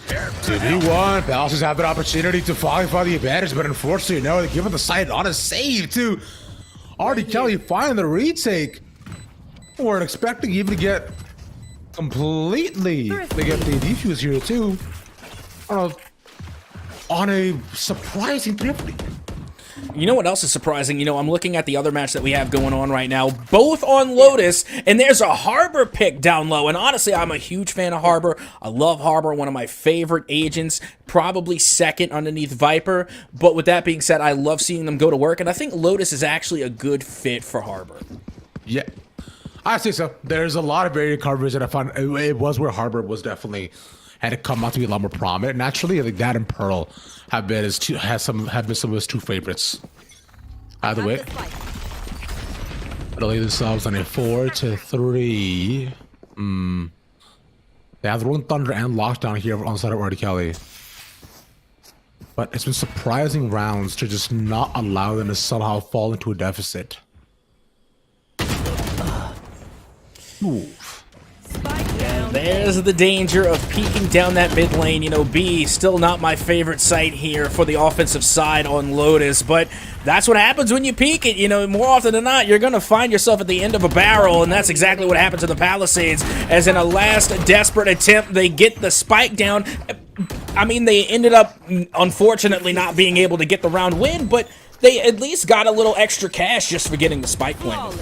2v1, Balancers have an opportunity to qualify the advantage, but unfortunately, no, they're giving the side on a save to RD Kelly finding the retake. Weren't expecting even to get completely they get the defuse here too. On a surprising 50. You know what else is surprising? You know, I'm looking at the other match that we have going on right now, both on Lotus, and there's a Harbor pick down low. And honestly, I'm a huge fan of Harbor. I love Harbor, one of my favorite agents, probably second underneath Viper. But with that being said, I love seeing them go to work, and I think Lotus is actually a good fit for Harbor. Yeah, I say so. There's a lot of varied coverage that I found. It was where Harbor was definitely had to come out to be a lot more prominent. Naturally, I think that and Pearl have been some of his two favorites. Either way, they'll leave themselves on a 4-3. They have Rolling Thunder and Lockdown here on the side of RD Kelly. But it's been surprising rounds to just not allow them to somehow fall into a deficit. Move. There's the danger of peeking down that mid lane. You know, B, still not my favorite site here for the offensive side on Lotus, but that's what happens when you peek it. You know, more often than not, you're going to find yourself at the end of a barrel, and that's exactly what happened to the Palisades, as in a last desperate attempt, they get the spike down. I mean, they ended up, unfortunately, not being able to get the round win, but they at least got a little extra cash just for getting the spike planted.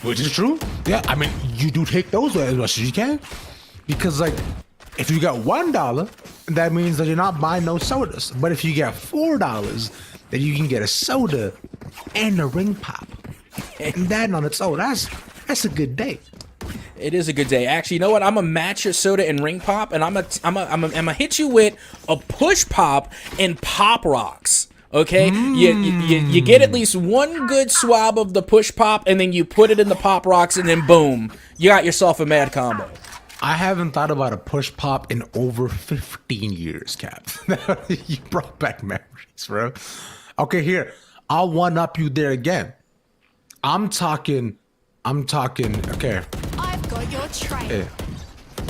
Which is true. Yeah, I mean, you do take those as much as you can. Because, like, if you got $1, that means that you're not buying no sodas. But if you get $4, then you can get a soda and a ring pop. And that on its own, that's a good day. It is a good day. Actually, you know what? I'm gonna match your soda and ring pop, and I'm gonna hit you with a push pop and pop rocks. Okay, you get at least one good swab of the push pop, and then you put it in the pop rocks, and then boom, you got yourself a mad combo. I haven't thought about a push pop in over 15 years, Cap. You brought back memories, bro. Okay, here, I'll one up you there again. I'm talking. Okay. I've got your train. Yeah.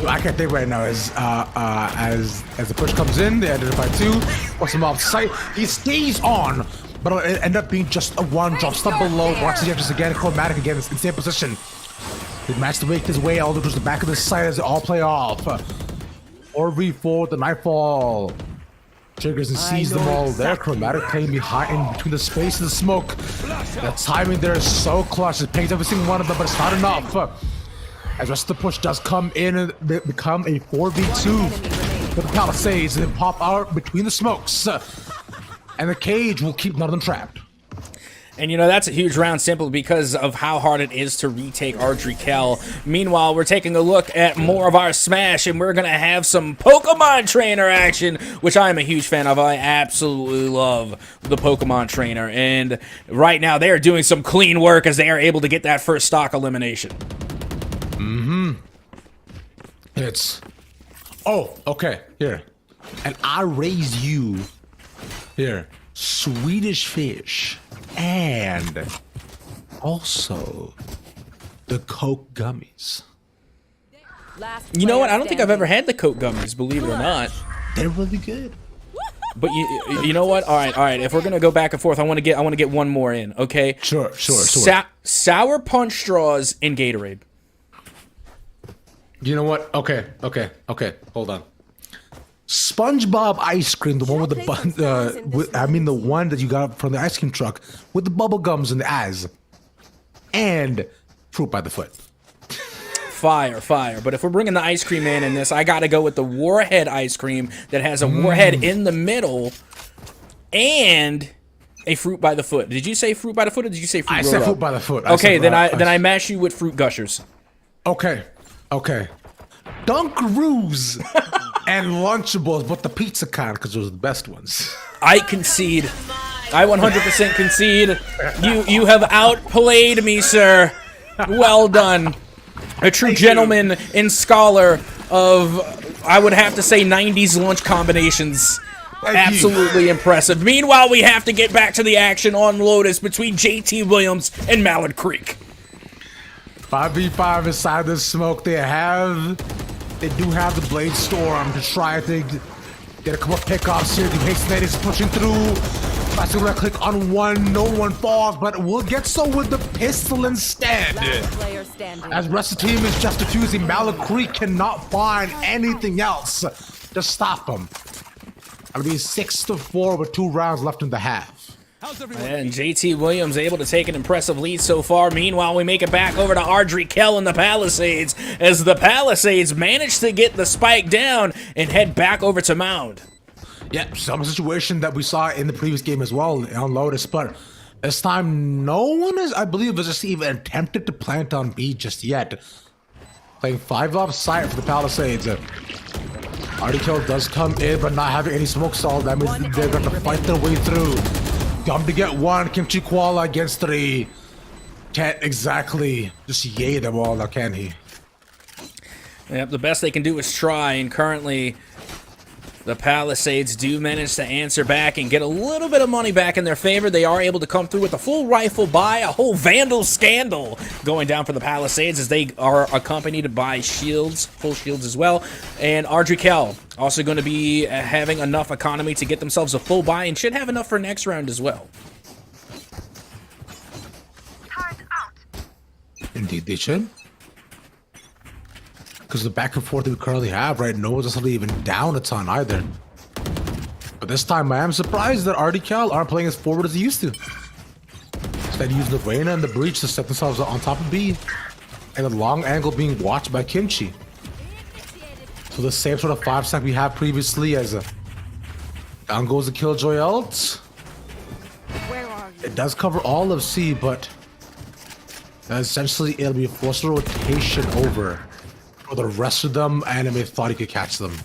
I can't think right now as the push comes in, they identify two, force him off sight. He stays on, but it'll end up being just a one drop step below. Watch the edges again, Chromatic again in same position. They match to make his way all towards the back of the site as they all play off. 4v4, the Nightfall triggers and sees them all there. Chromatic playing behind in between the space and the smoke. The timing there is so clutch. It pays every single one of them, but it's not enough. As the rest of the push does come in and become a 4v2 for the Palisades and then pop out between the smokes. And the cage will keep none of them trapped. And you know, that's a huge round simply because of how hard it is to retake Ardrikel. Meanwhile, we're taking a look at more of our Smash, and we're going to have some Pokemon Trainer action, which I am a huge fan of. I absolutely love the Pokemon Trainer. And right now, they are doing some clean work as they are able to get that first stock elimination. It's... Oh, okay, here. And I raise you... Here. Swedish fish. And... also... the Coke gummies. You know what? I don't think I've ever had the Coke gummies, believe it or not. They're really good. But you know what? All right. If we're gonna go back and forth, I want to get one more in. Okay. Sure. Sour Punch straws in Gatorade. You know what? Okay. Hold on. SpongeBob ice cream, the one with the one that you got from the ice cream truck with the bubble gums in the eyes, and fruit by the foot. Fire. But if we're bringing the ice cream in this, I gotta go with the Warhead ice cream that has a warhead in the middle, and a fruit by the foot. Did you say fruit by the foot, or did you say fruit? I said fruit by the foot. Okay, then I mash you with fruit gushers. Okay. Dunkaroos and Lunchables, but the pizza kind, because those are the best ones. I concede. I 100% concede. You have outplayed me, sir. Well done. A true gentleman and scholar of, I would have to say, 90s lunch combinations. Absolutely impressive. Meanwhile, we have to get back to the action on Lotus between JT Williams and Mallard Creek. 5v5 inside the smoke. They have They do have the Blade Storm to try to get a couple of pickoffs here. The Hastenate is pushing through. Tries to right click on one, no one falls, but we'll get so with the pistol instead. Last player standing. As the rest of the team is just accusing Malakri cannot find anything else to stop him. It'll be 6-4 with 2 rounds left in the half. And JT Williams able to take an impressive lead so far. Meanwhile, we make it back over to Ardrey Kell in the Palisades as the Palisades manage to get the spike down and head back over to Mound. Yeah, some situation that we saw in the previous game as well on Lotus, but this time no one is, I believe, has just even attempted to plant on B just yet. Playing 5 off site for the Palisades. Article does come in, but not having any smoke stall. That means they're going to fight their way through. Come to get 1, Kimchi Koala against 3. Can't exactly just yay them all now, can he? Yep, the best they can do is try, and currently the Palisades do manage to answer back and get a little bit of money back in their favor. They are able to come through with a full rifle buy, a whole Vandal scandal going down for the Palisades as they are accompanied by shields, full shields as well. And Ardrey Kell also going to be having enough economy to get themselves a full buy and should have enough for next round as well. Indeed, they should. Because the back and forth that we currently have right now isn't even down a ton either. But this time I am surprised that Ardrey Kell aren't playing as forward as they used to. Instead using the Reyna and the Breach to set themselves on top of B. And the long angle being watched by Kimchi. So the same sort of 5-stack we had previously as down goes the Killjoy ult. Where are you? It does cover all of C, but essentially it'll be a forced rotation over for the rest of them. Anime thought he could catch them.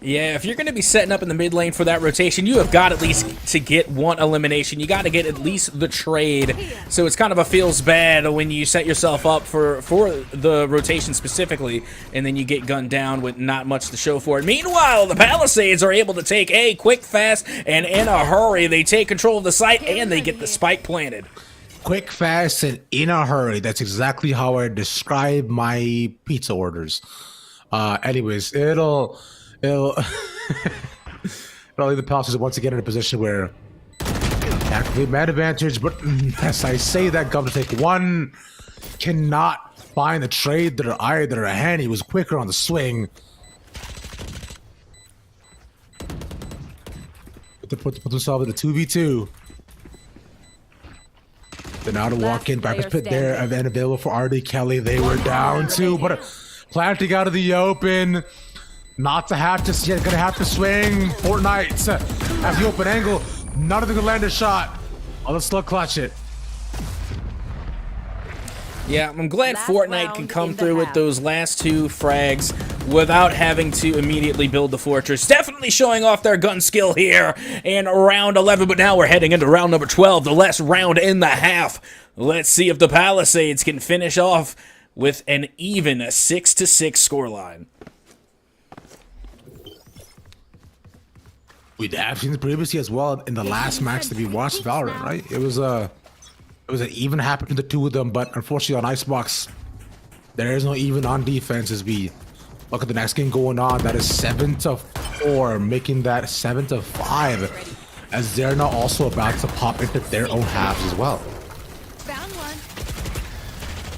Yeah, if you're going to be setting up in the mid lane for that rotation, you have got at least to get 1 elimination. You got to get at least the trade. So it's kind of a feels bad when you set yourself up for the rotation specifically, and then you get gunned down with not much to show for it. Meanwhile, the Palisades are able to take A quick, fast, and in a hurry. They take control of the site, and they get the spike planted. Quick, fast, and in a hurry. That's exactly how I describe my pizza orders. Anyways, it'll leave the Palisades once again in a position where tactically mad advantage, but as I say that, Gov to take 1, cannot find the trade that are either a hand. He was quicker on the swing. Put themselves in a 2v2. They're now to walk in, Viper's Pit there, and then available for Ardrey Kelly. They were down 2, but planting out of the open. Not to have to, gonna have to swing. Fortnite at the open angle. None of them can land a shot. Oh, let's still clutch it. Yeah, I'm glad Last Fortnite round can come in the through with half. those last 2 frags without having to immediately build the fortress. Definitely showing off their gun skill here in round 11, but now we're heading into round number 12, the last round in the half. Let's see if the Palisades can finish off with an even 6-6 scoreline. We have seen this previously as well in the last match that we watched Valorant, right? It was an even happened to the 2 of them, but unfortunately on Icebox, there is no even on defense as we look at the next game going on. That is 7-4, making that 7-5, as they're now also about to pop into their own halves as well. Found one.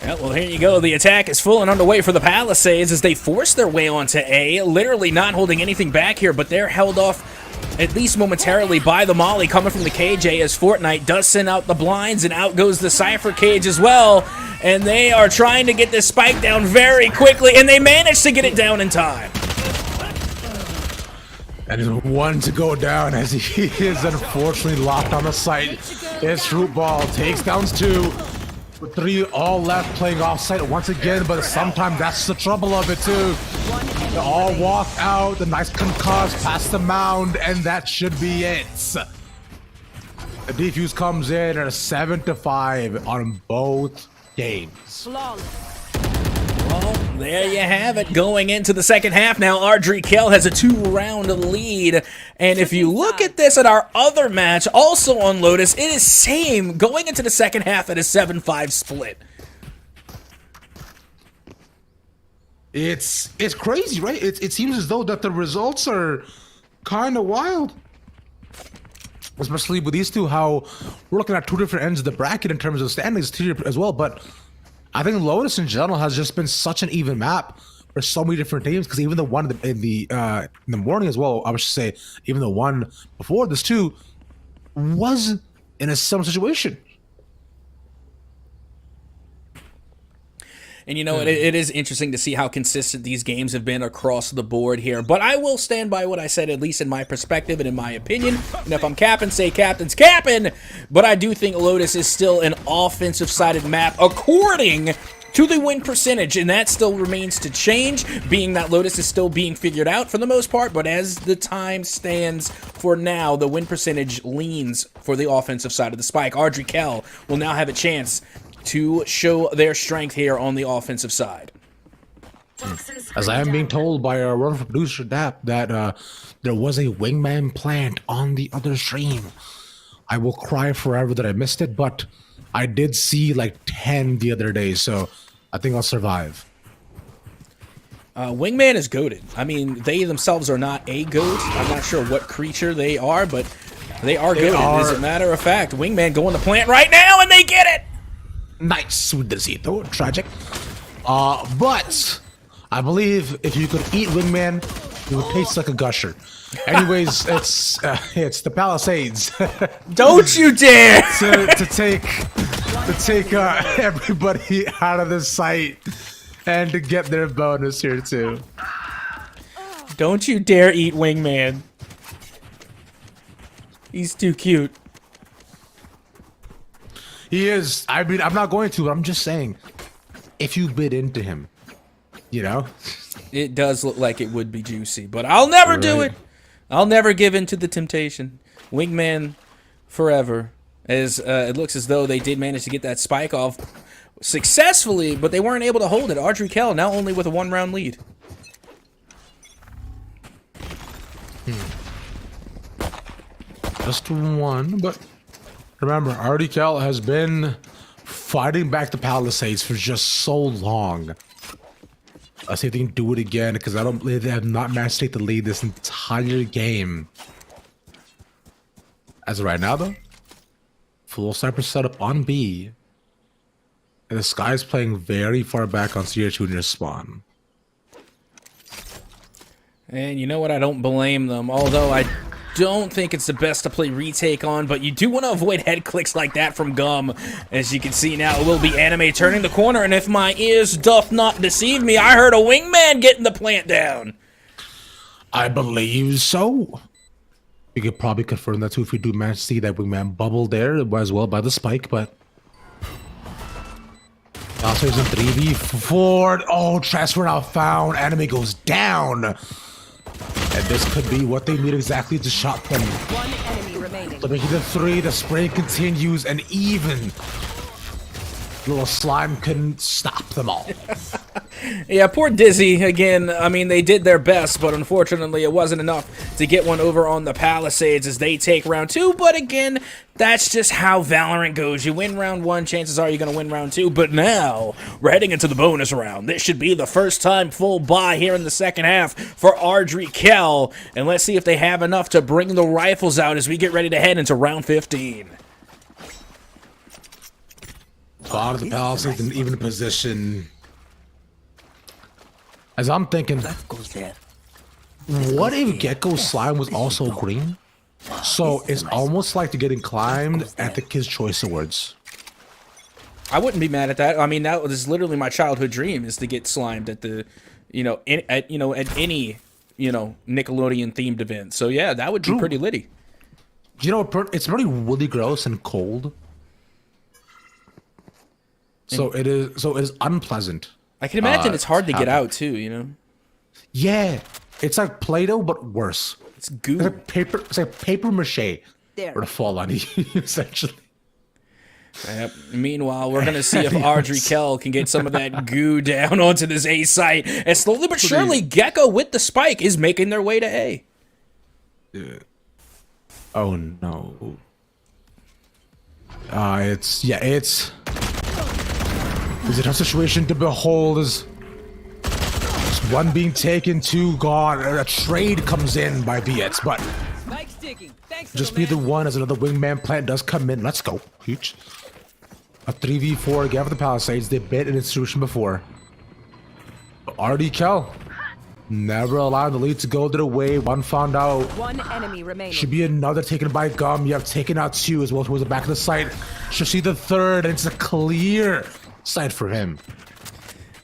Yeah, well, here you go. The attack is full and underway for the Palisades as they force their way onto A, literally not holding anything back here, but they're held off at least momentarily by the molly coming from the KJ as Fortnite does send out the blinds, and out goes the Cypher cage as well, and they are trying to get this spike down very quickly, and they manage to get it down in time. And there's 1 to go down as he is unfortunately locked on the site. It's Fruit Ball, takes down 2. With 3 all left, playing offsite once again, but sometimes that's the trouble of it too. They all walk out, the nice concuss past the mound, and that should be it. The defuse comes in at a 7-5 on both games. Flawless. Well, there you have it. Going into the second half now, Ardrey Kell has a 2-round lead. And if you look at this at our other match, also on Lotus, it is same going into the second half at a 7-5 split. It's crazy, right? It seems as though that the results are kind of wild. Especially with these two, how we're looking at two different ends of the bracket in terms of standings as well. But I think Lotus in general has just been such an even map for so many different teams. Because even the one in the morning as well, I should say, even the one before this too, was in a similar situation. And you know, it is interesting to see how consistent these games have been across the board here. But I will stand by what I said, at least in my perspective and in my opinion. And if I'm capping, say captain's capping. But I do think Lotus is still an offensive-sided map according to the win percentage. And that still remains to change, being that Lotus is still being figured out for the most part. But as the time stands for now, the win percentage leans for the offensive side of the spike. Ardrey will now have a chance to show their strength here on the offensive side. As I am being told by our wonderful producer Dap that there was a wingman plant on the other stream. I will cry forever that I missed it, but I did see like 10 the other day, so I think I'll survive. Wingman is goated. I mean, they themselves are not a goat. I'm not sure what creature they are, but they are goated. As a matter of fact, Wingman going to plant right now, and they get it! Nice Sudacito, tragic. But I believe if you could eat Wingman, it would taste like a gusher. Anyways, it's the Palisades. Don't you dare! to take everybody out of the site and to get their bonus here too. Don't you dare eat Wingman. He's too cute. He is. I mean, I'm not going to, but I'm just saying, if you bid into him, you know? It does look like it would be juicy, but I'll never do it. I'll never give in to the temptation. Wingman forever. As it looks as though they did manage to get that spike off successfully, but they weren't able to hold it. Ardrey now only with a 1-round lead. Just one, but remember, Ardrey has been fighting back the Palisades for just so long. Let's see if they can do it again, because I don't believe they have not managed to take the lead this entire game. As of right now, though, full sniper setup on B. And the Sky's playing very far back on CR2 near spawn. And you know what? I don't blame them, although I don't think it's the best to play retake on, but you do want to avoid head clicks like that from Gum. As you can see now, it will be Anime turning the corner, and if my ears doth not deceive me, I heard a Wingman getting the plant down. I believe so. We could probably confirm that too if we do manage to see that Wingman bubble there as well by the spike, but also there's a 3v4. Oh, transfer now found. Anime goes down. And this could be what they need exactly to shot them. One enemy remaining. So making the 3, the spray continues, and even little slime couldn't stop them all. Yeah, poor Dizzy, again, I mean, they did their best, but unfortunately it wasn't enough to get one over on the Palisades as they take round 2, but again, that's just how Valorant goes. You win round 1, chances are you're going to win round 2, but now, we're heading into the bonus round. This should be the first time full buy here in the second half for Ardrey, and let's see if they have enough to bring the rifles out as we get ready to head into round 15. Out of the Palisades in even position. As I'm thinking, what if Gecko Slime was also green? So it's almost like they're getting climbed at the Kids' Choice Awards. I wouldn't be mad at that. I mean, that was literally my childhood dream, is to get slimed at the, at any, Nickelodeon themed event. So yeah, that would be pretty litty. You know, it's pretty really gross and cold. So it is unpleasant. I can imagine it's hard to get out too, Yeah, it's like Play-Doh but worse. It's goo. It's like paper mache There. or to fall on you, essentially. Yep. Meanwhile, we're gonna see if Ardrey can get some of that goo down onto this A site. And slowly but surely, Gecko with the spike is making their way to A. Yeah. Oh no. It's a tough situation to behold as One being taken, two gone. A trade comes in by BX, but just be the one as another wingman plant does come in. Let's go. Huge. A 3v4 again for the Palisades. They bit an institution before. RD Kel. Never allowed the lead to go their way. One found out. One enemy remaining. Should be another taken by Gum. You have taken out two as well towards the back of the site. Should see the third, and it's a clear sight for him.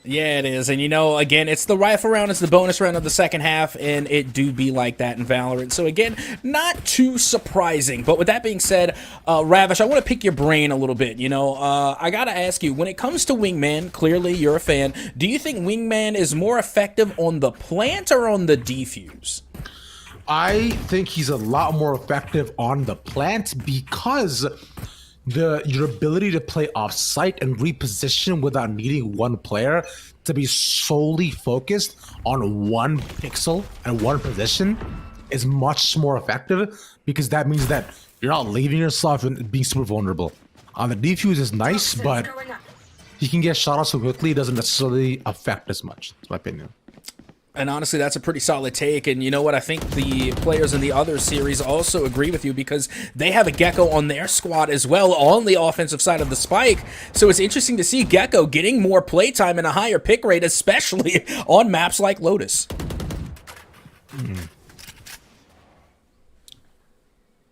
Yeah, it is. And, you know, again, it's the rifle round. It's the bonus round of the second half, and it do be like that in Valorant. So, again, not too surprising. But with that being said, Ravish, I want to pick your brain a little bit. You know, I got to ask you, when it comes to Wingman, clearly you're a fan. Do you think Wingman is more effective on the plant or on the defuse? I think he's a lot more effective on the plant because your ability to play off-site and reposition without needing one player to be solely focused on one pixel and one position is much more effective, because that means that you're not leaving yourself and being super vulnerable. On the defuse is nice, but he can get shot off so quickly, it doesn't necessarily affect as much. That's my opinion. And honestly, that's a pretty solid take. And you know what? I think the players in the other series also agree with you, because they have a Gecko on their squad as well on the offensive side of the spike. So it's interesting to see Gecko getting more playtime and a higher pick rate, especially on maps like Lotus.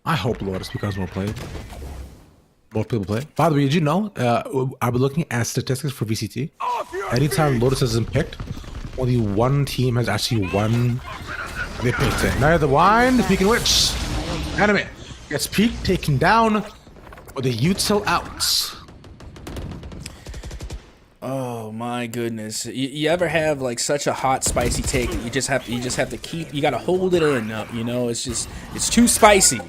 I hope Lotus becomes more played. More people play. By the way, did you know, I've been looking at statistics for VCT. Anytime Lotus hasn't picked, only one team has actually won. They picked it. Now the wine, the peak and witch. Anime gets peaked, taken down, with the util out. Oh my goodness! You ever have like such a hot, spicy take that you just have to keep? You got to hold it in. You know, it's too spicy.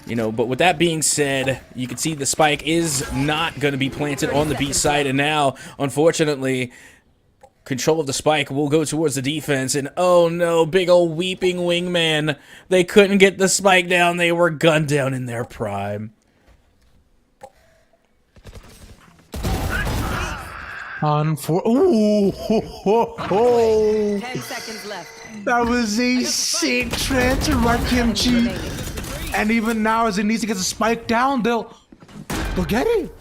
You know, but with that being said, you can see the spike is not going to be planted on the B side, and now, unfortunately, control of the spike will go towards the defense, and oh no, big old weeping wingman. They couldn't get the spike down. They were gunned down in their prime. Ooh, ho, ho, ho. 10 seconds left. That was a sick transfer by Kimchi. And even now, as it needs to get the spike down, they'll get it.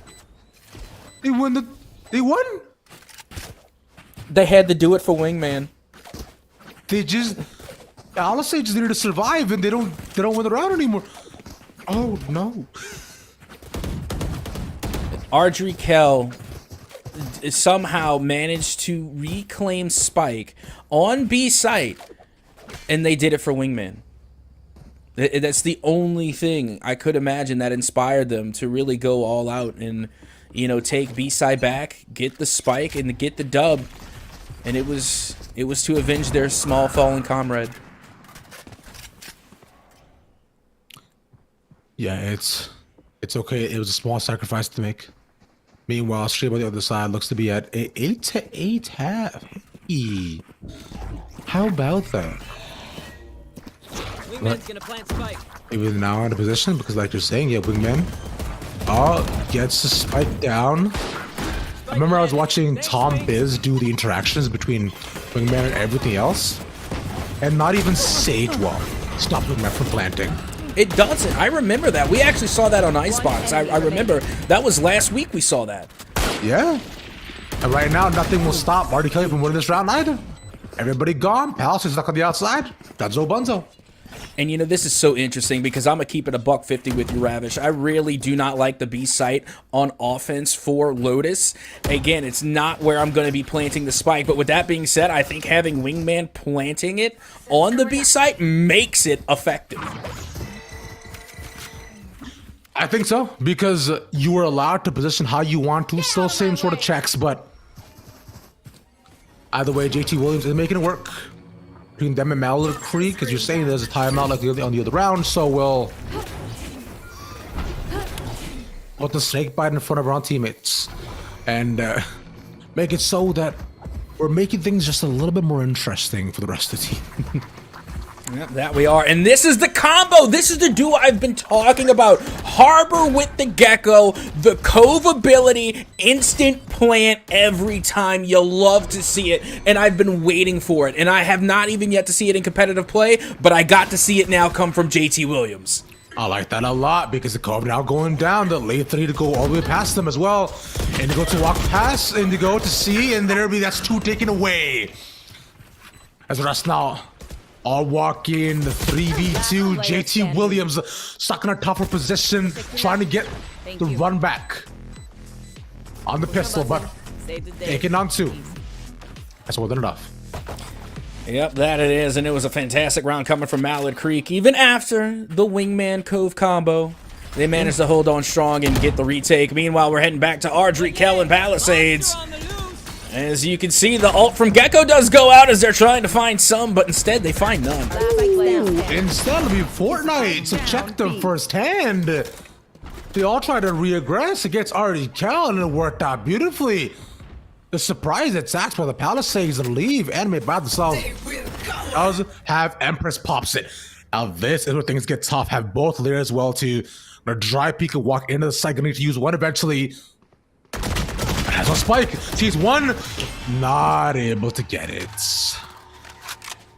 They won. They had to do it for wingman. They just honestly just needed to survive, and they don't win the round anymore. Oh no. Ardry Kell somehow managed to reclaim spike on B site, and they did it for wingman. That's the only thing I could imagine that inspired them to really go all out and, you know, take B side back, get the spike, and get the dub. And it was to avenge their small fallen comrade. Yeah, it's okay. It was a small sacrifice to make. Meanwhile, Stream on the other side looks to be at 8-8 half. Hey. How about that? Wingman's gonna plant spike. Even now in a position, because like you're saying, yeah, Wingman gets the spike down. I remember I was watching Tom Biz do the interactions between Wingman and everything else, and not even Sage Wall stopped Wingman from planting. It doesn't. I remember that. We actually saw that on Icebox. I remember that was last week we saw that. Yeah. And right now, nothing will stop Marty Kelly from winning this round either. Everybody gone. Palace is stuck on the outside. Dunzo Bunzo. And you know, this is so interesting because I'm going to keep it a $150 with you, Ravish. I really do not like the B site on offense for Lotus. Again, it's not where I'm going to be planting the spike. But with that being said, I think having Wingman planting it on the B site makes it effective. I think so, because you were allowed to position how you want to. Still same sort of checks, but either way, JT Williams is making it work between them and Mallet Creek, because you're saying there's a timeout like on the other round, so we'll put the snake bite in front of our own teammates and make it so that we're making things just a little bit more interesting for the rest of the team. Yep, that we are. And this is the combo. This is the duo I've been talking about. Harbor with the Gecko, the Cove ability, instant plant every time. You'll love to see it. And I've been waiting for it. And I have not even yet to see it in competitive play, but I got to see it now come from JT Williams. I like that a lot because the Cove now going down. The late 3 to go all the way past them as well. And to go to walk past and to go to C, and there'll be that's 2 taken away. As the rest now all walk in the 3v2. JT Williams stuck in a tougher position, trying to get the run back on the pistol, but taken on 2. That's more than enough. Yep, that it is, and it was a fantastic round coming from Mallard Creek. Even after the Wingman Cove combo, they managed to hold on strong and get the retake. Meanwhile, we're heading back to Ardrey, Kell, and Palisades. As you can see, the ult from Gecko does go out as they're trying to find some, but instead they find none. Instead of Fortnite to check them firsthand, they all try to reaggress against Ardrey, Kell, and it worked out beautifully. The surprise attacks by the Palisades and leave anime by themselves does have Empress pops it. Now this is where things get tough. Have both layers well to dry peek and walk into the site. Gonna need to use one eventually. Has a spike. Sees one. Not able to get it.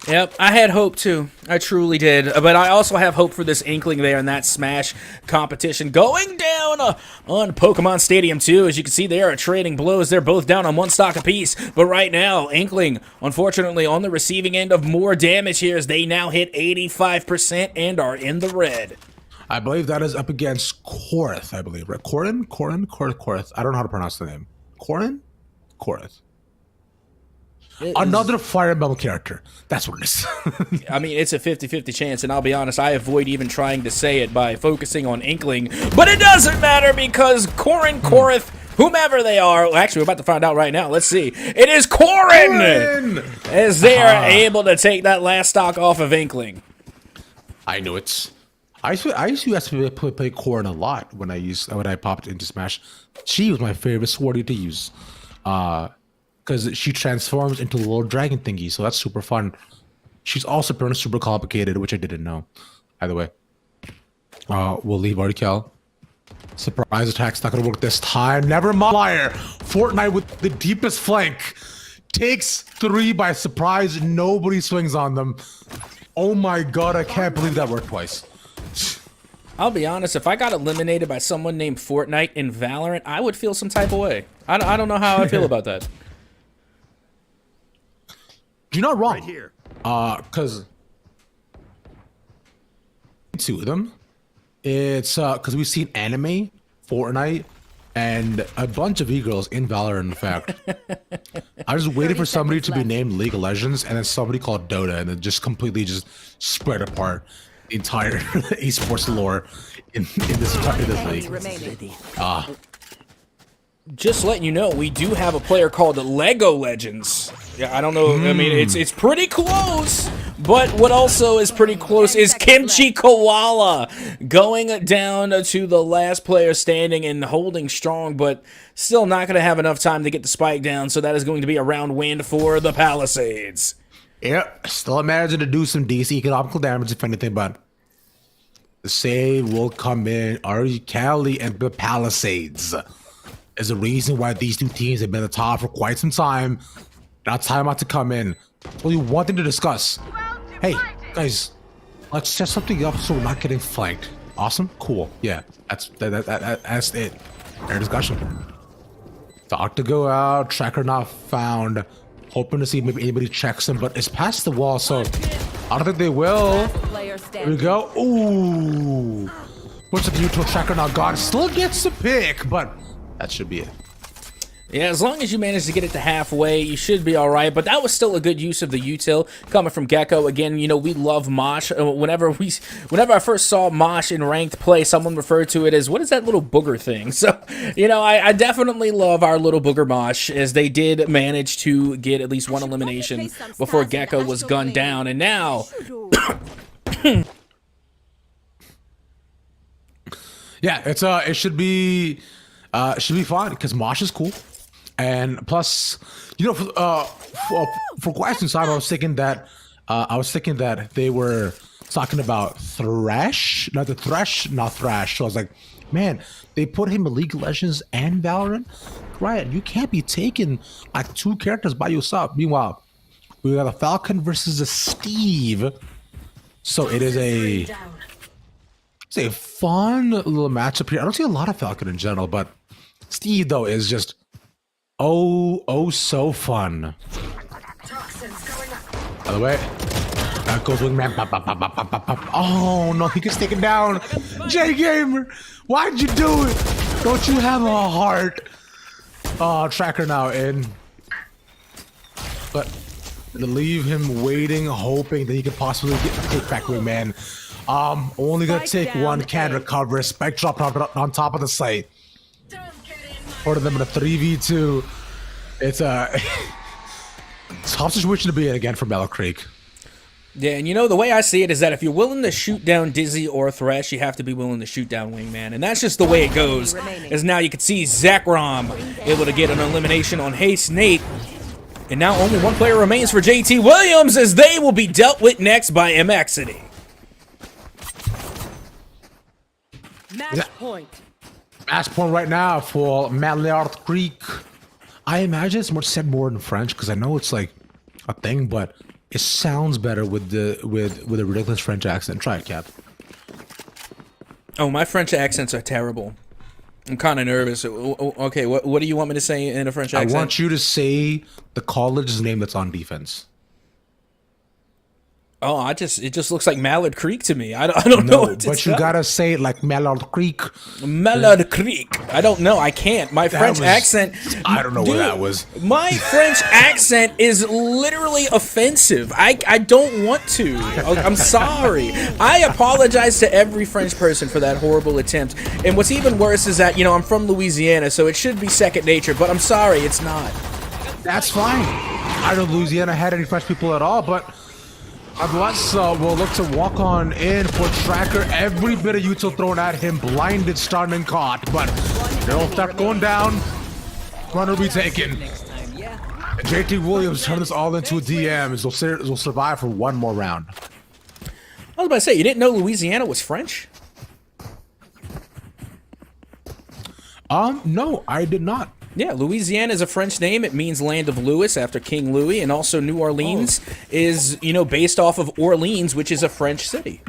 Yep, I had hope too. I truly did. But I also have hope for this Inkling there in that Smash competition. Going down on Pokemon Stadium 2. As you can see, they are trading blows. They're both down on 1 stock apiece. But right now, Inkling, unfortunately, on the receiving end of more damage here as they now hit 85% and are in the red. I believe that is up against Korath, I believe. Right? Korath. I don't know how to pronounce the name. Korath. Another Fire Emblem character. That's what it is. I mean, it's a 50-50 chance, and I'll be honest, I avoid even trying to say it by focusing on Inkling. But it doesn't matter because Korath, whomever they are, well, actually, we're about to find out right now. Let's see. It is Korin! As they are able to take that last stock off of Inkling. I know it's. I used to play Korin a lot when I popped into Smash. She was my favorite swordy to use. Because she transforms into a little dragon thingy, so that's super fun. She's also apparently super complicated, which I didn't know. Either way, we'll leave Artikel. Surprise attack's not gonna work this time. Never mind. Liar. Fortnite with the deepest flank takes 3 by surprise. Nobody swings on them. Oh my god! I can't believe that worked twice. I'll be honest, if I got eliminated by someone named Fortnite in Valorant, I would feel some type of way. I don't know how I feel about that. You're not wrong. Right here. Cause 2 of them. It's cause we've seen anime, Fortnite, and a bunch of e-girls in Valorant, in fact. I was waiting for somebody to be named League of Legends and then somebody called Dota, and then just completely just spread apart the entire esports lore in this league. Just letting you know, we do have a player called Lego Legends. Yeah, I don't know. I mean, it's pretty close. But what also is pretty close is Kimchi Koala going down to the last player standing and holding strong, but still not going to have enough time to get the spike down. So that is going to be a round win for the Palisades. Yep, still managing to do some DC economical damage, if anything, but the save will come in. Ari Cali and the Palisades is the reason why these 2 teams have been at the top for quite some time. Now time out to come in. Only one thing to discuss. Hey, guys, let's set something up so we're not getting flanked. Awesome? Cool. Yeah, that's it. Fair discussion. Thought to go out, tracker not found. Hoping to see if maybe anybody checks him, but it's past the wall, so I don't think they will. Here we go. Ooh. What's the neutral tracker not gone? Still gets the pick, but that should be it. Yeah, as long as you manage to get it to halfway, you should be all right. But that was still a good use of the util coming from Gecko. Again, you know, we love Mosh. Whenever I first saw Mosh in ranked play, someone referred to it as, what is that little booger thing? So, you know, I definitely love our little booger Mosh, as they did manage to get at least one elimination before Gecko was gunned down. And now... yeah, it should be fine because Mosh is cool. And plus, you know, for quite some time I was thinking that I was thinking that they were talking about Thresh, not the Thresh, not Thrash. So I was like, man, they put him in League of Legends and Valorant. Right, you can't be taking like 2 characters by yourself. Meanwhile, we got a Falcon versus a Steve. So it's a fun little matchup here. I don't see a lot of Falcon in general, but Steve though is just oh so fun. By the way, that goes Wingman. Pop, pop, pop, pop, pop, pop, pop. Oh no, he gets taken down. J Gamer, why'd you do it? Don't you have a heart? Oh, Tracker now in. But to leave him waiting, hoping that he could possibly take back Wingman. Only gonna take one, can't recover. Spike drop on top of the site. Putting them in a 3v2. It's a tough situation to be in again for Mellow Creek. Yeah, and you know, the way I see it is that if you're willing to shoot down Dizzy or Thresh, you have to be willing to shoot down Wingman. And that's just the way it goes. As now you can see Zekrom able to get an elimination on Haste Nate. And now only one player remains for JT Williams, as they will be dealt with next by MXity. Match point. Match point right now for Mallard Creek. I imagine it's said more in French because I know it's like a thing, but it sounds better with the with a ridiculous French accent. Try it, Cap. Oh, my French accents are terrible. I'm kind of nervous. Okay, what do you want me to say in a French accent? I want you to say the college's name that's on defense. Oh, it just looks like Mallard Creek to me. I don't know what to but say. You gotta say it like Mallard Creek. Mallard Creek. I don't know. I can't. My French accent. I don't know Dude, what that was. My French accent is literally offensive. I don't want to. I'm sorry. I apologize to every French person for that horrible attempt. And what's even worse is that, you know, I'm from Louisiana, so it should be second nature, but I'm sorry, it's not. That's fine. I don't know Louisiana had any French people at all, but Nonetheless, will look to walk on in for Tracker. Every bit of util thrown at him, blinded, stunned, and caught. But they'll start going down. Run will be taken. JT Williams turned this all into a DM. Will survive for one more round. I was about to say, you didn't know Louisiana was French? No, I did not. Yeah, Louisiana is a French name. It means land of Louis after King Louis, and also New Orleans is, you know, based off of Orleans, which is a French city.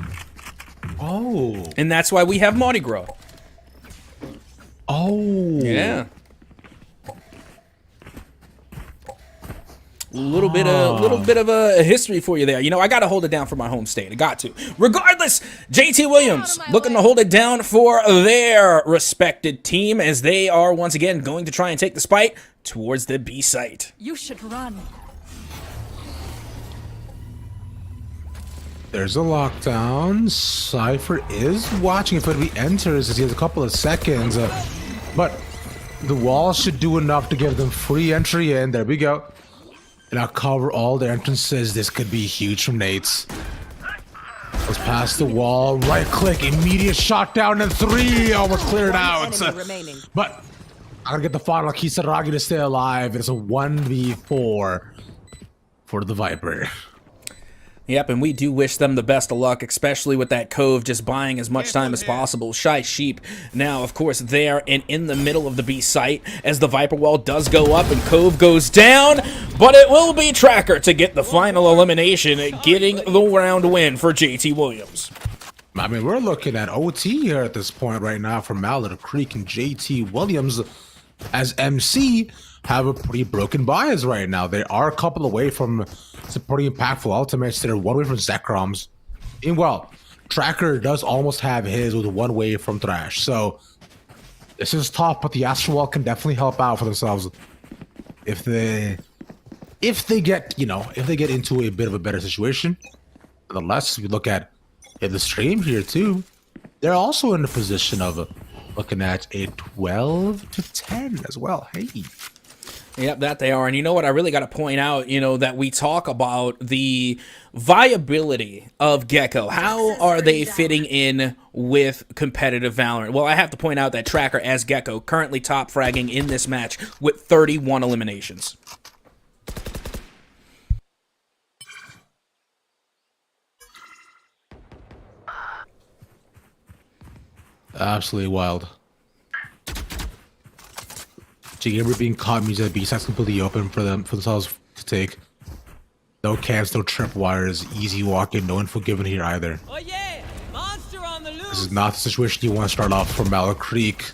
Oh. And that's why we have Mardi Gras. Oh. Yeah. Little bit of a history for you there. You know, I got to hold it down for my home state. I got to. Regardless, JT Williams looking to hold it down for their respected team as they are once again going to try and take the spite towards the B site. You should run. There's a lockdown. Cypher is watching if he enters as he has a couple of seconds. But the wall should do enough to give them free entry in. There we go. And I'll cover all the entrances. This could be huge from Nate's. Goes past the wall. Right click. Immediate shot down and 3. Almost cleared out. But I gotta get the final Kisaragi to stay alive. It's a 1v4 for the Viper. Yep, and we do wish them the best of luck, especially with that Cove just buying as much time as possible. Shy Sheep now, of course, there and in the middle of the B site as the Viper wall does go up and Cove goes down, but it will be Tracker to get the final elimination, getting the round win for JT Williams. I mean, we're looking at OT here at this point right now for Mallard Creek and JT Williams as MC have a pretty broken bias right now. They are a couple away from some pretty impactful ultimates. They're one way from Zekrom's. Meanwhile, Tracker does almost have his with one way from Thrash. So this is tough, but the Astral Wall can definitely help out for themselves if they get, you know, if they get into a bit of a better situation. Nonetheless, if you look at the stream here too, they're also in the position of looking at a 12-10 as well. Hey. Yep, that they are. And you know what? I really got to point out, you know, that we talk about the viability of Gecko. How are they fitting in with competitive Valorant? Well, I have to point out that Tracker as Gecko currently top fragging in this match with 31 eliminations. Absolutely wild. Gamer being caught means that B-side's completely open for themselves to take. No camps, no trip wires, easy walk-in, no info given here either. Oh yeah! Monster on the loose! This is not the situation you want to start off from Mallow Creek.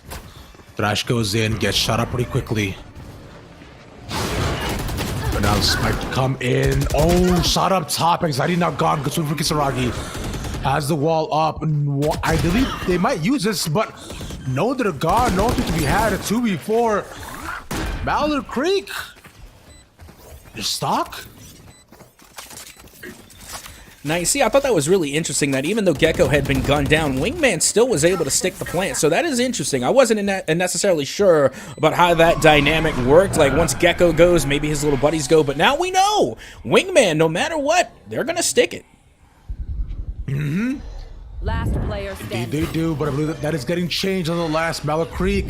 Thrash goes in, gets shot up pretty quickly. But now the spike to come in. Oh, shot up top. Anxiety not gone. Good swing for Kisaragi. Has the wall up. Ideally, they might use this, but no, they're gone. No one to be had. A 2v4. Mallow Creek. You're stuck? Now, you see, I thought that was really interesting that even though Gecko had been gunned down, Wingman still was able to stick the plant. So that is interesting. I wasn't necessarily sure about how that dynamic worked. Like, once Gecko goes, maybe his little buddies go. But now we know. Wingman, no matter what, they're going to stick it. Mm-hmm. Last player standing. They do, but I believe that is getting changed on the last Mallow Creek.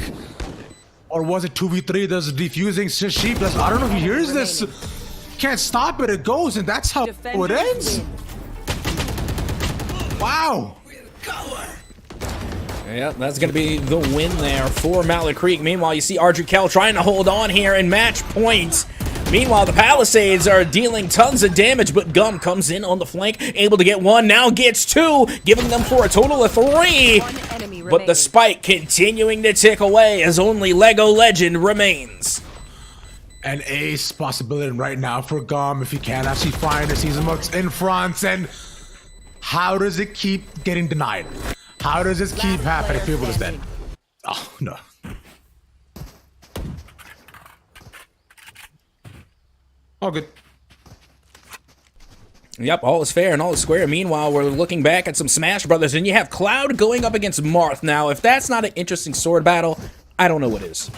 Or was it 2v3? There's defusing Sheep. I don't know if he hears this. Can't stop it. It goes, and that's how it ends. Wow. Yeah, that's going to be the win there for Mallow Creek. Meanwhile, you see Ardrey Kell trying to hold on here in match points. Meanwhile, the Palisades are dealing tons of damage, but Gum comes in on the flank, able to get one, now gets two, giving them for a total of 3. But the spike continuing to tick away as only Lego Legend remains. An ace possibility right now for Gum if he can actually find a season looks in front. And how does it keep getting denied? How does this keep happening? People is dead. Oh, no. All good. Yep, all is fair and all is square. Meanwhile, we're looking back at some Smash Brothers, and you have Cloud going up against Marth. Now, if that's not an interesting sword battle, I don't know what is.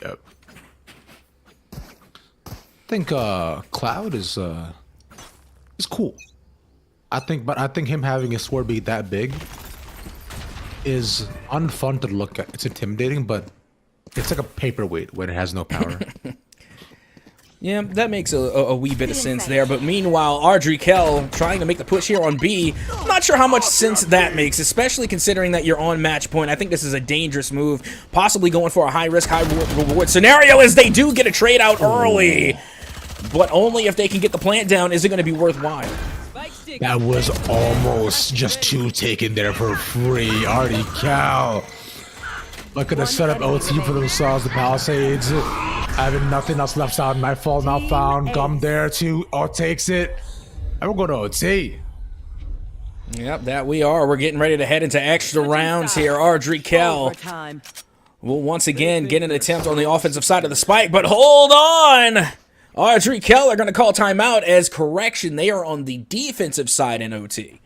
Yep. I think Cloud is cool. I think him having a sword be that big is unfun to look at. It's intimidating, but it's like a paperweight when it has no power. Yeah, that makes a wee bit of sense there. But meanwhile, Ardrey Kell trying to make the push here on B. I'm not sure how much sense that makes, especially considering that you're on match point. I think this is a dangerous move, possibly going for a high-risk, high-reward scenario as they do get a trade out early. But only if they can get the plant down is it going to be worthwhile. That was almost just 2 taken there for free. Ardrey Kell looking to set up OT for themselves. The Palisades having nothing else left out. Nightfall now found. Gum there too. Oh, takes it. And we're going to OT. Yep, that we are. We're getting ready to head into extra rounds here. Ardrey Kell will once again get an attempt on the offensive side of the spike, but hold on! Ardrey Kell are going to call timeout as correction. They are on the defensive side in OT.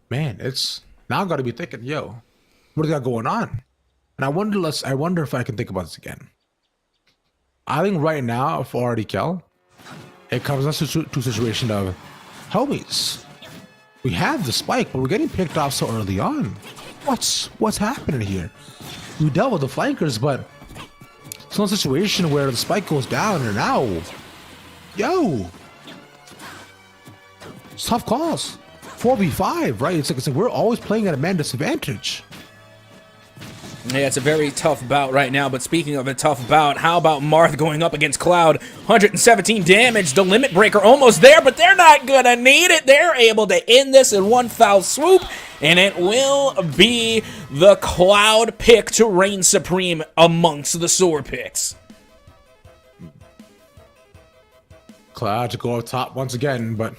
Man, it's now got to be thinking, yo, what do they got going on? And I wonder if I can think about this again. I think right now for Ardrey Kell, it comes down to a situation of, homies, we have the spike, but we're getting picked off so early on. What's happening here? We dealt with the flankers, but it's not a situation where the spike goes down and now, yo, it's tough calls. 4v5, right? It's like we're always playing at a man disadvantage. Yeah, it's a very tough bout right now, but speaking of a tough bout, how about Marth going up against Cloud? 117 damage, the limit breaker almost there, but they're not gonna need it. They're able to end this in one foul swoop, and it will be the Cloud pick to reign supreme amongst the sword picks. Cloud to go up top once again, but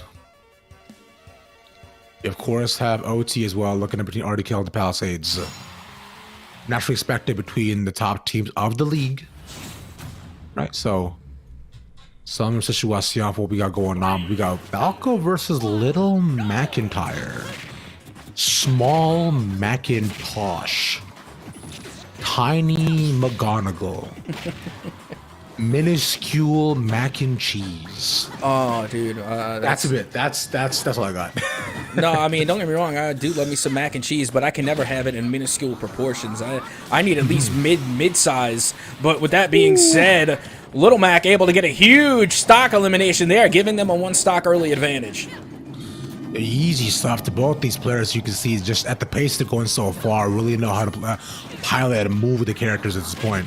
you of course have OT as well, looking at between Ardrey Kell and the Palisades. Naturally expected between the top teams of the league. Right, so some situation of what we got going on. We got Falco versus Little McIntyre. Small Macintosh. Tiny McGonagall. Minuscule mac and cheese. Oh, dude. That's a bit. That's all I got. No, I mean, don't get me wrong. I do love me some mac and cheese, but I can never have it in minuscule proportions. I need at least mid-size. But with that being said, Little Mac able to get a huge stock elimination there, giving them a 1 stock early advantage. Easy stuff to both these players. You can see just at the pace they're going so far, really know how to pilot and move with the characters at this point.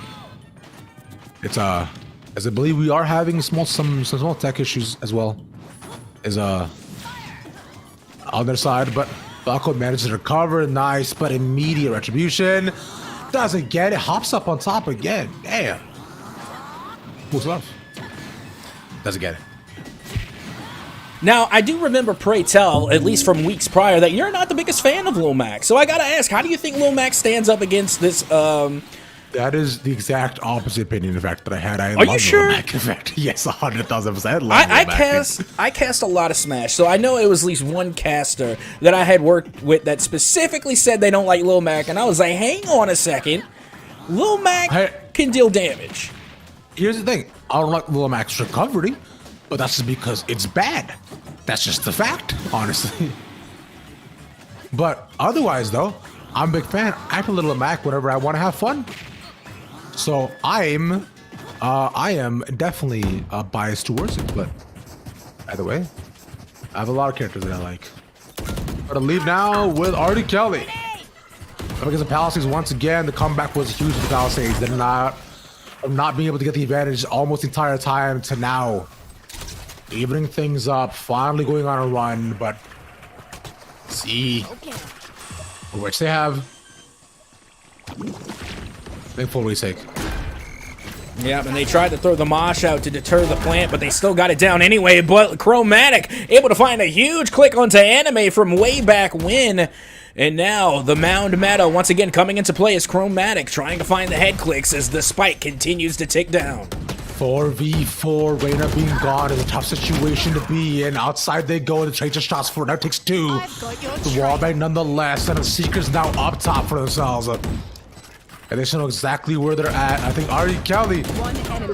It's as I believe we are having some small tech issues as well as on their side, but Falco manages to recover. Nice, but immediate retribution. Doesn't get it. Hops up on top again. Damn. Who's left? Doesn't get it. Now, I do remember, pray tell, at least from weeks prior, that you're not the biggest fan of Lil Mac. So I gotta ask, how do you think Lil Mac stands up against this? That is the exact opposite opinion, in fact, that I had. Are you sure? Lil Mac, in fact, yes, 100,000%. I cast a lot of Smash, so I know it was at least one caster that I had worked with that specifically said they don't like Lil Mac, and I was like, hang on a second, Lil Mac can deal damage. Here's the thing, I don't like Lil Mac's recovery, but that's just because it's bad. That's just the fact, honestly. But otherwise, though, I'm a big fan. I play Lil Mac whenever I want to have fun. So I am definitely biased towards it. But either way, I have a lot of characters that I like. Gonna leave now with Artie Kelly. Up against the Palisades once again. The comeback was huge with the Palisades. They're not being able to get the advantage almost the entire time to now evening things up, finally going on a run, but see which they have. Big full retake. Yeah, and they tried to throw the mosh out to deter the plant, but they still got it down anyway. But Chromatic able to find a huge click onto Anime from way back when. And now the Mound meta once again coming into play as Chromatic trying to find the head clicks as the spike continues to tick down. 4v4, Reyna being gone is a tough situation to be in. Outside they go, the Tracer shots for now takes 2. The wallbang nonetheless, and the Seekers now up top for themselves. And they should know exactly where they're at. I think Artie Kelly,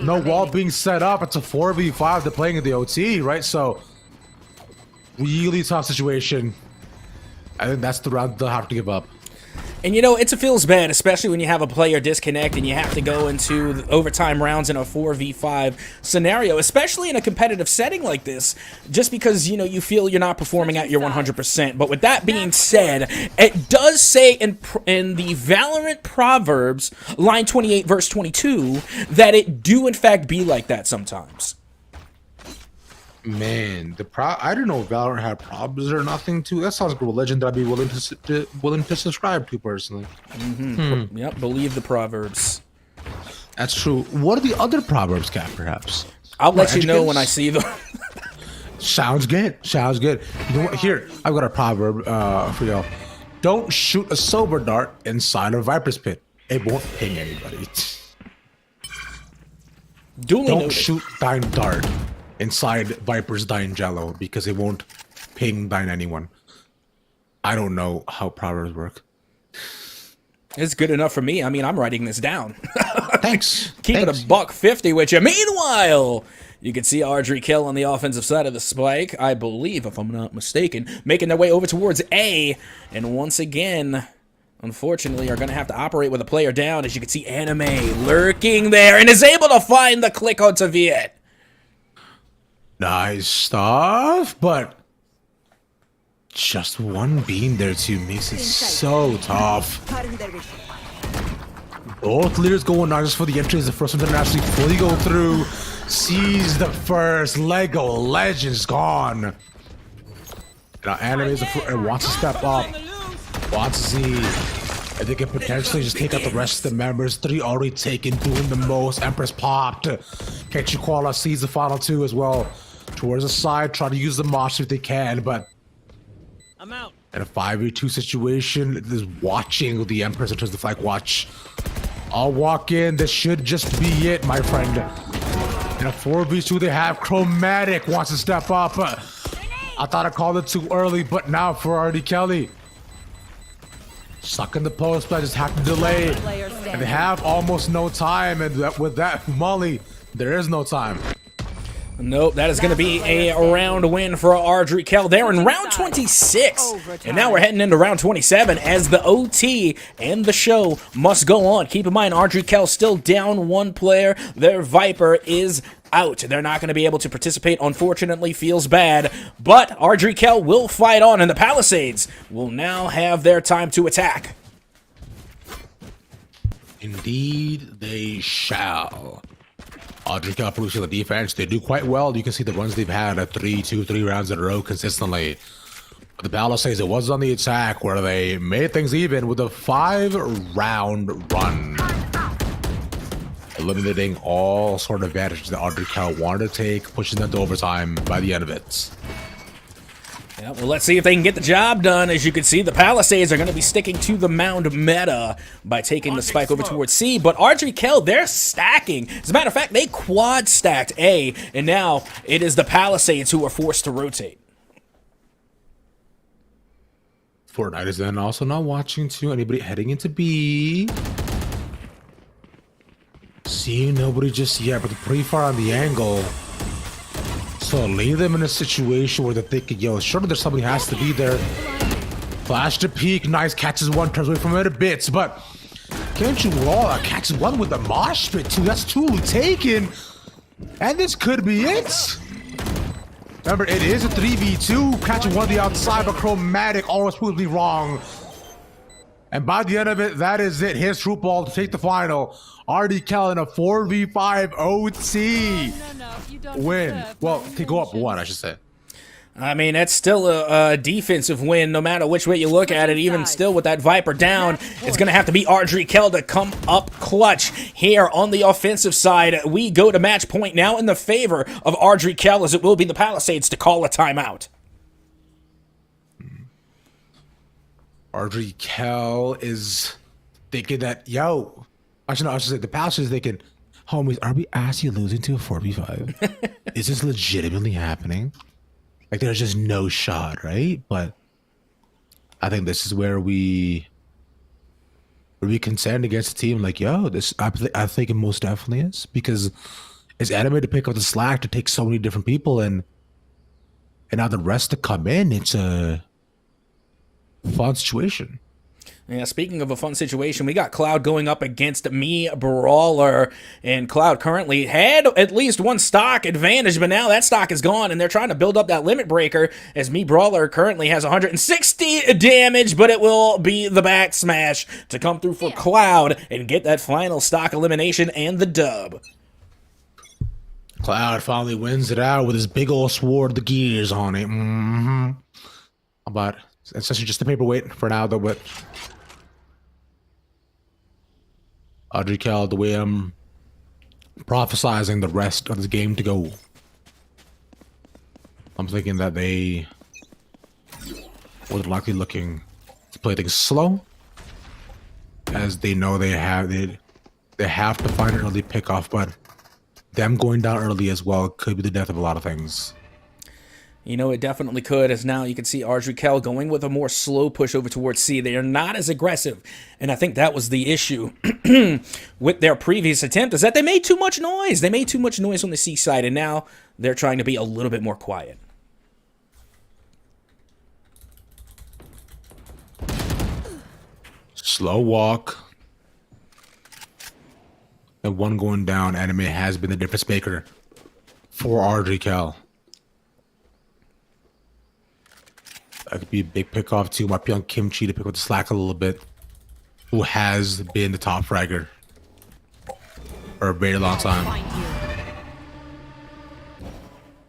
no wall being set up. It's a 4v5. They're playing in the OT, right? So, really tough situation. I think that's the round they'll have to give up. And you know, it feels bad, especially when you have a player disconnect and you have to go into the overtime rounds in a 4v5 scenario, especially in a competitive setting like this, just because, you know, you feel you're not performing at your 100%. But with that being said, it does say in the Valorant Proverbs, line 28, verse 22, that it do in fact be like that sometimes. Man, I don't know if Valorant had problems or nothing too. That sounds like a religion that I'd be willing to subscribe to personally. Yep, believe the Proverbs. That's true. What are the other Proverbs, Cap, perhaps? I'll let you know when I see them. Sounds good. Sounds good. You know what? Here, I've got a proverb for y'all. Don't shoot a sober dart inside a viper's pit. It won't ping anybody. Duly Don't noted. shoot thine dart inside Viper's Dine Jello because it won't ping thine anyone. I don't know how proverbs work. It's good enough for me. I mean, I'm writing this down. Thanks. Keep it a $150 with you. Meanwhile, you can see Audrey Kill on the offensive side of the spike, I believe, if I'm not mistaken, making their way over towards A. And once again, unfortunately, are going to have to operate with a player down. As you can see, Anime lurking there and is able to find the click onto Viet. Nice stuff, but just one beam there too makes it so tough. Both leaders going not just for the entries. The first one didn't actually fully go through. Sees the first. Lego Legends gone. Now Anime wants to step up. Wants to see if they can potentially just take out the rest of the members. 3 already taken, doing the most. Empress popped. Catchy Koala sees the final 2 as well. Towards the side, try to use the mosh if they can, but I'm out. in a 5v2 situation, is watching the Empress in terms of the flag watch. I'll walk in. This should just be it, my friend. In a 4v2, they have Chromatic wants to step up. I thought I called it too early, but now for Artie Kelly. Stuck in the post, but I just have to delay. And they have almost no time, and with that Molly, there is no time. Nope, that is going to be a round win for Ardrey Kell. They're in round 26, and now we're heading into round 27 as the OT and the show must go on. Keep in mind, Ardrey Kell still down one player. Their Viper is out. They're not going to be able to participate, unfortunately. Feels bad, but Ardrey Kell will fight on, and the Palisades will now have their time to attack. Indeed, they shall. Ardrey Kell producing the defense. They do quite well. You can see the runs they've had at 3 rounds in a row consistently. But the Palisades, it was on the attack where they made things even with a 5-round run, eliminating all sort of advantages that Ardrey Kell wanted to take, pushing them to overtime by the end of it. Yeah, well, let's see if they can get the job done. As you can see, the Palisades are going to be sticking to the mound meta by taking the spike over towards C. But Ardrey Kell, they're stacking. As a matter of fact, they quad stacked A, and now it is the Palisades who are forced to rotate. Fortnite is then also not watching to anybody heading into B. See nobody just yet, but they're pretty far on the angle. So leave them in a situation where they're thinking, yo, surely there's somebody has to be there. Flash to peek, nice, catches one, turns away from it a bit, but can't you roll? Catches one with the mosh pit too. That's two taken. And this could be it. Remember, it is a 3v2. Catching one on the outside, but Chromatic almost proved wrong. And by the end of it, that is it. His troop ball to take the final. Ardrey Kell in a 4v5 OT win. Well, to go up one, I should say. I mean, that's still a defensive win, no matter which way you look at it. Even still, with that Viper down, it's going to have to be Ardrey Kell to come up clutch here on the offensive side. We go to match point now in the favor of Ardrey Kell, as it will be the Palisades to call a timeout. Ardrey Kell is thinking that, yo, I should say the Palisades thinking, homies, are we actually losing to a 4v5? Is this legitimately happening? Like, there's just no shot, right? But I think this is where we contend against a team like, yo, this I think it most definitely is, because it's anime to pick up the slack to take so many different people, and now the rest to come in. It's a fun situation. Yeah, speaking of a fun situation, we got Cloud going up against Me Brawler, and Cloud currently had at least one stock advantage, but now that stock is gone, and they're trying to build up that limit breaker, as Me Brawler currently has 160 damage, but it will be the back smash to come through for Cloud and get that final stock elimination and the dub. Cloud finally wins it out with his big old sword, the gears on it. But it's essentially just a paperweight for now, though. But Ardrey Kell, the way I'm prophesizing the rest of this game to go, I'm thinking that they would likely looking to play things slow, as they know they have to find an early pickoff, but them going down early as well could be the death of a lot of things. You know, it definitely could, as now you can see Ardrey Kell going with a more slow push over towards C. They are not as aggressive, and I think that was the issue with their previous attempt, is that they made too much noise. They made too much noise on the C side, and now they're trying to be a little bit more quiet. Slow walk. And one going down. Anime has been the difference maker for Ardrey Kell. That could be a big pick-off too. Might be on Kimchi to pick up the slack a little bit, who has been the top fragger for a very long time.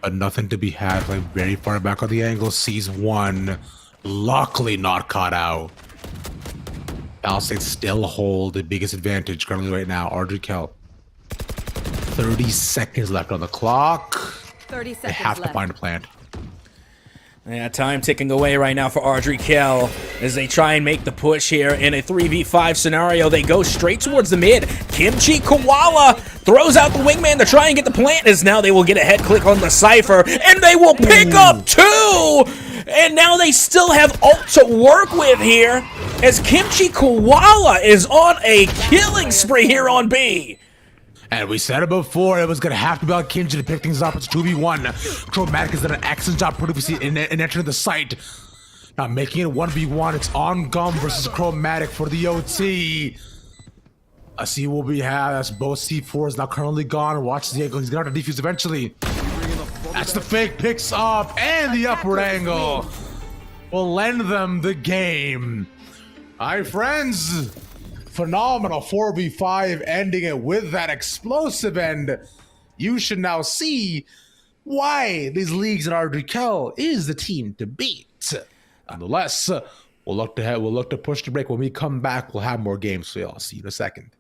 But nothing to be had, like very far back on the angle. Sees one, luckily not caught out. Palisades still hold the biggest advantage currently right now. Ardrey Kell. 30 seconds left on the clock. 30 seconds They have left. to find a plan. Yeah, time ticking away right now for Ardrey Kell as they try and make the push here in a 3v5 scenario. They go straight towards the mid. Kimchi Koala throws out the wingman to try and get the plant, as now they will get a head click on the Cypher, and they will pick up two! And now they still have ult to work with here, as Kimchi Koala is on a killing spree here on B. And we said it before, it was going to have to be on Kinji to pick things up. It's 2v1. Chromatic has done an excellent job previously in entering the site. Now making it 1v1, it's on Gum versus Chromatic for the OT. I see what we have. That's both C4s now currently gone. Watch the angle. He's going to have to defuse eventually. That's the fake. Picks up. And the upward angle will lend them the game. All right, friends. Phenomenal 4v5 ending it with that explosive end. You should now see why these leagues in RDKL is the team to beat. Nonetheless, we'll look to push the break. When we come back, we'll have more games for y'all. See you in a second.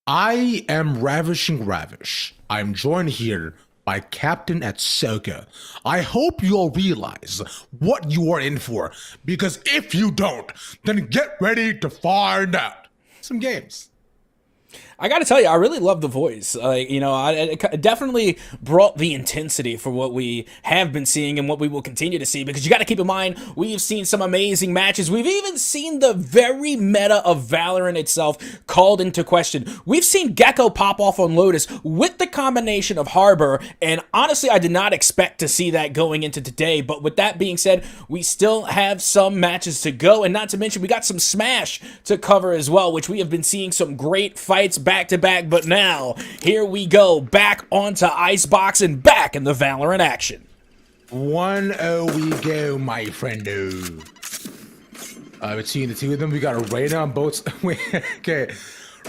I am Ravishing Ravish. I'm joined here by Captain Atsoka. I hope you all realize what you are in for, because if you don't, then get ready to find out. Some games. I got to tell you, I really love the voice. It definitely brought the intensity for what we have been seeing and what we will continue to see. Because you got to keep in mind, we've seen some amazing matches. We've even seen the very meta of Valorant itself called into question. We've seen Gecko pop off on Lotus with the combination of Harbor, and honestly, I did not expect to see that going into today. But with that being said, we still have some matches to go, and not to mention, we got some Smash to cover as well, which we have been seeing some great fights back to back, but now here we go back onto Icebox and back in the Valorant action. 1-0 we go, my friendo. Between the two of them, we got Reyna on both. Okay,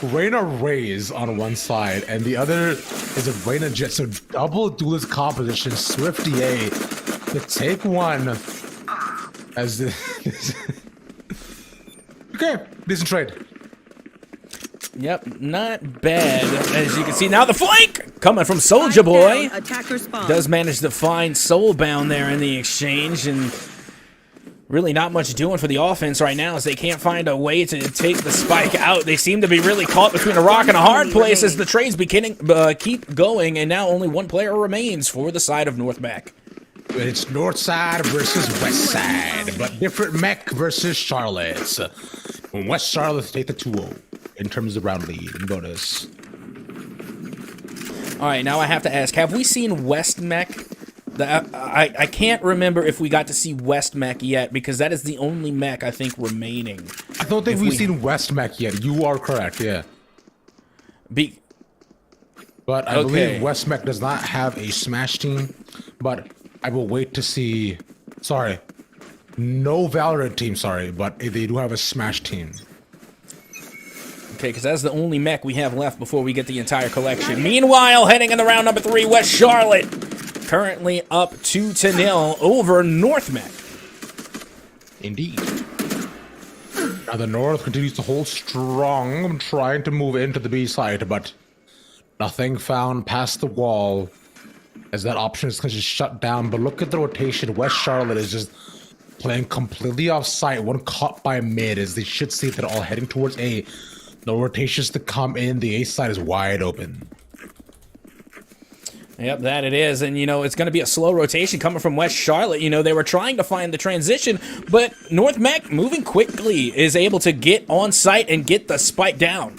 Reyna Raze on one side, and the other is a Reyna Jet. So double duelist composition, Swifty A to take one. As okay, decent trade. Yep, not bad. As you can see now, the flank coming from Soulja Boy does manage to find Soulbound there in the exchange, and really not much doing for the offense right now as they can't find a way to take the spike out. They seem to be really caught between a rock and a hard place as the trades keep going, and now only one player remains for the side of North Mac. It's North Side versus West Side, but different Mech versus Charlotte. When West Charlotte take the 2-0 in terms of round lead and bonus. All right, now I have to ask, have we seen West Mech? I can't remember if we got to see West Mech yet, because that is the only mech I think remaining. I don't think we've seen West Mech yet. You are correct, yeah. But I believe West Mech does not have a Smash team, but I will wait to see. Sorry, no Valorant team, sorry, but they do have a Smash team. Okay, because that's the only mech we have left before we get the entire collection. Meanwhile, heading in the round number 3, West Charlotte currently up 2-0 over North Mech. Indeed. Now the North continues to hold strong, trying to move into the B side, but nothing found past the wall as that option is just shut down. But look at the rotation. West Charlotte is just playing completely off site. One caught by mid as they should see they're all heading towards A. No rotations to come in. The A side is wide open. Yep, that it is. And, it's going to be a slow rotation coming from West Charlotte. They were trying to find the transition, but North Mech, moving quickly, is able to get on site and get the spike down.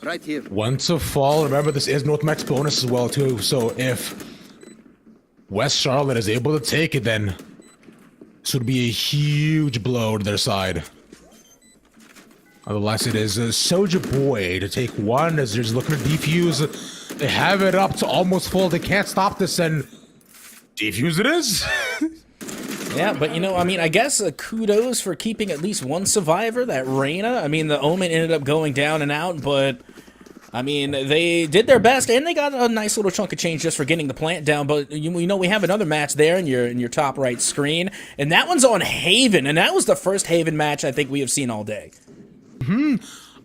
Right here. One to fall. Remember, this is North Mech's bonus as well, too. So if West Charlotte is able to take it, then this would be a huge blow to their side. Otherwise, it is Soulja Boy to take one as they're just looking to defuse. They have it up to almost full. They can't stop this, and defuse it is. Yeah, but I guess kudos for keeping at least one survivor, that Reyna. The Omen ended up going down and out, but they did their best, and they got a nice little chunk of change just for getting the plant down. But we have another match there in your top right screen, and that one's on Haven, and that was the first Haven match I think we have seen all day.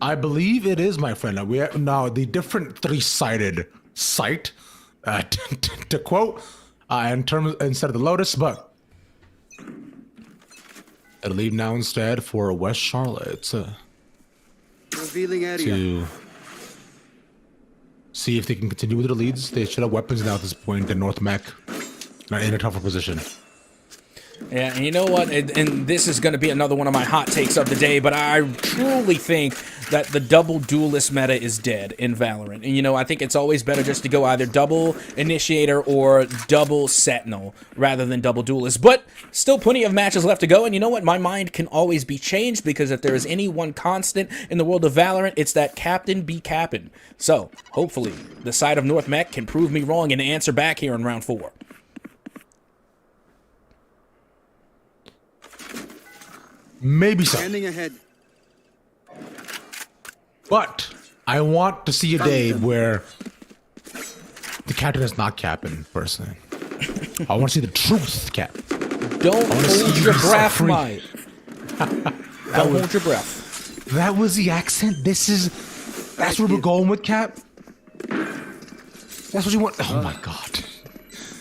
I believe it is, my friend. We have now the different three-sided site, to quote, instead of the Lotus, but I'll leave now instead for West Charlotte Revealing area. to see if they can continue with their leads. They should have weapons now at this point, and North Mech not in a tougher position. Yeah, and you know what? And this is going to be another one of my hot takes of the day, but I truly think that the double duelist meta is dead in Valorant. And, I think it's always better just to go either double initiator or double sentinel rather than double duelist. But still plenty of matches left to go, and you know what? My mind can always be changed, because if there is any one constant in the world of Valorant, it's that captain be capping. So, hopefully, the side of North Mech can prove me wrong and answer back here in round 4. Maybe so. Standing ahead. But I want to see a day where the captain is not capping, personally. I want to see the truth cap. Don't hold your breath, Mike. Don't hold your breath. That was the accent. That's where we're going with Cap. That's what you want. Oh my god.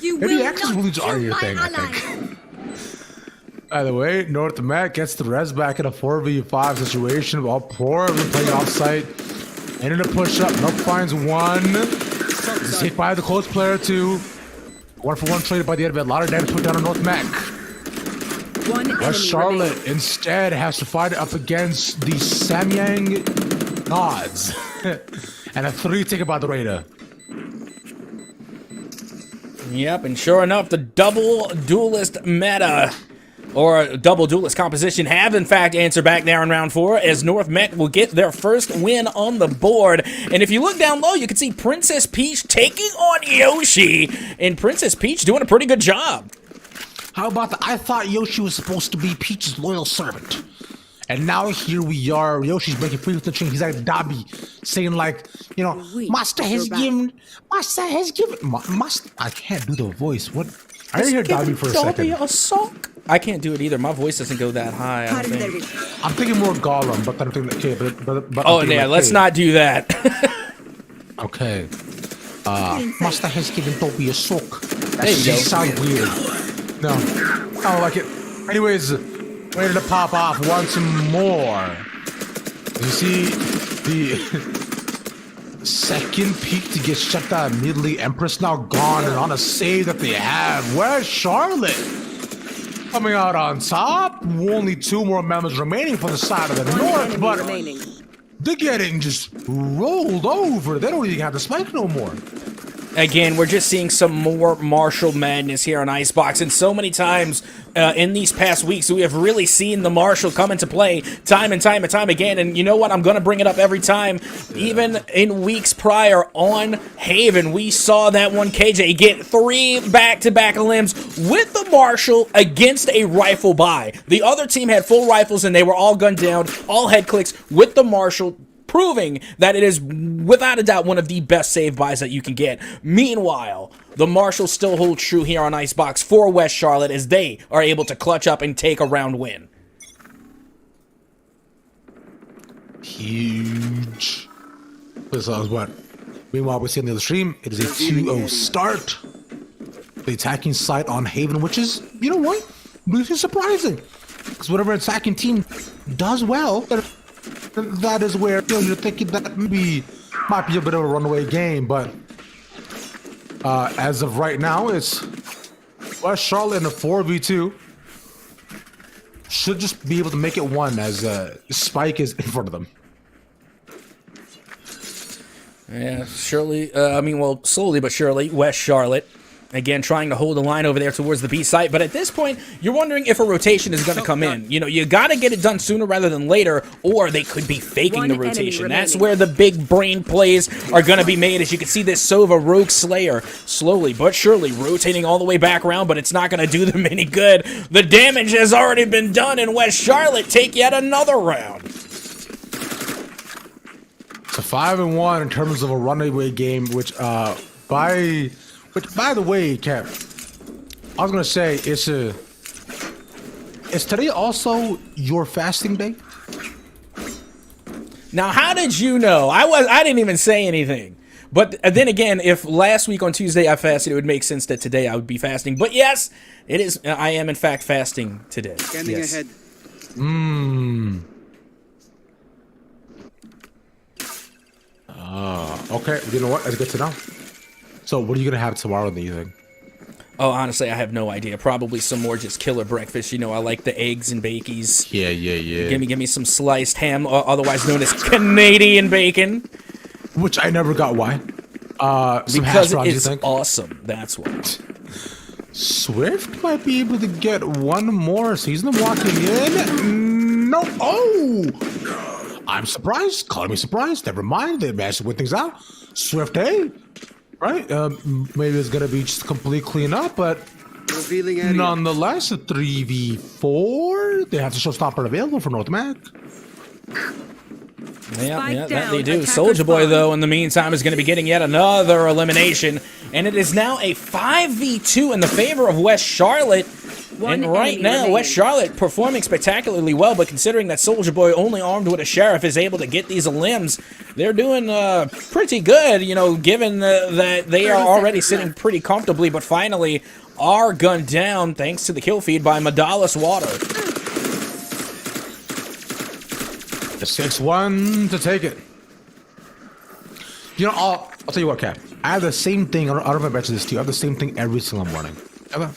You Maybe will accents not wounds are kill your my thing, I ally. think. By the way, North Mac gets the res back in a 4v5 situation while poorly playing off-site. Ended a push-up. Nope finds one. Is hit by the close player too. 1-for-1 traded by the end of it. A lot of damage put down on North Mac. One enemy West Charlotte remaining. instead has to fight up against the Samyang gods. And a 3 taken by the Raider. Yep, and sure enough, the double duelist meta, or double duelist composition, have in fact answered back there in round 4, as North Mech will get their first win on the board. And if you look down low, you can see Princess Peach taking on Yoshi, and Princess Peach doing a pretty good job. How about that? I thought Yoshi was supposed to be Peach's loyal servant. And now here we are. Yoshi's breaking free with the chain. He's like Dobby, saying like, you know, Master has given. Master. I can't do the voice. What? I didn't hear Dobby for a second. A sock. I can't do it either. My voice doesn't go that high. I don't think. I'm thinking more Gollum, but I'm thinking okay, but Oh I'm thinking yeah, like, let's hey, not do that. Okay. Master has given Dobby a sock. That There you go. sounds weird. No, I don't like it. Anyways, ready to pop off once more. You see the second peak to get shut down immediately. Empress now gone and on a save that they have. Where's Charlotte? Coming out on top. Only 2 more members remaining for the side of the north, but they're getting just rolled over. They don't even have the spike no more. Again, we're just seeing some more Marshall madness here on Icebox, and so many times in these past weeks, we have really seen the Marshall come into play time and time and time again, and you know what? I'm going to bring it up every time. Even in weeks prior on Haven, we saw that one KJ get 3 back-to-back limbs with the Marshall against a rifle buy. The other team had full rifles, and they were all gunned down, all head clicks with the Marshall, proving that it is without a doubt one of the best save buys that you can get. Meanwhile, the Marshall still holds true here on Icebox for West Charlotte as they are able to clutch up and take a round win. Huge. This is what. Meanwhile, we see on the other stream, it is a 2-0 start. The attacking site on Haven, which is, you know what? This is surprising. Because whatever attacking team does well, that is where you're thinking that maybe might be a bit of a runaway game, but as of right now, it's West Charlotte in a 4v2. Should just be able to make it 1 as Spike is in front of them. Yeah, surely, slowly but surely, West Charlotte, again, trying to hold the line over there towards the B site, but at this point, you're wondering if a rotation is going to come in. You know, you got to get it done sooner rather than later, or they could be faking the rotation. That's where the big brain plays are going to be made, as you can see this Sova Rogue Slayer slowly but surely rotating all the way back around, but it's not going to do them any good. The damage has already been done, and West Charlotte take yet another round. It's a 5-1 in terms of a runaway game, which by the way, Cap, I was gonna say is today also your fasting day? Now, how did you know? I didn't even say anything. But then again, if last week on Tuesday I fasted, it would make sense that today I would be fasting. But yes, it is. I am in fact fasting today. Scanning Yes. ahead. Okay, you know what? That's good to know. So, what are you gonna have tomorrow in the evening? Oh, honestly, I have no idea. Probably some more just killer breakfast. You know, I like the eggs and bakies. Yeah. Give me some sliced ham, otherwise known as Canadian bacon. Which I never got. Why? Some hash Because browns, you it's think? awesome. That's what. Swift might be able to get one more season of walking in. No. Oh! I'm surprised. Calling me surprised. Never mind. They managed to win things out. Swift, hey? Right? Maybe it's going to be just complete cleanup, but Revealing area. nonetheless, a 3v4. They have to show stopper available for North Mac. Yeah, that down, they do. attacker Soldier Boy, spawn. though, in the meantime, is going to be getting yet another elimination. And it is now a 5v2 in the favor of West Charlotte. One And right enemy now, remaining. West Charlotte performing spectacularly well, but considering that Soldier Boy, only armed with a sheriff, is able to get these limbs, they're doing pretty good, you know, given that they are 30 already seconds sitting left. pretty comfortably, but finally are gunned down thanks to the kill feed by Madalis Water. The 6-1 to take it. You know, I'll tell you what, Cap. I have the same thing. I don't know if I mentioned this to you. I have the same thing every single morning. Ever?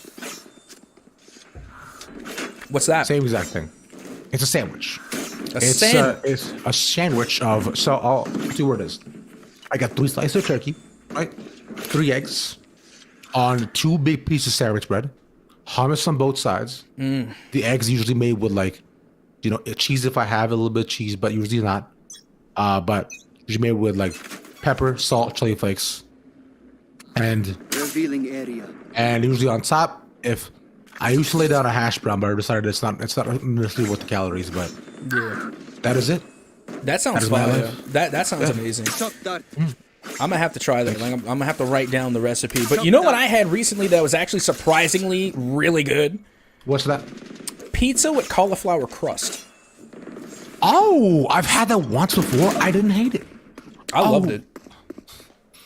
What's that? Same exact thing. It's a sandwich. Sandwich. It's a sandwich of. So I'll see what it is. I got 3 slices of turkey, right? 3 eggs on 2 big pieces of sandwich bread, hummus on both sides. The eggs usually made with like, you know, cheese if I have a little bit of cheese, but usually not. But usually made with like pepper, salt, chili flakes, and Revealing area. usually on top, if I used to lay down a hash brown, but I decided it's not necessarily worth the calories, but Yeah. that is it. That sounds That is my fire. life. That sounds amazing. Shot dart. I'm gonna have to try that. Like, I'm gonna have to write down the recipe. But you know what I had recently that was actually surprisingly really good? What's that? Pizza with cauliflower crust. Oh, I've had that once before. I didn't hate it. I loved it.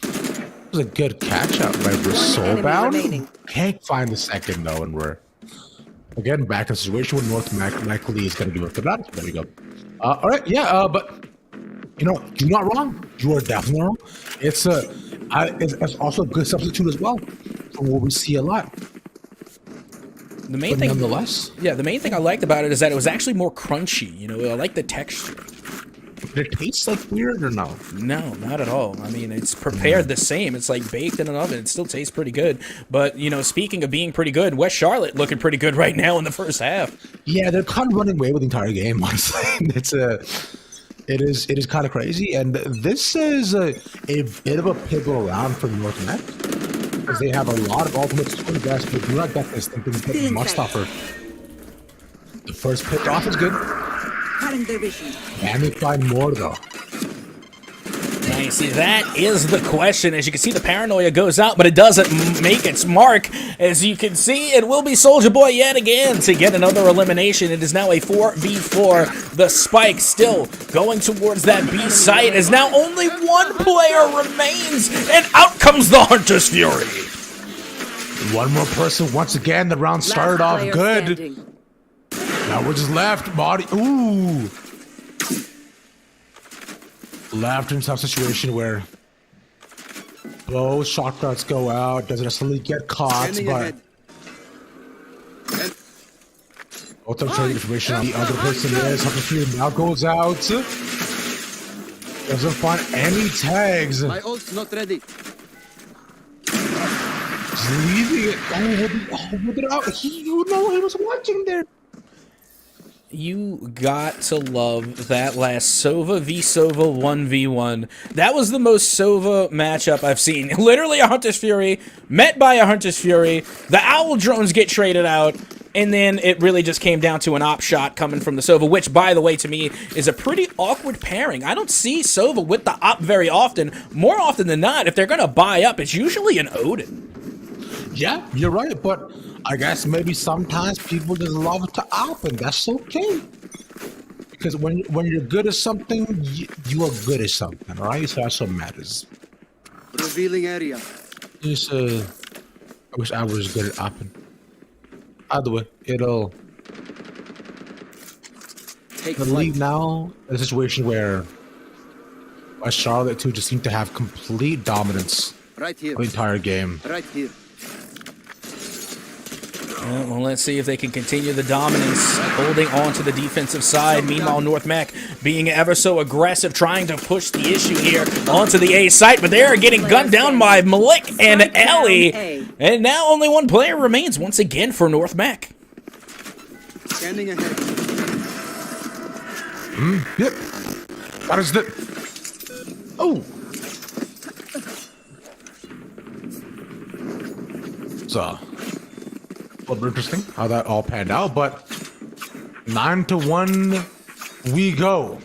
It was a good catch up, right? We're enemy soulbound. remaining. Can't find the second though, and we're again back in a situation where North Mac Lee is going to give us the bat. There we go. All right, yeah, but you know, you're not wrong. You are definitely wrong. It's it's also a good substitute as well from what we see a lot. The main But thing, nonetheless, yeah, the main thing I liked about it is that it was actually more crunchy. You know, I like the texture. did it taste like weird or no? No, not at all. I mean, it's prepared the same. It's like baked in an oven. It still tastes pretty good. But, you know, speaking of being pretty good, West Charlotte looking pretty good right now in the first half. Yeah, they're kind of running away with the entire game. Honestly, it is kind of crazy, and this is a bit of a pivotal round for North Met because they have a lot of ultimates to the best, but do not get this thing to must offer. The first pick off is good. Cutting their vision. Can we find more though? Now, you see, that is the question. As you can see, the paranoia goes out, but it doesn't make its mark. As you can see, it will be Soldier Boy yet again to get another elimination. It is now a 4v4. The spike still going towards that B site as now only one player remains, and out comes the Hunter's Fury. One more person once again. The round started Last off player good. standing. Now we're just left. Body. Ooh. Left in some situation where both shot darts go out. Doesn't necessarily get caught, Standing but ahead. And both are trading information on the other person is. Hunter now goes out. Doesn't find any tags. my ult's not ready. Just leaving it. Oh, look it out. You know he was watching there. You got to love that last Sova v Sova 1v1. That was the most Sova matchup I've seen. Literally a Hunter's Fury, met by a Hunter's Fury, the Owl drones get traded out, and then it really just came down to an op shot coming from the Sova, which, by the way, to me, is a pretty awkward pairing. I don't see Sova with the op very often. More often than not, if they're going to buy up, it's usually an Odin. Yeah, you're right, but I guess maybe sometimes people just love to op, and that's okay. Because when you're good at something, you are good at something, right? So that's what matters. Revealing area. Just, I wish I was good at opping. Either way, it'll Take the flight. lead now in a situation where West Charlotte too just seem to have complete dominance Right here. of the entire game. Right here. Well, let's see if they can continue the dominance, holding on to the defensive side. Meanwhile, North Mac being ever so aggressive, trying to push the issue here onto the A site, but they are getting gunned down by Malik and Strike down Ellie. A. And now only one player remains once again for North Mac. Scanning ahead. Yep. That is the. Oh. So, a little bit interesting how that all panned out, but 9-1, we go.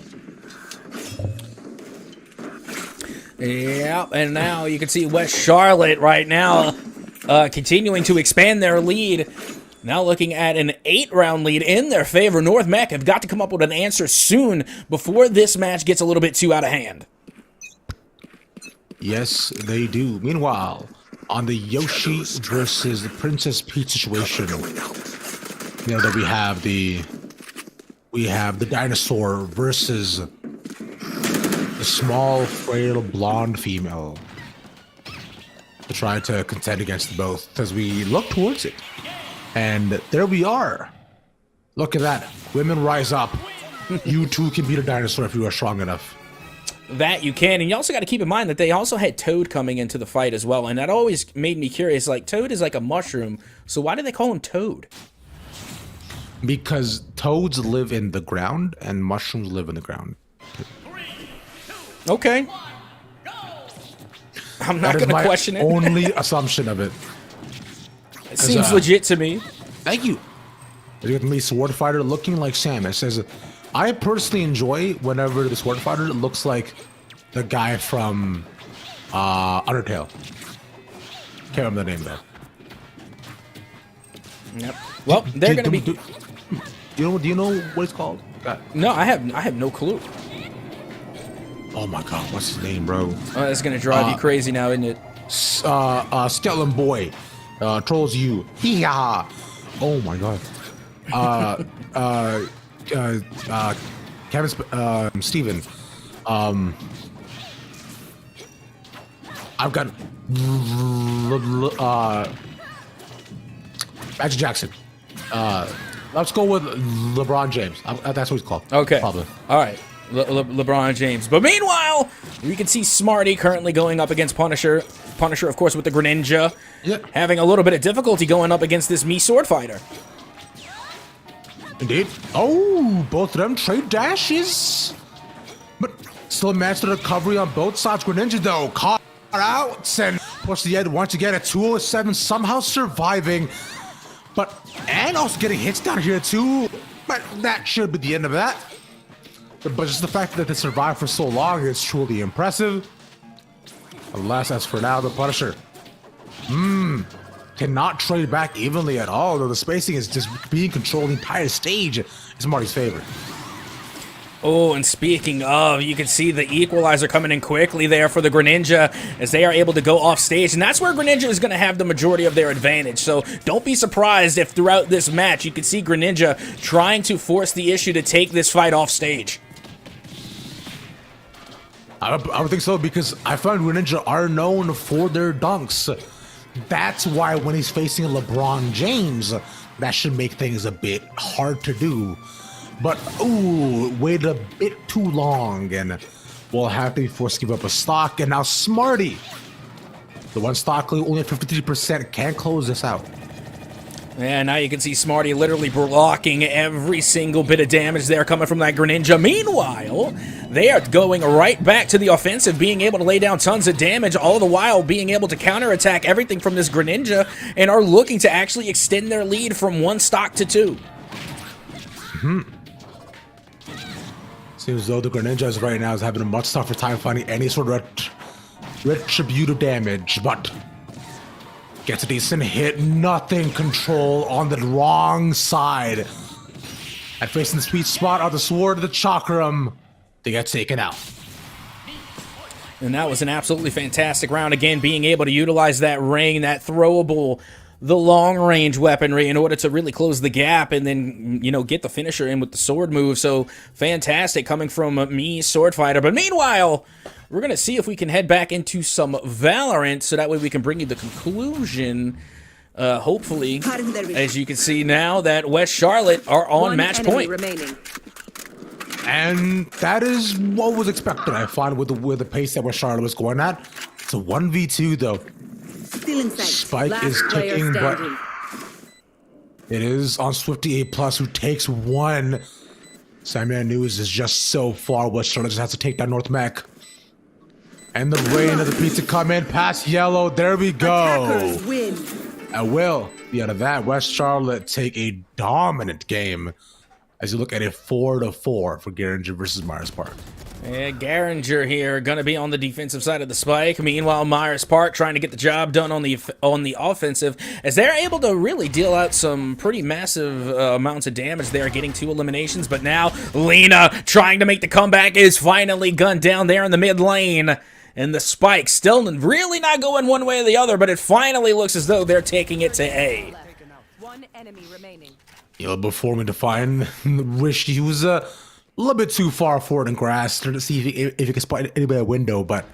Yep, and now you can see West Charlotte right now continuing to expand their lead. Now looking at an 8-round lead in their favor. North Mech have got to come up with an answer soon before this match gets a little bit too out of hand. Yes, they do. Meanwhile, on the Yoshi versus the Princess Peach situation, you know that we have the dinosaur versus the small, frail, blonde female to try to contend against both as we look towards it. And there we are. Look at that. Women rise up. You too can beat a dinosaur if you are strong enough. That you can, and you also got to keep in mind that they also had Toad coming into the fight as well, and that always made me curious. Like, Toad is like a mushroom, so why do they call him Toad? Because toads live in the ground and mushrooms live in the ground. Okay. I'm not That is going to my question it. only assumption of it. It seems legit to me. Thank you. You get me sword fighter looking like Samus. Says, I personally enjoy whenever the sword fighter looks like the guy from Undertale. Can't remember the name of that. Yep. Well, they're going to be. Do you know what it's called? No, I have no clue. Oh my god, what's his name, bro? Oh, that's going to drive you crazy now, isn't it? Skeleton Boy. Trolls you. Hee-ha! Oh my god. Kevin, Steven. I've got Magic Jackson. Let's go with LeBron James. That's what he's called. Okay. Probably. All right. LeBron James. But meanwhile, we can see Smarty currently going up against Punisher. Punisher, of course, with the Greninja. Yep. Having a little bit of difficulty going up against this Mii sword fighter. Indeed. Oh, both of them trade dashes. But still managed the recovery on both sides. Greninja, though, caught out and pushed the edge once again at 207, somehow surviving. And also getting hits down here, too. But that should be the end of that. But just the fact that they survived for so long is truly impressive. Alas, as for now, the Punisher cannot trade back evenly at all, though the spacing is just being controlled the entire stage is Marty's favorite. Oh, and speaking of, you can see the equalizer coming in quickly there for the Greninja as they are able to go off stage, and that's where Greninja is going to have the majority of their advantage. So don't be surprised if throughout this match you can see Greninja trying to force the issue to take this fight off stage. I would think so, because I find Greninja are known for their dunks. That's why when he's facing LeBron James, that should make things a bit hard to do. But, ooh, waited a bit too long, and we'll have to be forced to give up a stock. And now Smarty, the one stock only at 53%, can close this out. And now you can see Smarty literally blocking every single bit of damage there coming from that Greninja. Meanwhile, they are going right back to the offensive, being able to lay down tons of damage, all the while being able to counterattack everything from this Greninja, and are looking to actually extend their lead from 1 stock to 2. Seems as though the Greninja right now is having a much tougher time finding any sort of retributive damage, but gets a decent hit, nothing control on the wrong side. And facing the sweet spot on the sword of the Chakram, they get taken out. And that was an absolutely fantastic round. Again, being able to utilize that ring, that throwable, the long-range weaponry in order to really close the gap and then, you know, get the finisher in with the sword move. So fantastic coming from Mii sword fighter. But meanwhile, we're going to see if we can head back into some Valorant so that way we can bring you the conclusion. Hopefully, as you can see now that West Charlotte are on match point. Remaining. And that is what was expected, I find, with the pace that West Charlotte was going at. It's a 1v2, though. Still in sight. Spike Last is player ticking, but standing. it is on Swifty A+, who takes 1. Sandman News is just so far. West Charlotte just has to take down North Mech. And the rain of the pizza come in past yellow. There we go. Attackers win. I will be out of that. West Charlotte take a dominant game as you look at a 4-4 for Garinger versus Myers Park. Yeah, Garinger here going to be on the defensive side of the spike. Meanwhile, Myers Park trying to get the job done on the offensive, as they're able to really deal out some pretty massive amounts of damage there, getting 2 eliminations. But now Lena trying to make the comeback is finally gunned down there in the mid lane. And the spike still really not going one way or the other, but it finally looks as though they're taking it to A. One enemy remaining. You know, before me to find wish he was a little bit too far forward in grass to see if he can spot anybody a window, but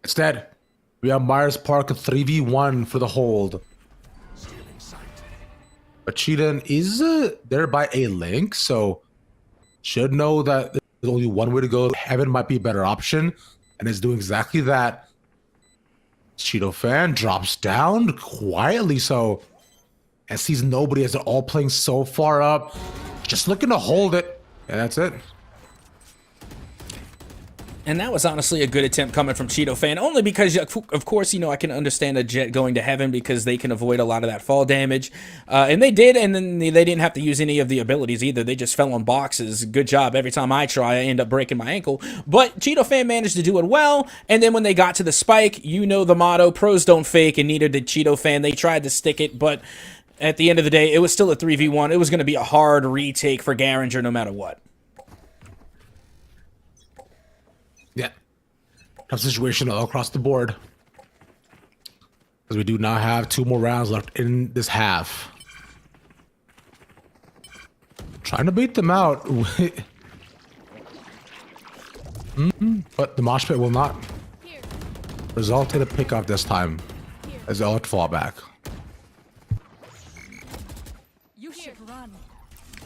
instead we have Myers Park 3v1 for the hold. But Cheetah is there by a link, so should know that there's only one way to go. Heaven might be a better option, and is doing exactly that. Cheeto fan drops down quietly, so and sees nobody as they're all playing so far up, just looking to hold it, and that's it. And that was honestly a good attempt coming from Cheeto fan, only because, of course, you know, I can understand a Jet going to Heaven because they can avoid a lot of that fall damage. And they did, and then they didn't have to use any of the abilities either. They just fell on boxes. Good job. Every time I try, I end up breaking my ankle. But Cheeto fan managed to do it well, and then when they got to the spike, you know the motto, pros don't fake, and neither did Cheeto fan. They tried to stick it, but at the end of the day, it was still a 3v1. It was going to be a hard retake for Garinger no matter what. Yeah. Tough situation all across the board. Because we do now have 2 more rounds left in this half. Trying to beat them out. But the mosh pit will not result in a pickoff this time. As they'll have to fall back.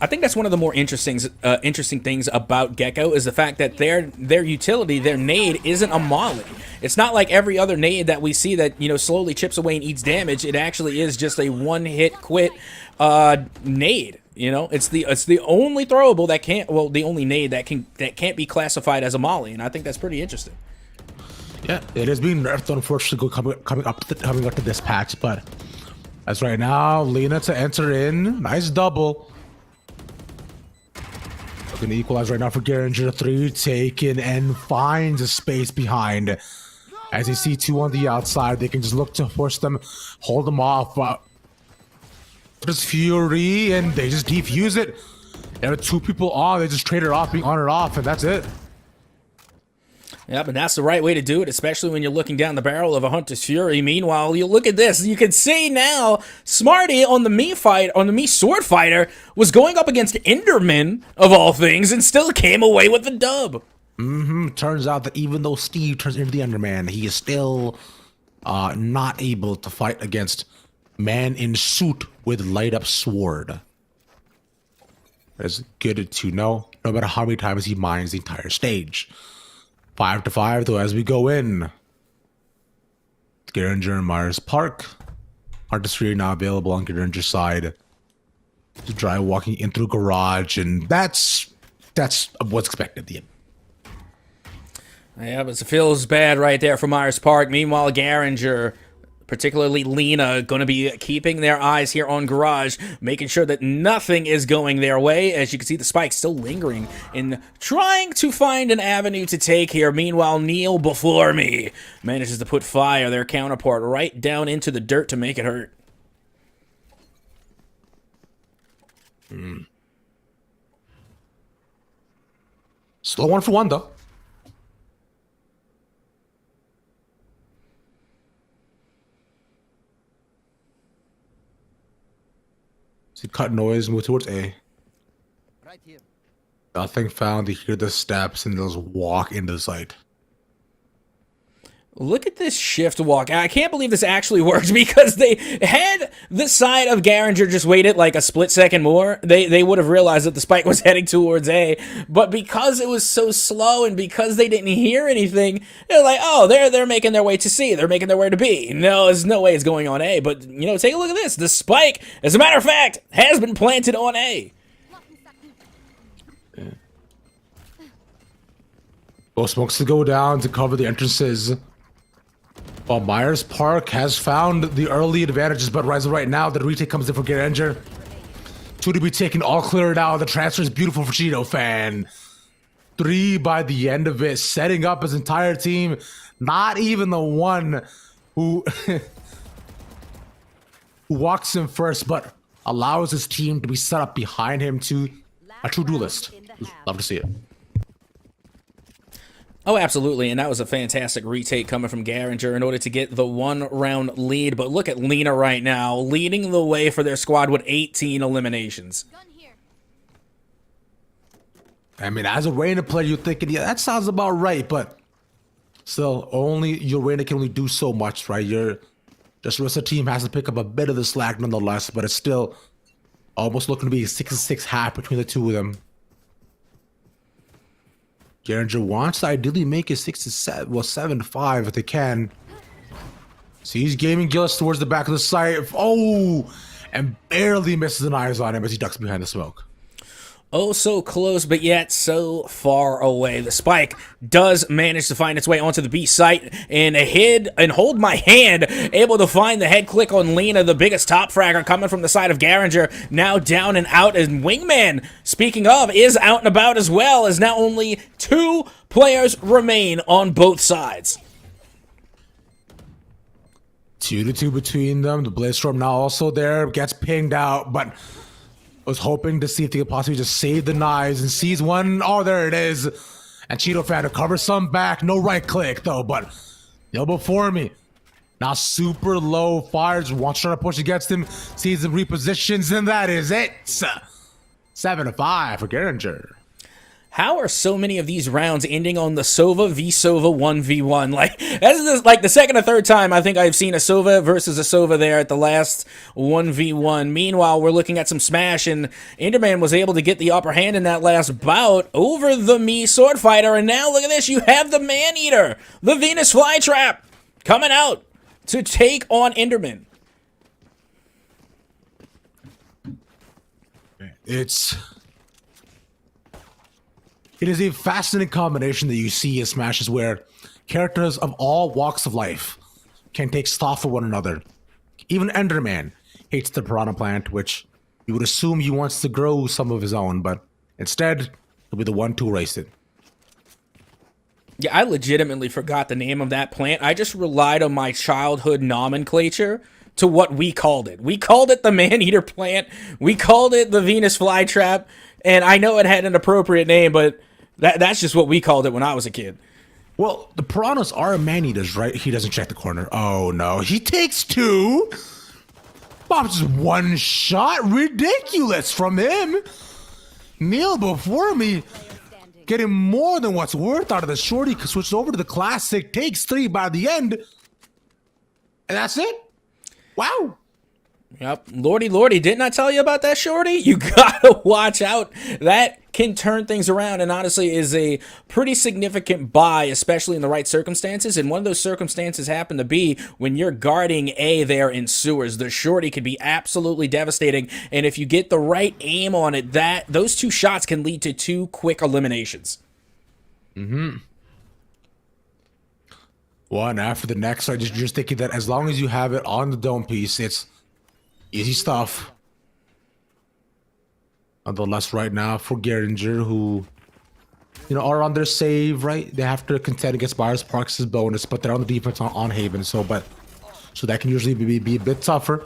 I think that's one of the more interesting things about Gecko is the fact that their utility, their nade, isn't a molly. It's not like every other nade that we see that, you know, slowly chips away and eats damage. It actually is just a one-hit quit nade. You know, it's the only throwable that can't, well, the only nade that can't be classified as a molly, and I think that's pretty interesting. Yeah, it is being nerfed, unfortunately, coming up to this patch, but as right now, Lena to enter in, nice double. Gonna equalize right now for Garinger. 3 taken and finds a space behind. As you see 2 on the outside, they can just look to force them, hold them off. There's Fury, and they just defuse it. There are 2 people on, they just trade it off, being on or off, and that's it. Yeah, but that's the right way to do it, especially when you're looking down the barrel of a Hunter's Fury. Meanwhile, you look at this, you can see now Smarty on the Mii Sword Fighter was going up against Enderman, of all things, and still came away with the dub. Turns out that even though Steve turns into the Enderman, he is still not able to fight against man in suit with light up sword. That's good to know, no matter how many times he mines the entire stage. 5-5 though as we go in. Garinger and Myers Park. Hunter's Fury now available on Garinger's side. To try walking in through garage, and that's what's expected. Yeah, but it feels bad right there for Myers Park. Meanwhile, Garinger, particularly Lena, going to be keeping their eyes here on Garage, making sure that nothing is going their way. As you can see, the spike still lingering in trying to find an avenue to take here. Meanwhile, Neil before me manages to put Fire, their counterpart, right down into the dirt to make it hurt. Slow 1 for 1 though. See, cut noise, move towards A. Right here. Nothing found. They hear the steps and they'll just walk into the site. Look at this shift walk. I can't believe this actually worked because they had the side of Garinger just waited like a split second more. They would have realized that the spike was heading towards A. But because it was so slow and because they didn't hear anything, they're like, oh, they're making their way to C. They're making their way to B. No, there's no way it's going on A. But, you know, take a look at this. The spike, as a matter of fact, has been planted on A. Yeah. Both smokes to go down to cover the entrances. While Myers Park has found the early advantages, but right now the retake comes in for Garinger. 2 to be taken, all cleared out. The transfer is beautiful for Cheeto fan. 3 by the end of it, setting up his entire team. Not even the one who, who walks in first, but allows his team to be set up behind him to a true duelist. Love to see it. Oh, absolutely, and that was a fantastic retake coming from Garinger in order to get the 1-round lead. But look at Lena right now, leading the way for their squad with 18 eliminations. I mean, as a Reina player, you're thinking, yeah, that sounds about right, but still, your Reina can only do so much, right? Just the rest of the team has to pick up a bit of the slack nonetheless, but it's still almost looking to be a 6-6 half between the two of them. Garinger wants to ideally make it 6-7, well, 7-5 if they can. Sees Gaming Gillis towards the back of the site. Oh, and barely misses an eyes on him as he ducks behind the smoke. Oh, so close, but yet so far away. The spike does manage to find its way onto the B site and hold my hand, able to find the head click on Lena, the biggest top fragger coming from the side of Garinger. Now down and out, and Wingman, speaking of, is out and about as well, as now only 2 players remain on both sides. 2-2 between them. The Blazestorm now also there, gets pinged out, but was hoping to see if they could possibly just save the knives and sees one. Oh, there it is. And Cheeto Fan to cover some back. No right click, though, but before me. Now super low, fires, wants to try to push against him, sees him repositions, and that is it. 7-5 for Garinger. How are so many of these rounds ending on the Sova v Sova 1v1? Like, that's like the second or third time I think I've seen a Sova versus a Sova there at the last 1v1. Meanwhile, we're looking at some Smash, and Enderman was able to get the upper hand in that last bout over the Mii Sword Fighter. And now look at this, you have the Man-Eater, the Venus Flytrap, coming out to take on Enderman. It is a fascinating combination that you see in Smashes where characters of all walks of life can take stock for one another. Even Enderman hates the piranha plant, which you would assume he wants to grow some of his own, but instead, he'll be the one to erase it. Yeah, I legitimately forgot the name of that plant. I just relied on my childhood nomenclature to what we called it. We called it the Man-Eater plant. We called it the Venus Flytrap. And I know it had an appropriate name, but that's just what we called it when I was a kid. Well, the piranhas are man-eaters, right? He doesn't check the corner. Oh, no. He takes 2. Bob's just one shot. Ridiculous from him. Neil before me getting more than what's worth out of the shorty. Switches over to the classic. Takes 3 by the end. And that's it. Wow. Yep. Lordy, didn't I tell you about that shorty? You gotta watch out. That can turn things around and honestly is a pretty significant buy, especially in the right circumstances. And one of those circumstances happen to be when you're guarding A there in sewers. The shorty could be absolutely devastating. And if you get the right aim on it, those 2 shots can lead to 2 quick eliminations. One after the next. I just thinking that as long as you have it on the dome piece, it's easy stuff. Nonetheless, right now for Garinger, who, are on their save, right? They have to contend against Myers Parks' bonus, but they're on the defense on Haven, so that can usually be a bit tougher.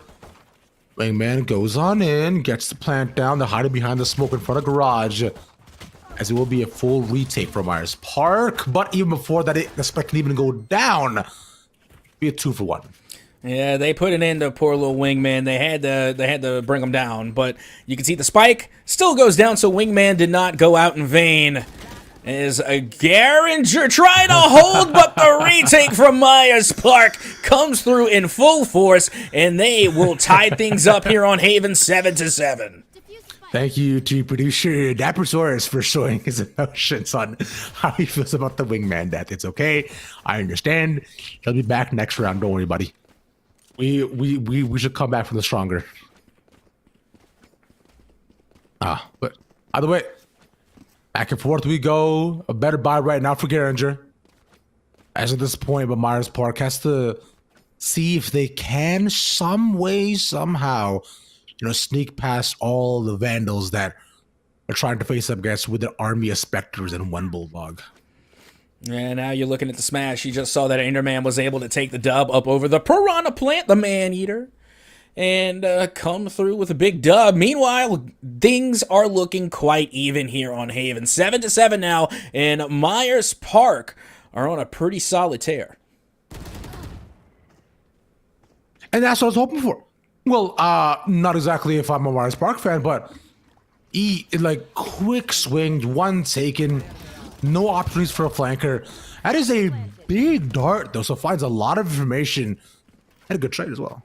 Wingman goes on in, gets the plant down. They're hiding behind the smoke in front of garage, as it will be a full retake for Myers Park. But even before that, the spec can even go down. Be a 2-for-1. Yeah, they put it into poor little Wingman. They had to bring him down, but you can see the spike still goes down, so Wingman did not go out in vain. As a Garinger trying to hold, but the retake from Myers Park comes through in full force, and they will tie things up here on Haven 7-7. Thank you to producer Dappersaurus for showing his emotions on how he feels about the Wingman death. It's okay. I understand. He'll be back next round. Don't worry, buddy. We should come back from the stronger. But either way, back and forth we go. A better buy right now for Garinger. As at this point, but Myers Park has to see if they can some way, somehow, sneak past all the vandals that are trying to face up against with an army of specters and one bulldog. And now you're looking at the smash. You just saw that Enderman was able to take the dub up over the Piranha Plant, the Man-Eater, and come through with a big dub. Meanwhile, things are looking quite even here on Haven. 7-7 now, and Myers Park are on a pretty solid tear. And that's what I was hoping for. Well, not exactly if I'm a Myers Park fan, but like quick swing, one taken, no opportunities for a flanker. That is a big dart, though, so finds a lot of information. Had a good trade as well.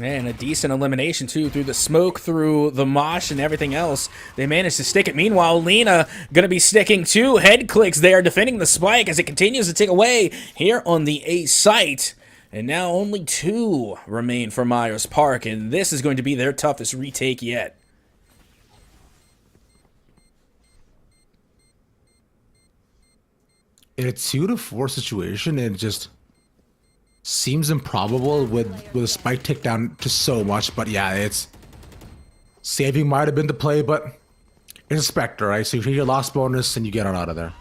And a decent elimination, too, through the smoke, through the mosh, and everything else. They managed to stick it. Meanwhile, Lena going to be sticking 2 head clicks there, defending the spike as it continues to tick away here on the A site. And now only 2 remain for Myers Park, and this is going to be their toughest retake yet. In a 2-4 situation, it just seems improbable with a spike tick down to so much. But yeah, it's saving might have been the play, but it's a Spectre, right? So you hit your loss bonus and you get on out of there.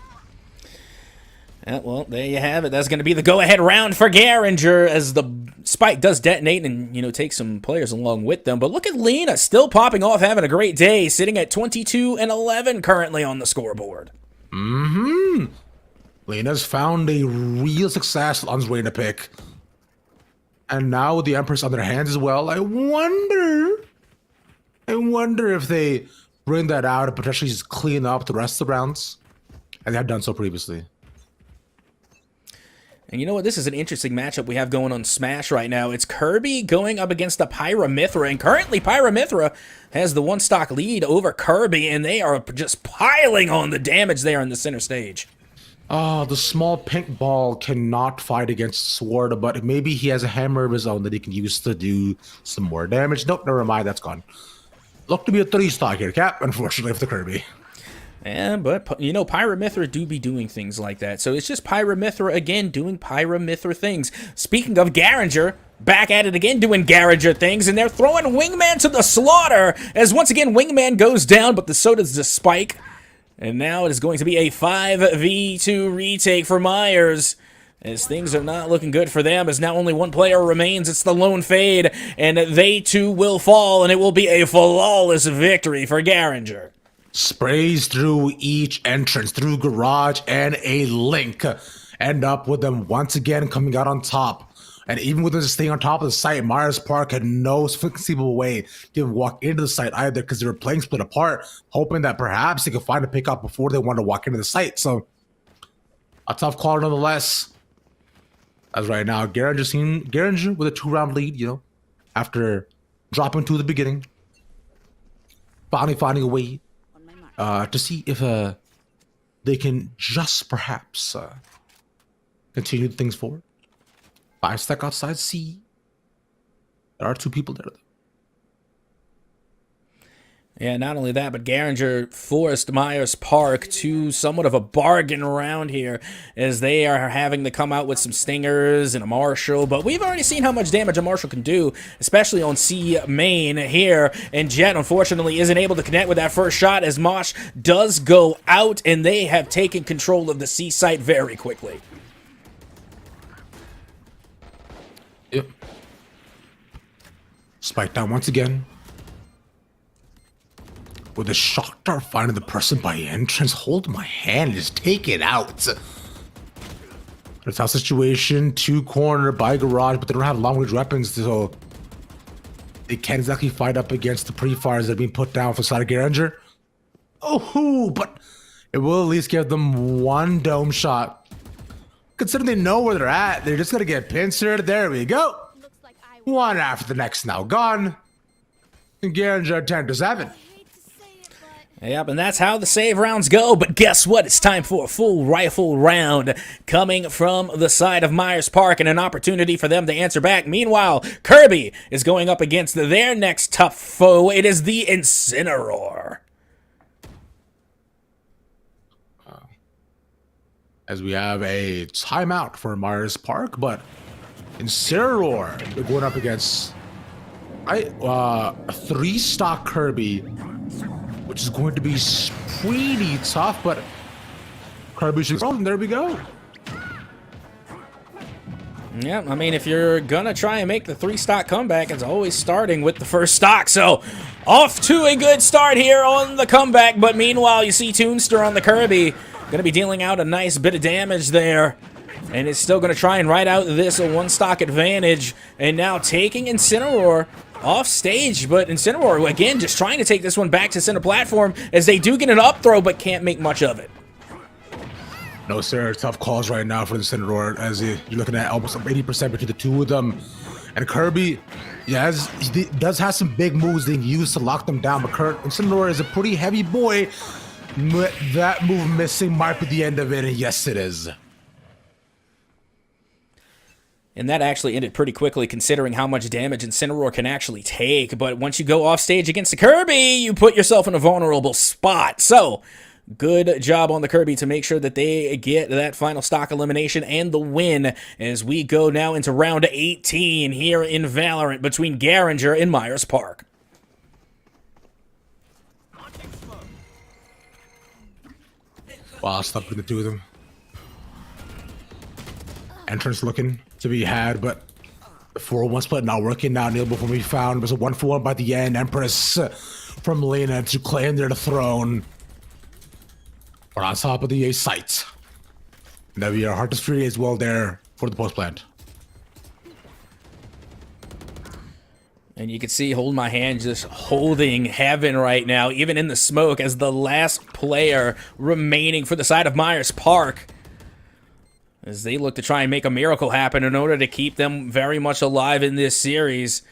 Yeah, well, there you have it. That's going to be the go-ahead round for Garinger as the spike does detonate and, you know, take some players along with them. But look at Lena still popping off, having a great day, sitting at 22-11 currently on the scoreboard. Mm-hmm. Lena's found a real success on his way to pick. And now with the Empress on their hands as well, I wonder if they bring that out and potentially just clean up the rest of the rounds. And they have done so previously. And you know what? This is an interesting matchup we have going on Smash right now. It's Kirby going up against the Pyramithra, and currently Pyramithra has the 1-stock lead over Kirby, and they are just piling on the damage there in the center stage. Oh, the small pink ball cannot fight against Sword, but maybe he has a hammer of his own that he can use to do some more damage. Nope, never mind, that's gone. Look to be a 3-stock here, Cap, unfortunately, for the Kirby. Yeah, but, you know, Pyramithra do be doing things like that. So it's just Pyramithra again doing Pyramithra things. Speaking of Garinger, back at it again doing Garinger things, and they're throwing Wingman to the slaughter as once again Wingman goes down, but so does the spike. And now it is going to be a 5v2 retake for Myers, as things are not looking good for them, as now only 1 player remains. It's the Lone Fade, and they too will fall, and it will be a flawless victory for Garinger. Sprays through each entrance, through garage and a link. End up with them once again coming out on top. And even with this staying on top of the site, Myers Park had no conceivable way to walk into the site either, because they were playing split apart, hoping that perhaps they could find a pickup before they wanted to walk into the site. So, a tough call nonetheless. As right now, Garinger with a 2-round lead, you know, after dropping to the beginning. Finally finding a way to see if they can just perhaps continue things forward. 5-stack outside C. There are 2 people there. Yeah, not only that, but Garinger forced Myers Park to somewhat of a bargain round here, as they are having to come out with some stingers and a Marshall. But we've already seen how much damage a Marshall can do, especially on C main here. And Jet, unfortunately, isn't able to connect with that first shot, as Mosh does go out, and they have taken control of the C site very quickly. Yep. Spike down once again. With a shock dart finding the person by entrance, hold my hand and just take it out. It's our situation, 2 corner by garage, but they don't have long-range weapons, so they can't exactly fight up against the pre-fires that are being put down for side of Garinger. Oh, but it will at least give them 1 dome shot. Considering they know where they're at, they're just gonna get pincered. There we go. One after the next now gone. And Garinger 10-7. Yep, and that's how the save rounds go. But guess what? It's time for a full rifle round coming from the side of Myers Park, and an opportunity for them to answer back. Meanwhile, Kirby is going up against their next tough foe. It is the Incineroar. As we have a timeout for Myers Park, but Incineroar, they're going up against a 3-stock Kirby, which is going to be pretty tough, but Kirby should roll, and there we go. Yeah, I mean, if you're gonna try and make the 3-stock comeback, it's always starting with the first stock. So, off to a good start here on the comeback. But meanwhile, you see Toonster on the Kirby, gonna be dealing out a nice bit of damage there, and it's still gonna try and ride out this 1-stock advantage. And now taking Incineroar off stage, but Incineroar again just trying to take this one back to center platform as they do get an up throw, but can't make much of it. No, sir. Tough calls right now for the Incineroar, as you're looking at almost 80% between the two of them. And Kirby, yeah, he does have some big moves they can use to lock them down, but Incineroar is a pretty heavy boy. That move missing might be the end of it, and yes, it is. And that actually ended pretty quickly, considering how much damage Incineroar can actually take. But once you go off stage against the Kirby, you put yourself in a vulnerable spot. So, good job on the Kirby to make sure that they get that final stock elimination and the win as we go now into round 18 here in Valorant between Garinger and Myers Park. Wow, stuck between the two of them. Entrance looking to be had, but the 4-1 split not working now. Neilable will be found. There's a 1-for-1 by the end. Empress from Lena to claim their throne. We're on top of the site. Now we are Heart Free as well there for the post plant. And you can see Hold My Hand just holding heaven right now, even in the smoke, as the last player remaining for the side of Myers Park, as they look to try and make a miracle happen in order to keep them very much alive in this series.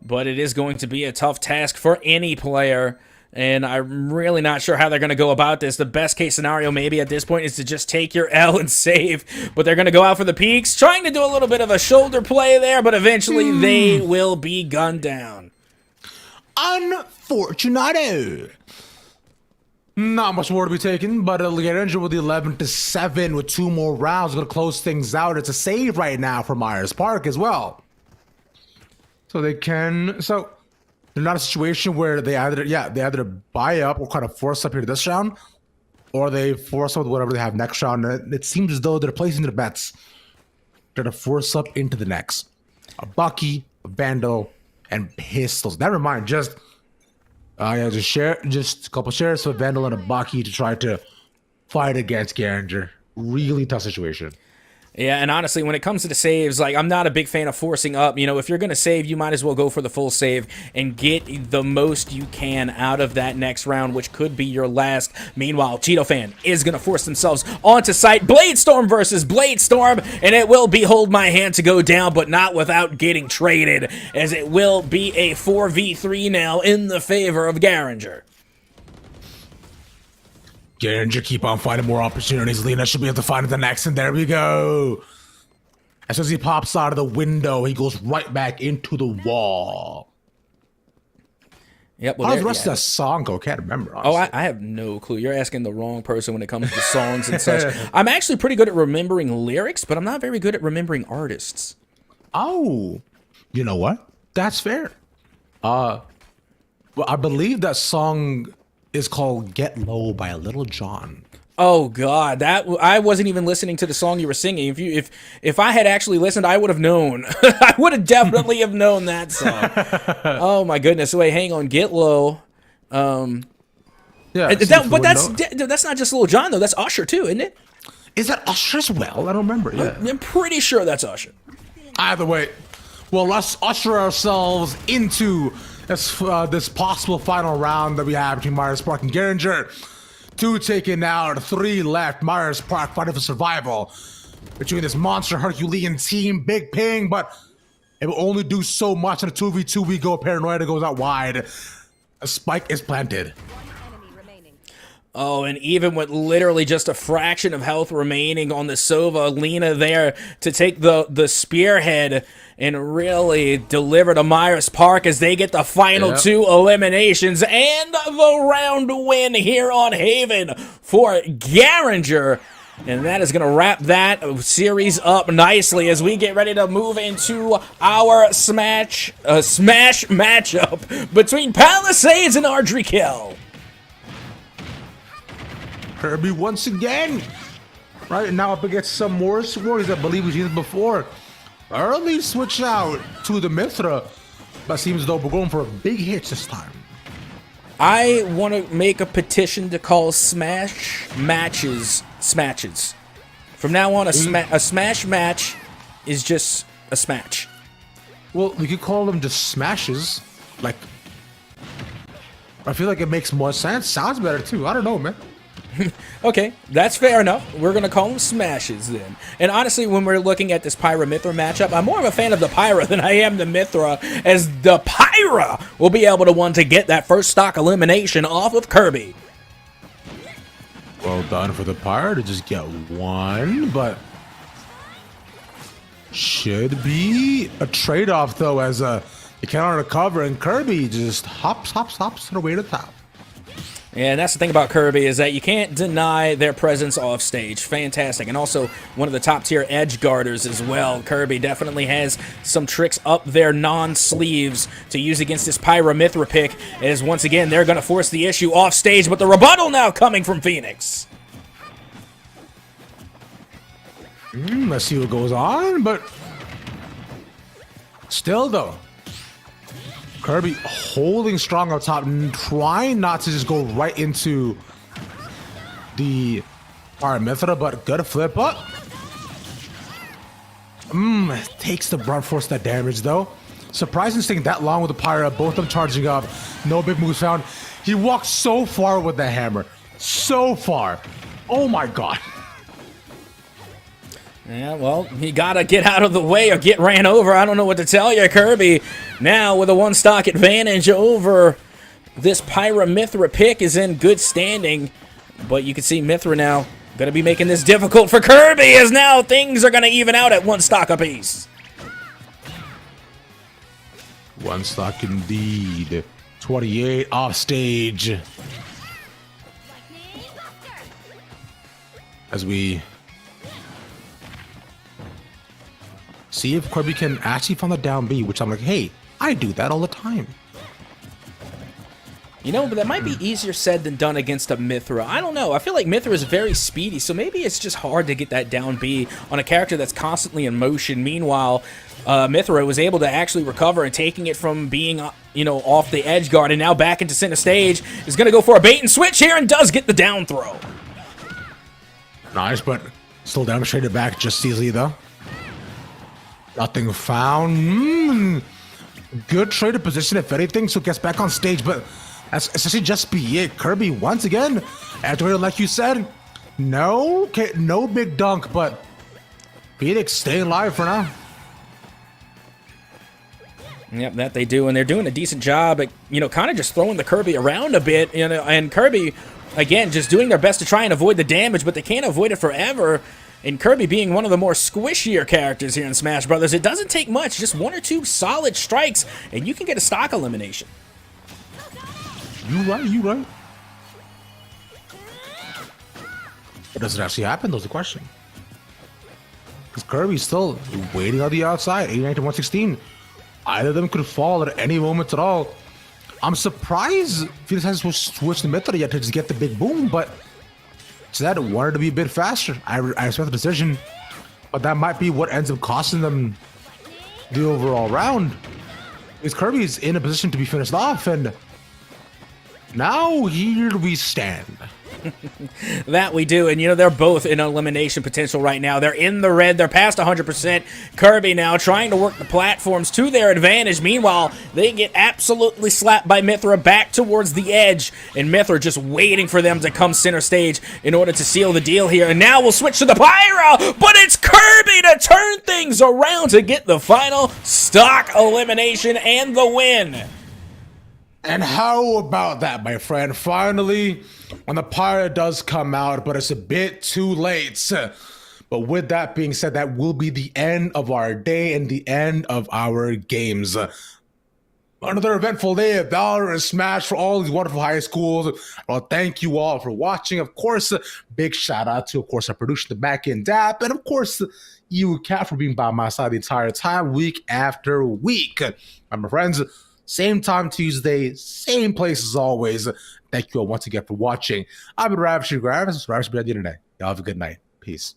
But it is going to be a tough task for any player, and I'm really not sure how they're going to go about this. The best case scenario maybe at this point is to just take your L and save, but they're going to go out for the peaks, trying to do a little bit of a shoulder play there, but eventually they will be gunned down. Unfortunate. Not much more to be taken, but Garinger with the 11-7 with 2 more rounds. Going to close things out. It's a save right now for Myers Park as well. So they can... So they're not a situation where they either buy up or kind of force up here this round, or they force up with whatever they have next round. It seems as though they're placing their bets. They're to force up into the next. A Bucky, a Vandal, and pistols. Never mind, just a couple shares of Vandal and a Bucky to try to fight against Garinger. Really tough situation. Yeah, and honestly, when it comes to the saves, like, I'm not a big fan of forcing up. You know, if you're going to save, you might as well go for the full save and get the most you can out of that next round, which could be your last. Meanwhile, Cheeto Fan is going to force themselves onto site. Bladestorm versus Bladestorm, and it will be Hold My Hand to go down, but not without getting traded, as it will be a 4v3 now in the favor of Garinger. Garinger keep on finding more opportunities. Lena should be able to find the next, and there we go. As soon as he pops out of the window, he goes right back into the wall. Yep. Well, how does the rest of that song go? Can't remember, honestly. Oh, I have no clue. You're asking the wrong person when it comes to songs and such. I'm actually pretty good at remembering lyrics, but I'm not very good at remembering artists. Oh, you know what? That's fair. Well, I believe that song is called Get Low by Little John. Oh God, that I wasn't even listening to the song you were singing. If I had actually listened, I would have known. I would have definitely have known that song. Oh my goodness. Wait, hang on. Get Low. Yeah, but that's not just Little John though. That's Usher too, isn't it? Is that Usher as well? I don't remember. Yeah, I'm pretty sure that's Usher. Either way, well, let's usher ourselves into this possible final round that we have between Myers Park and Garinger. 2 taken out, 3 left. Myers Park fighting for survival between this monster Herculean team. Big ping, but it will only do so much. In a 2v2, we go. Paranoia goes out wide. A spike is planted. Oh, and even with literally just a fraction of health remaining on the Sova, Lena there to take the spearhead and really deliver to Myers Park as they get the final 2 eliminations and the round win here on Haven for Garinger. And that is going to wrap that series up nicely as we get ready to move into our smash matchup between Palisades and Ardrikel. Kirby once again. Right now up against some more warriors I believe we've seen it before. Early switch out to the Mithra, but seems as though we're going for a big hit this time. I want to make a petition to call smash matches smatches. From now on, a smash match is just a smash. Well, we could call them just smashes. Like, I feel like it makes more sense. Sounds better too. I don't know, man. Okay, that's fair enough. We're going to call them smashes then. And honestly, when we're looking at this Pyra-Mithra matchup, I'm more of a fan of the Pyra than I am the Mithra, as the Pyra will be able to get that first stock elimination off of Kirby. Well done for the Pyra to just get one, but should be a trade-off though, as you cannot recover, and Kirby just hops her way to the top. And that's the thing about Kirby, is that you can't deny their presence off stage. Fantastic. And also one of the top tier edge guarders as well. Kirby definitely has some tricks up their non-sleeves to use against this Pyra-Mithra pick, as once again they're going to force the issue off stage, but the rebuttal now coming from Phoenix. Let's see what goes on, but still though, Kirby holding strong up top, trying not to just go right into the Pyra-Mithra, but good flip up. Takes the brunt force that damage though. Surprising staying that long with the Pyra, both of them charging up. No big moves found. He walked so far with the hammer. So far. Oh my god. Yeah, well, you gotta get out of the way or get ran over. I don't know what to tell you. Kirby, now with a one-stock advantage over this Pyra-Mithra pick, is in good standing. But you can see Mithra now gonna be making this difficult for Kirby, as now things are gonna even out at one stock apiece. One stock indeed. 28 off stage. As we see if Kirby can actually find the down B, which I'm like, hey, I do that all the time. You know, but that might be easier said than done against a Mithra. I don't know. I feel like Mithra is very speedy, so maybe it's just hard to get that down B on a character that's constantly in motion. Meanwhile, Mithra was able to actually recover, and taking it from being, off the edge guard and now back into center stage, is going to go for a bait and switch here and does get the down throw. Nice, but still demonstrated back just easily though. Nothing found. Good traded position if anything, so gets back on stage, but that's essentially just be it. Kirby once again, activated like you said. No big dunk, but Phoenix staying alive for now. Yep, that they do, and they're doing a decent job at, kind of just throwing the Kirby around a bit, and Kirby, again, just doing their best to try and avoid the damage, but they can't avoid it forever. And Kirby being one of the more squishier characters here in Smash Brothers, it doesn't take much, just one or two solid strikes, and you can get a stock elimination. You right. But does it actually happen? That's the question. Because Kirby's still waiting on the outside, 89 to 116. Either of them could fall at any moment at all. I'm surprised Phoenix hasn't switched the Mithra yet to just get the big boom, but Zed wanted to be a bit faster. I respect the decision, but that might be what ends up costing them the overall round. Because Kirby's in a position to be finished off, and now here we stand. That we do, and they're both in elimination potential right now. They're in the red, they're past 100%. Kirby now trying to work the platforms to their advantage. Meanwhile, they get absolutely slapped by Mithra back towards the edge, and Mithra just waiting for them to come center stage in order to seal the deal here. And now we'll switch to the Pyra, but it's Kirby to turn things around to get the final stock elimination and the win. And how about that, my friend? Finally, when the Pyra does come out, but it's a bit too late. But with that being said, that will be the end of our day and the end of our games. Another eventful day of Valorant and Smash for all these wonderful high schools. Well, thank you all for watching. Of course, big shout out to, of course, our producer, the back end DAP, and of course, you, Cat, for being by my side the entire time, week after week. And my friends, same time Tuesday, same place as always. Thank you all once again for watching. I've been Ravishing Gravis. This is Ravish Y'all have a good night. Peace.